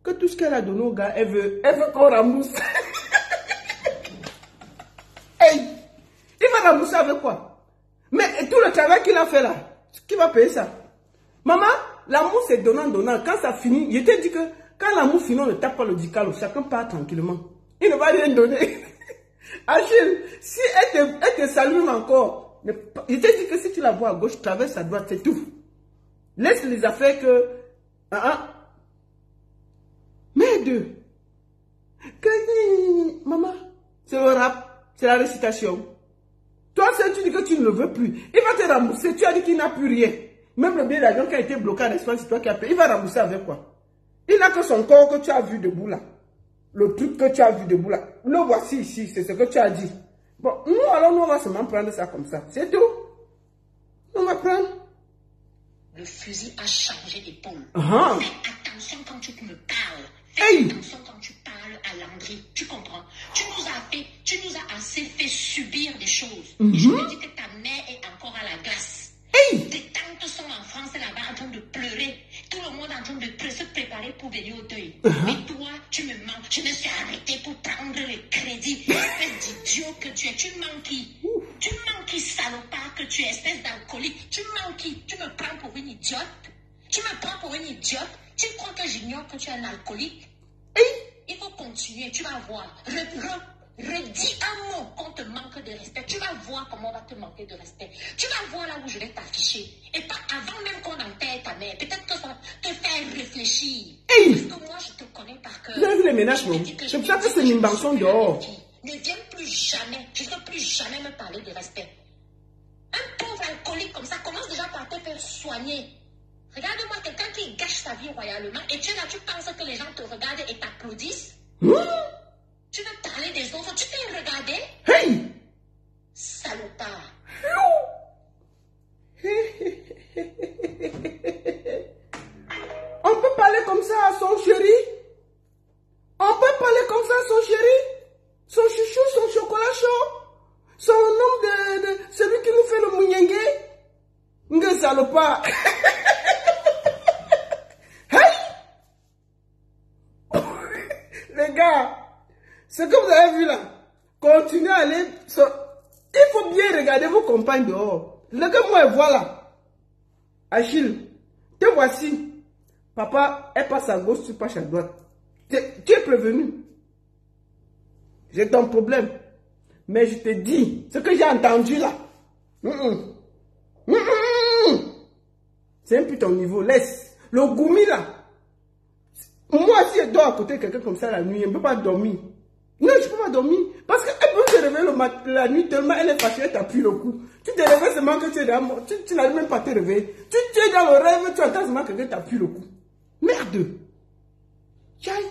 que tout ce qu'elle a donné au gars, elle veut qu'on rembourse. Hey, il va rembourser avec quoi? Mais tout le travail qu'il a fait là, qui va payer ça? Maman, l'amour c'est donnant. Quand ça finit, je t'ai dit que quand l'amour finit, on ne tape pas le dicalo, chacun part tranquillement. Il ne va rien donner. Achille, si elle te salue encore, je t'ai dit que si tu la vois à gauche, traverse à droite, c'est tout. Laisse les affaires que... Mais deux. Maman, c'est le rap, c'est la récitation. Toi, seul, tu dis que tu ne le veux plus. Il va te rembourser. Tu as dit qu'il n'a plus rien. Même le billet d'avion qui a été bloqué en Espagne, c'est toi qui as payé. Il va rembourser avec quoi? Il n'a que son corps que tu as vu debout là. Le truc que tu as vu debout là. Le voici ici, c'est ce que tu as dit. Bon, nous, alors, nous, on va seulement prendre ça comme ça. C'est tout. On va prendre. Le fusil a changé d'épaule. Fais attention quand tu me parles. Fais attention quand tu parles à Landry. Tu comprends? Tu nous as assez fait subir des choses. Et je me dis que ta mère est encore à la glace. Tes tantes sont en France là-bas en train de pleurer. Tout le monde est en train de se préparer pour venir au deuil. Mais toi, tu me manques. Je me suis arrêtée pour prendre le crédit. Espèce d'idiot que tu es. Tu manques qui? Tu manques qui, salopard que tu es, espèce d'alcoolique? Tu manques qui? Tu me prends pour une idiote? Tu me prends pour une idiote? Tu crois que j'ignore que tu es un alcoolique? Il faut continuer, tu vas voir. Redis un mot qu'on te manque de respect. Tu vas voir comment on va te manquer de respect. Tu vas voir là où je vais t'afficher. Et pas avant même qu'on enterre ta mère. Peut-être que ça va te faire réfléchir. Parce que moi, je te connais par cœur. Vous avez vu les ménages, non? C'est pour ça que c'est une invention dehors. Ne viens plus jamais, je ne veux plus jamais me parler de respect. Un pauvre alcoolique comme ça commence déjà par te faire soigner. Regarde-moi quelqu'un qui gâche sa vie royalement et tu es là, tu penses que les gens te regardent et t'applaudissent? Tu veux parler des autres, tu t'es regardé? Salopard. On peut parler comme ça à son chéri? On peut parler comme ça à son chéri? Son chouchou, son chocolat chaud, son nom de celui qui nous fait le mounyengue. Nge salopard. Les gars, ce que vous avez vu là, continuez à aller. Il faut bien regarder vos compagnes dehors. Regardez-moi, voilà. Achille, te voici. Papa, elle passe à gauche, tu passes à droite. Tu es prévenu. J'ai ton problème. Mais je te dis, ce que j'ai entendu là. C'est un peu ton niveau. Laisse. Le goumi là. Moi, si je dors à côté de quelqu'un comme ça la nuit, je ne peux pas dormir. Non, je ne peux pas dormir. Parce qu'elle peut se réveiller la nuit tellement elle est fâchée, elle t'appuie le cou. Tu te réveilles seulement que tu es dans tu n'arrives même pas à te réveiller. Tu es dans le rêve, tu entends seulement que quelqu'un t'appuie le cou. Merde. Tchaï.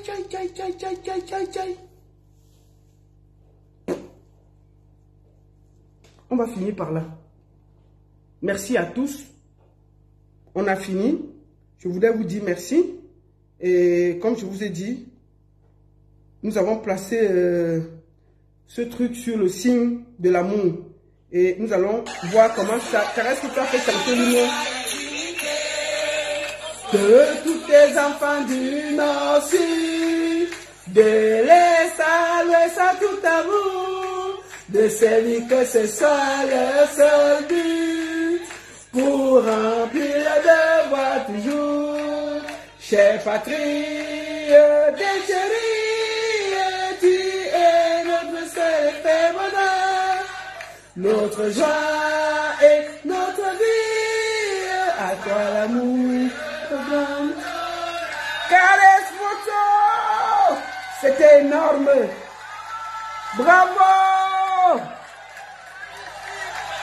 On va finir par là. Merci à tous. On a fini. Je voulais vous dire merci. Et comme je vous ai dit, nous avons placé ce truc sur le signe de l'amour. Et nous allons voir comment ça reste tout à fait chanter l'union. De tous tes enfants du Nord-Sud, de l'Est à l'Ouest à tout amour, de celui que ce soit le seul but, pour remplir le devoir toujours. Chère patrie des chéris, tu es notre seul fait bonheur, notre joie et notre vie, à toi l'amour. Caresse photo, c'était énorme. Bravo,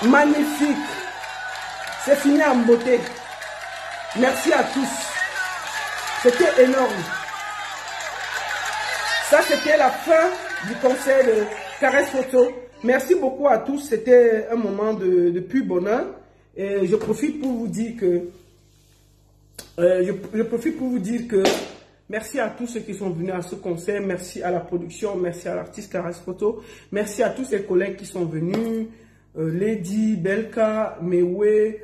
magnifique. C'est fini en beauté. Merci à tous. C'était énorme. Ça, c'était la fin du concert de Caresse Photo. Merci beaucoup à tous. C'était un moment de pur bonheur. Et je profite pour vous dire que... merci à tous ceux qui sont venus à ce concert. Merci à la production. Merci à l'artiste Caresse Photo. Merci à tous ces collègues qui sont venus. Lady, Belka, Mewe,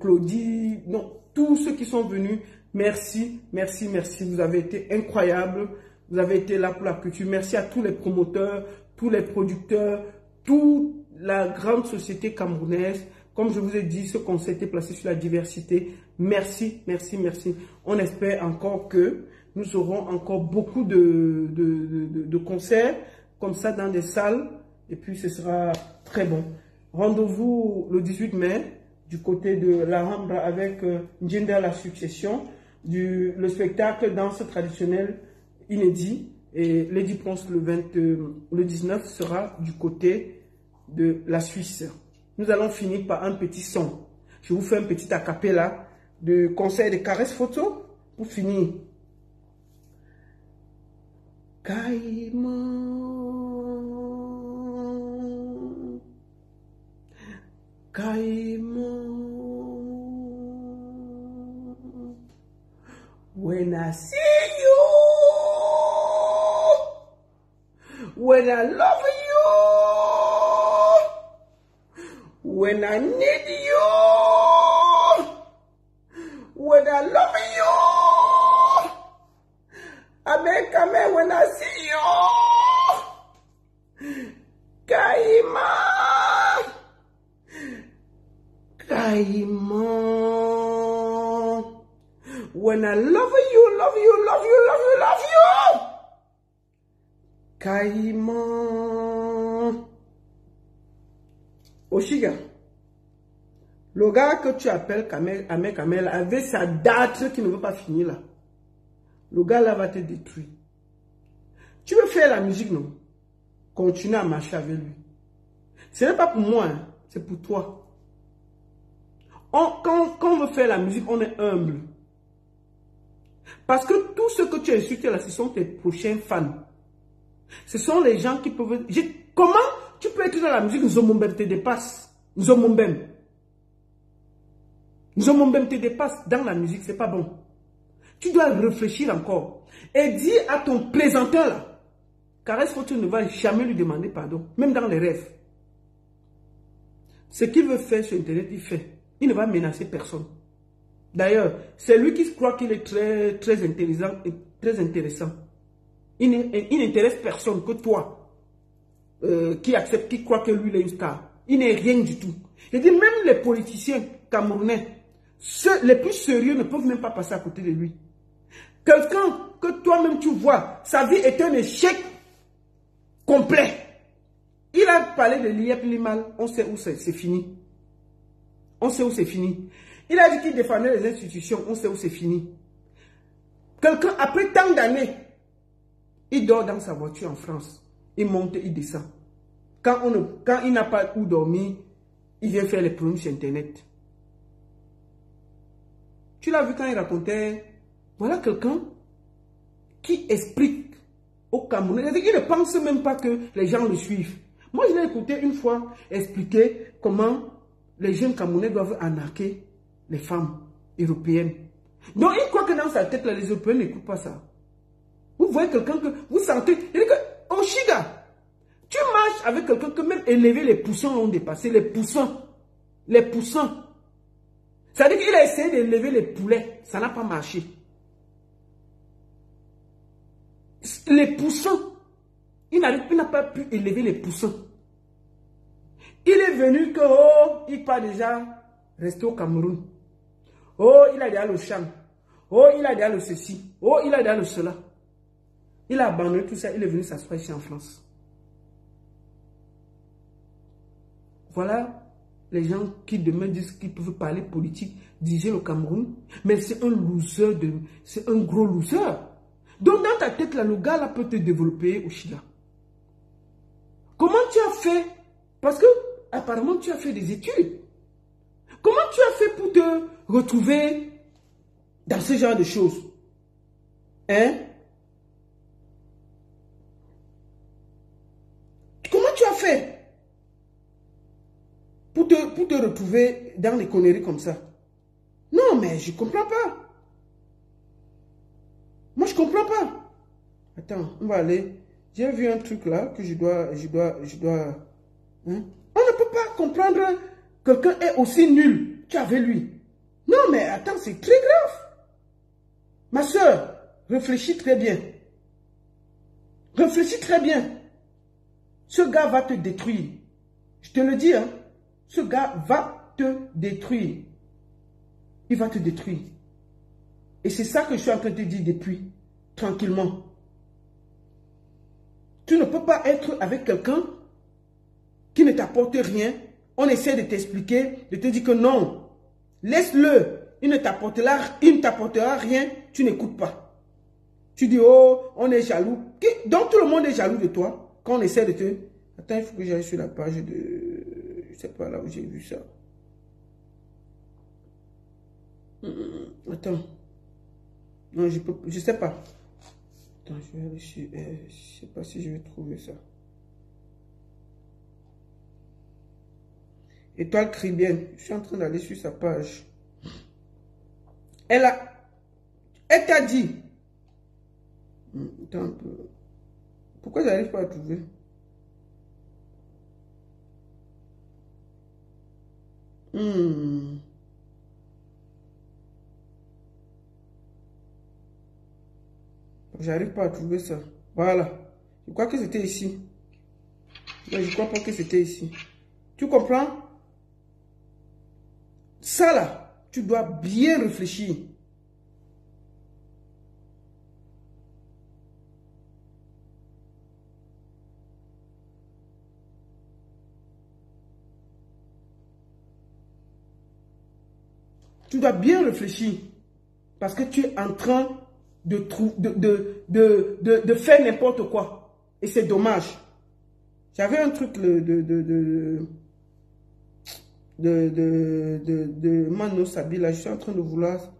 Claudie. Non, tous ceux qui sont venus. Merci, merci, merci. Vous avez été incroyables. Vous avez été là pour la culture. Merci à tous les promoteurs, tous les producteurs, toute la grande société camerounaise. Comme je vous ai dit, ce concert était placé sur la diversité. Merci, merci, merci. On espère encore que nous aurons encore beaucoup de concerts comme ça dans des salles. Et puis ce sera très bon. Rendez-vous le 18 mai du côté de la Rambla avec Njenda la Succession, le spectacle danse traditionnelle inédit. Et Lady Ponce le 19 sera du côté de la Suisse. Nous allons finir par un petit son. Je vous fais un petit acapella de concert de Caresse Photo pour finir. Caïman, Caïman, when I see you, when I love you, when I need you, when I love you, Amen, when I see you, Caïman, Caïman, when I love you, love you, love you, love you, love you, Caïman. Oshiga, le gars que tu appelles Ahmed Kamel avec sa date qui ne veut pas finir là. Le gars là va te détruire. Tu veux faire la musique, non? Continue à marcher avec lui. Ce n'est pas pour moi, hein, c'est pour toi. Quand on veut faire la musique, on est humble. Parce que tout ce que tu as insulté là, ce sont tes prochains fans. Ce sont les gens qui peuvent... Comment tu peux être dans la musique, Nzomombem te dépasse. Nzomombem te dépasse dans la musique, c'est pas bon. Tu dois réfléchir encore. Et dis à ton présenteur là, Caresse Photo ne va jamais lui demander pardon, même dans les rêves. Ce qu'il veut faire sur Internet, il fait. Il ne va menacer personne. D'ailleurs, c'est lui qui croit qu'il est très intelligent et très intéressant. Il n'intéresse personne que toi. Qui accepte, qui croit que lui il est une star. Il n'est rien du tout. Je dis même les politiciens camerounais, ceux les plus sérieux ne peuvent même pas passer à côté de lui. Quelqu'un que toi-même tu vois, sa vie est un échec complet. Il a parlé de l'IEP Limal, on sait où c'est fini. On sait où c'est fini. Il a dit qu'il défendait les institutions, on sait où c'est fini. Quelqu'un, après tant d'années, il dort dans sa voiture en France. Il monte, il descend. Quand il n'a pas où dormir, il vient faire les problèmes sur Internet. Tu l'as vu quand il racontait, voilà quelqu'un qui explique au Camerounais. Il ne pense même pas que les gens le suivent. Moi, je l'ai écouté une fois expliquer comment les jeunes Camerounais doivent arnaquer les femmes européennes. Donc, il croit que dans sa tête, là, les Européens n'écoutent pas ça. Vous voyez quelqu'un que vous sentez... Il dit que, Oshiga, tu marches avec quelqu'un que même élever les poussins l'ont dépassé. Les poussins. Les poussins. Ça veut dire qu'il a essayé d'élever les poulets. Ça n'a pas marché. Les poussins. Il n'a pas pu élever les poussins. Il est venu que, oh, il part déjà rester au Cameroun. Oh, il a déjà le champ. Oh, il a déjà le ceci. Oh, il a déjà le cela. Il a abandonné tout ça. Il est venu s'asseoir ici en France. Voilà les gens qui demain disent qu'ils peuvent parler politique, diriger le Cameroun. Mais c'est un loser, c'est un gros loser. Donc dans ta tête, là, le gars là peut te développer au Chili. Comment tu as fait? Parce que apparemment tu as fait des études. Comment tu as fait pour te retrouver dans ce genre de choses? Hein? Comment tu as fait pour te retrouver dans les conneries comme ça? Non, mais je comprends pas. Moi, je comprends pas. Attends, on va aller. J'ai vu un truc là que je dois... Hein? On ne peut pas comprendre quelqu'un est aussi nul qu'avec lui. Non, mais attends, c'est très grave. Ma soeur, réfléchis très bien. Réfléchis très bien. Ce gars va te détruire. Je te le dis, hein. Ce gars va te détruire. Il va te détruire. Et c'est ça que je suis en train de te dire depuis, tranquillement. Tu ne peux pas être avec quelqu'un qui ne t'apporte rien. On essaie de t'expliquer, de te dire que non. Laisse-le. Il ne t'apportera rien. Tu n'écoutes pas. Tu dis, oh, on est jaloux. Donc tout le monde est jaloux de toi. Quand on essaie de te... Attends, il faut que j'aille sur la page de... Je ne sais pas là où j'ai vu ça. Attends. Non, je sais pas. Attends, je vais aller sur... je sais pas si je vais trouver ça. Étoile Caribbeenne. Je suis en train d'aller sur sa page. Elle t'a dit. Attends un peu. Pourquoi j'arrive pas à trouver? J'arrive pas à trouver ça. Voilà. Je crois que c'était ici. Mais je crois pas que c'était ici. Tu comprends? Ça là, tu dois bien réfléchir. Tu dois bien réfléchir. Parce que tu es en train de faire n'importe quoi. Et c'est dommage. J'avais un truc de Mano Sabi, là, je suis en train de vouloir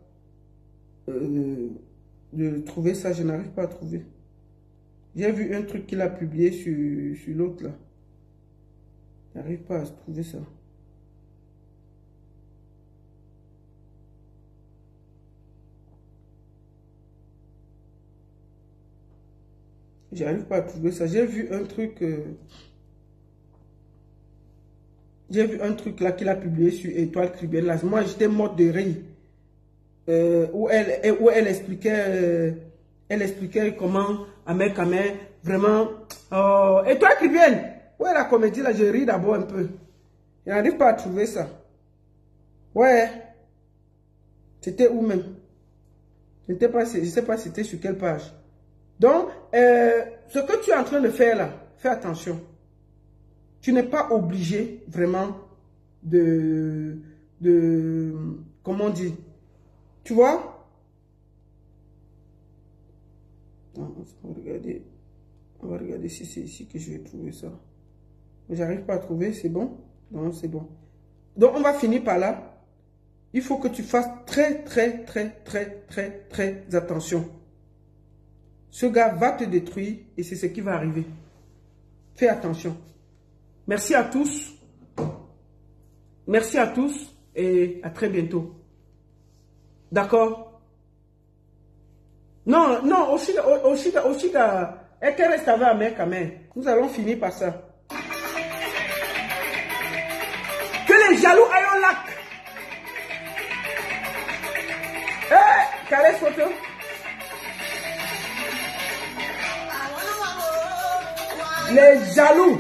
de trouver ça, je n'arrive pas à trouver. J'ai vu un truc qu'il a publié sur l'autre, là. Je n'arrive pas à trouver ça. J'arrive pas à trouver ça. J'ai vu un truc... J'ai vu un truc là qu'il a publié sur Étoile Caribbeenne. Là. Moi, j'étais morte de rire. Où elle expliquait comment, à main, vraiment... Étoile Caribbeenne! Ouais, la comédie, là, je ris d'abord un peu. Je n'arrive pas à trouver ça. Ouais. C'était où même? Je ne sais pas c'était sur quelle page. Donc, ce que tu es en train de faire là, fais attention. Tu n'es pas obligé vraiment comment on dit, tu vois? Non, on va regarder si c'est ici que je vais trouver ça. J'arrive pas à trouver, c'est bon? Non, c'est bon. Donc, on va finir par là. Il faut que tu fasses très attention. Ce gars va te détruire et c'est ce qui va arriver. Fais attention. Merci à tous. Merci à tous et à très bientôt. D'accord? Non, non, aussi, et qu'elle reste avec Amé quand même. Nous allons finir par ça. Que les jaloux aillent au lac. Caresse photo. Les jaloux.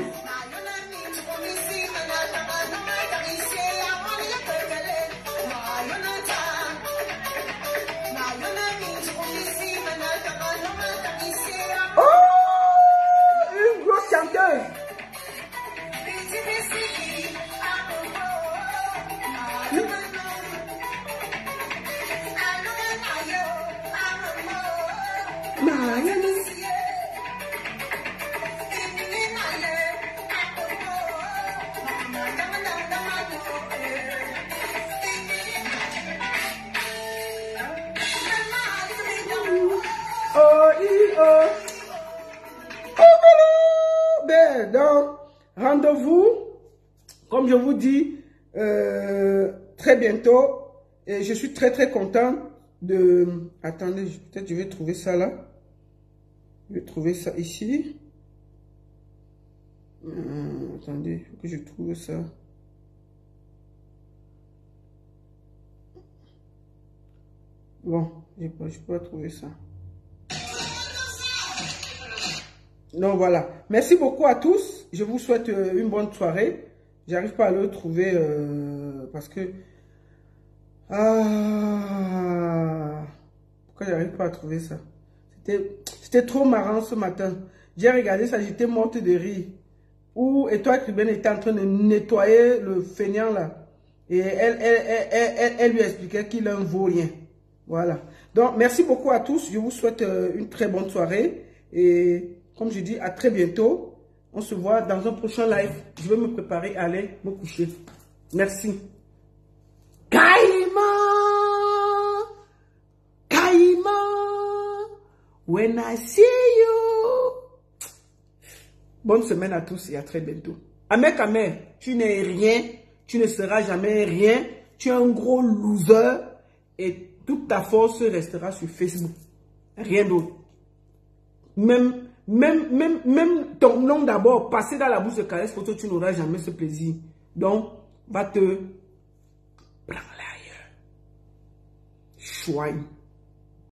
Oh, une grosse chanteuse. Donc, rendez-vous, comme je vous dis, très bientôt. Et je suis très content de... Attendez, peut-être je vais trouver ça là. Je vais trouver ça ici. Attendez, il faut que je trouve ça. Bon, je peux pas trouver ça. Donc voilà. Merci beaucoup à tous. Je vous souhaite une bonne soirée. J'arrive pas à le trouver parce que... pourquoi j'arrive pas à trouver ça? C'était trop marrant ce matin. J'ai regardé ça, j'étais morte de rire. Où Étoile Cubaine était en train de nettoyer le feignant là. Et elle lui expliquait qu'il ne vaut rien. Voilà. Donc, merci beaucoup à tous. Je vous souhaite une très bonne soirée. Et comme je dis, à très bientôt. On se voit dans un prochain live. Je vais me préparer à aller me coucher. Merci. Caïman! Caïman! When I see you! Bonne semaine à tous et à très bientôt. Amer, tu n'es rien. Tu ne seras jamais rien. Tu es un gros loser. Et toute ta force restera sur Facebook. Rien d'autre. Même ton nom d'abord, passer dans la bouche de Caresse Photo, tu n'auras jamais ce plaisir. Donc, va te prendre l'ailleurs. Chouine.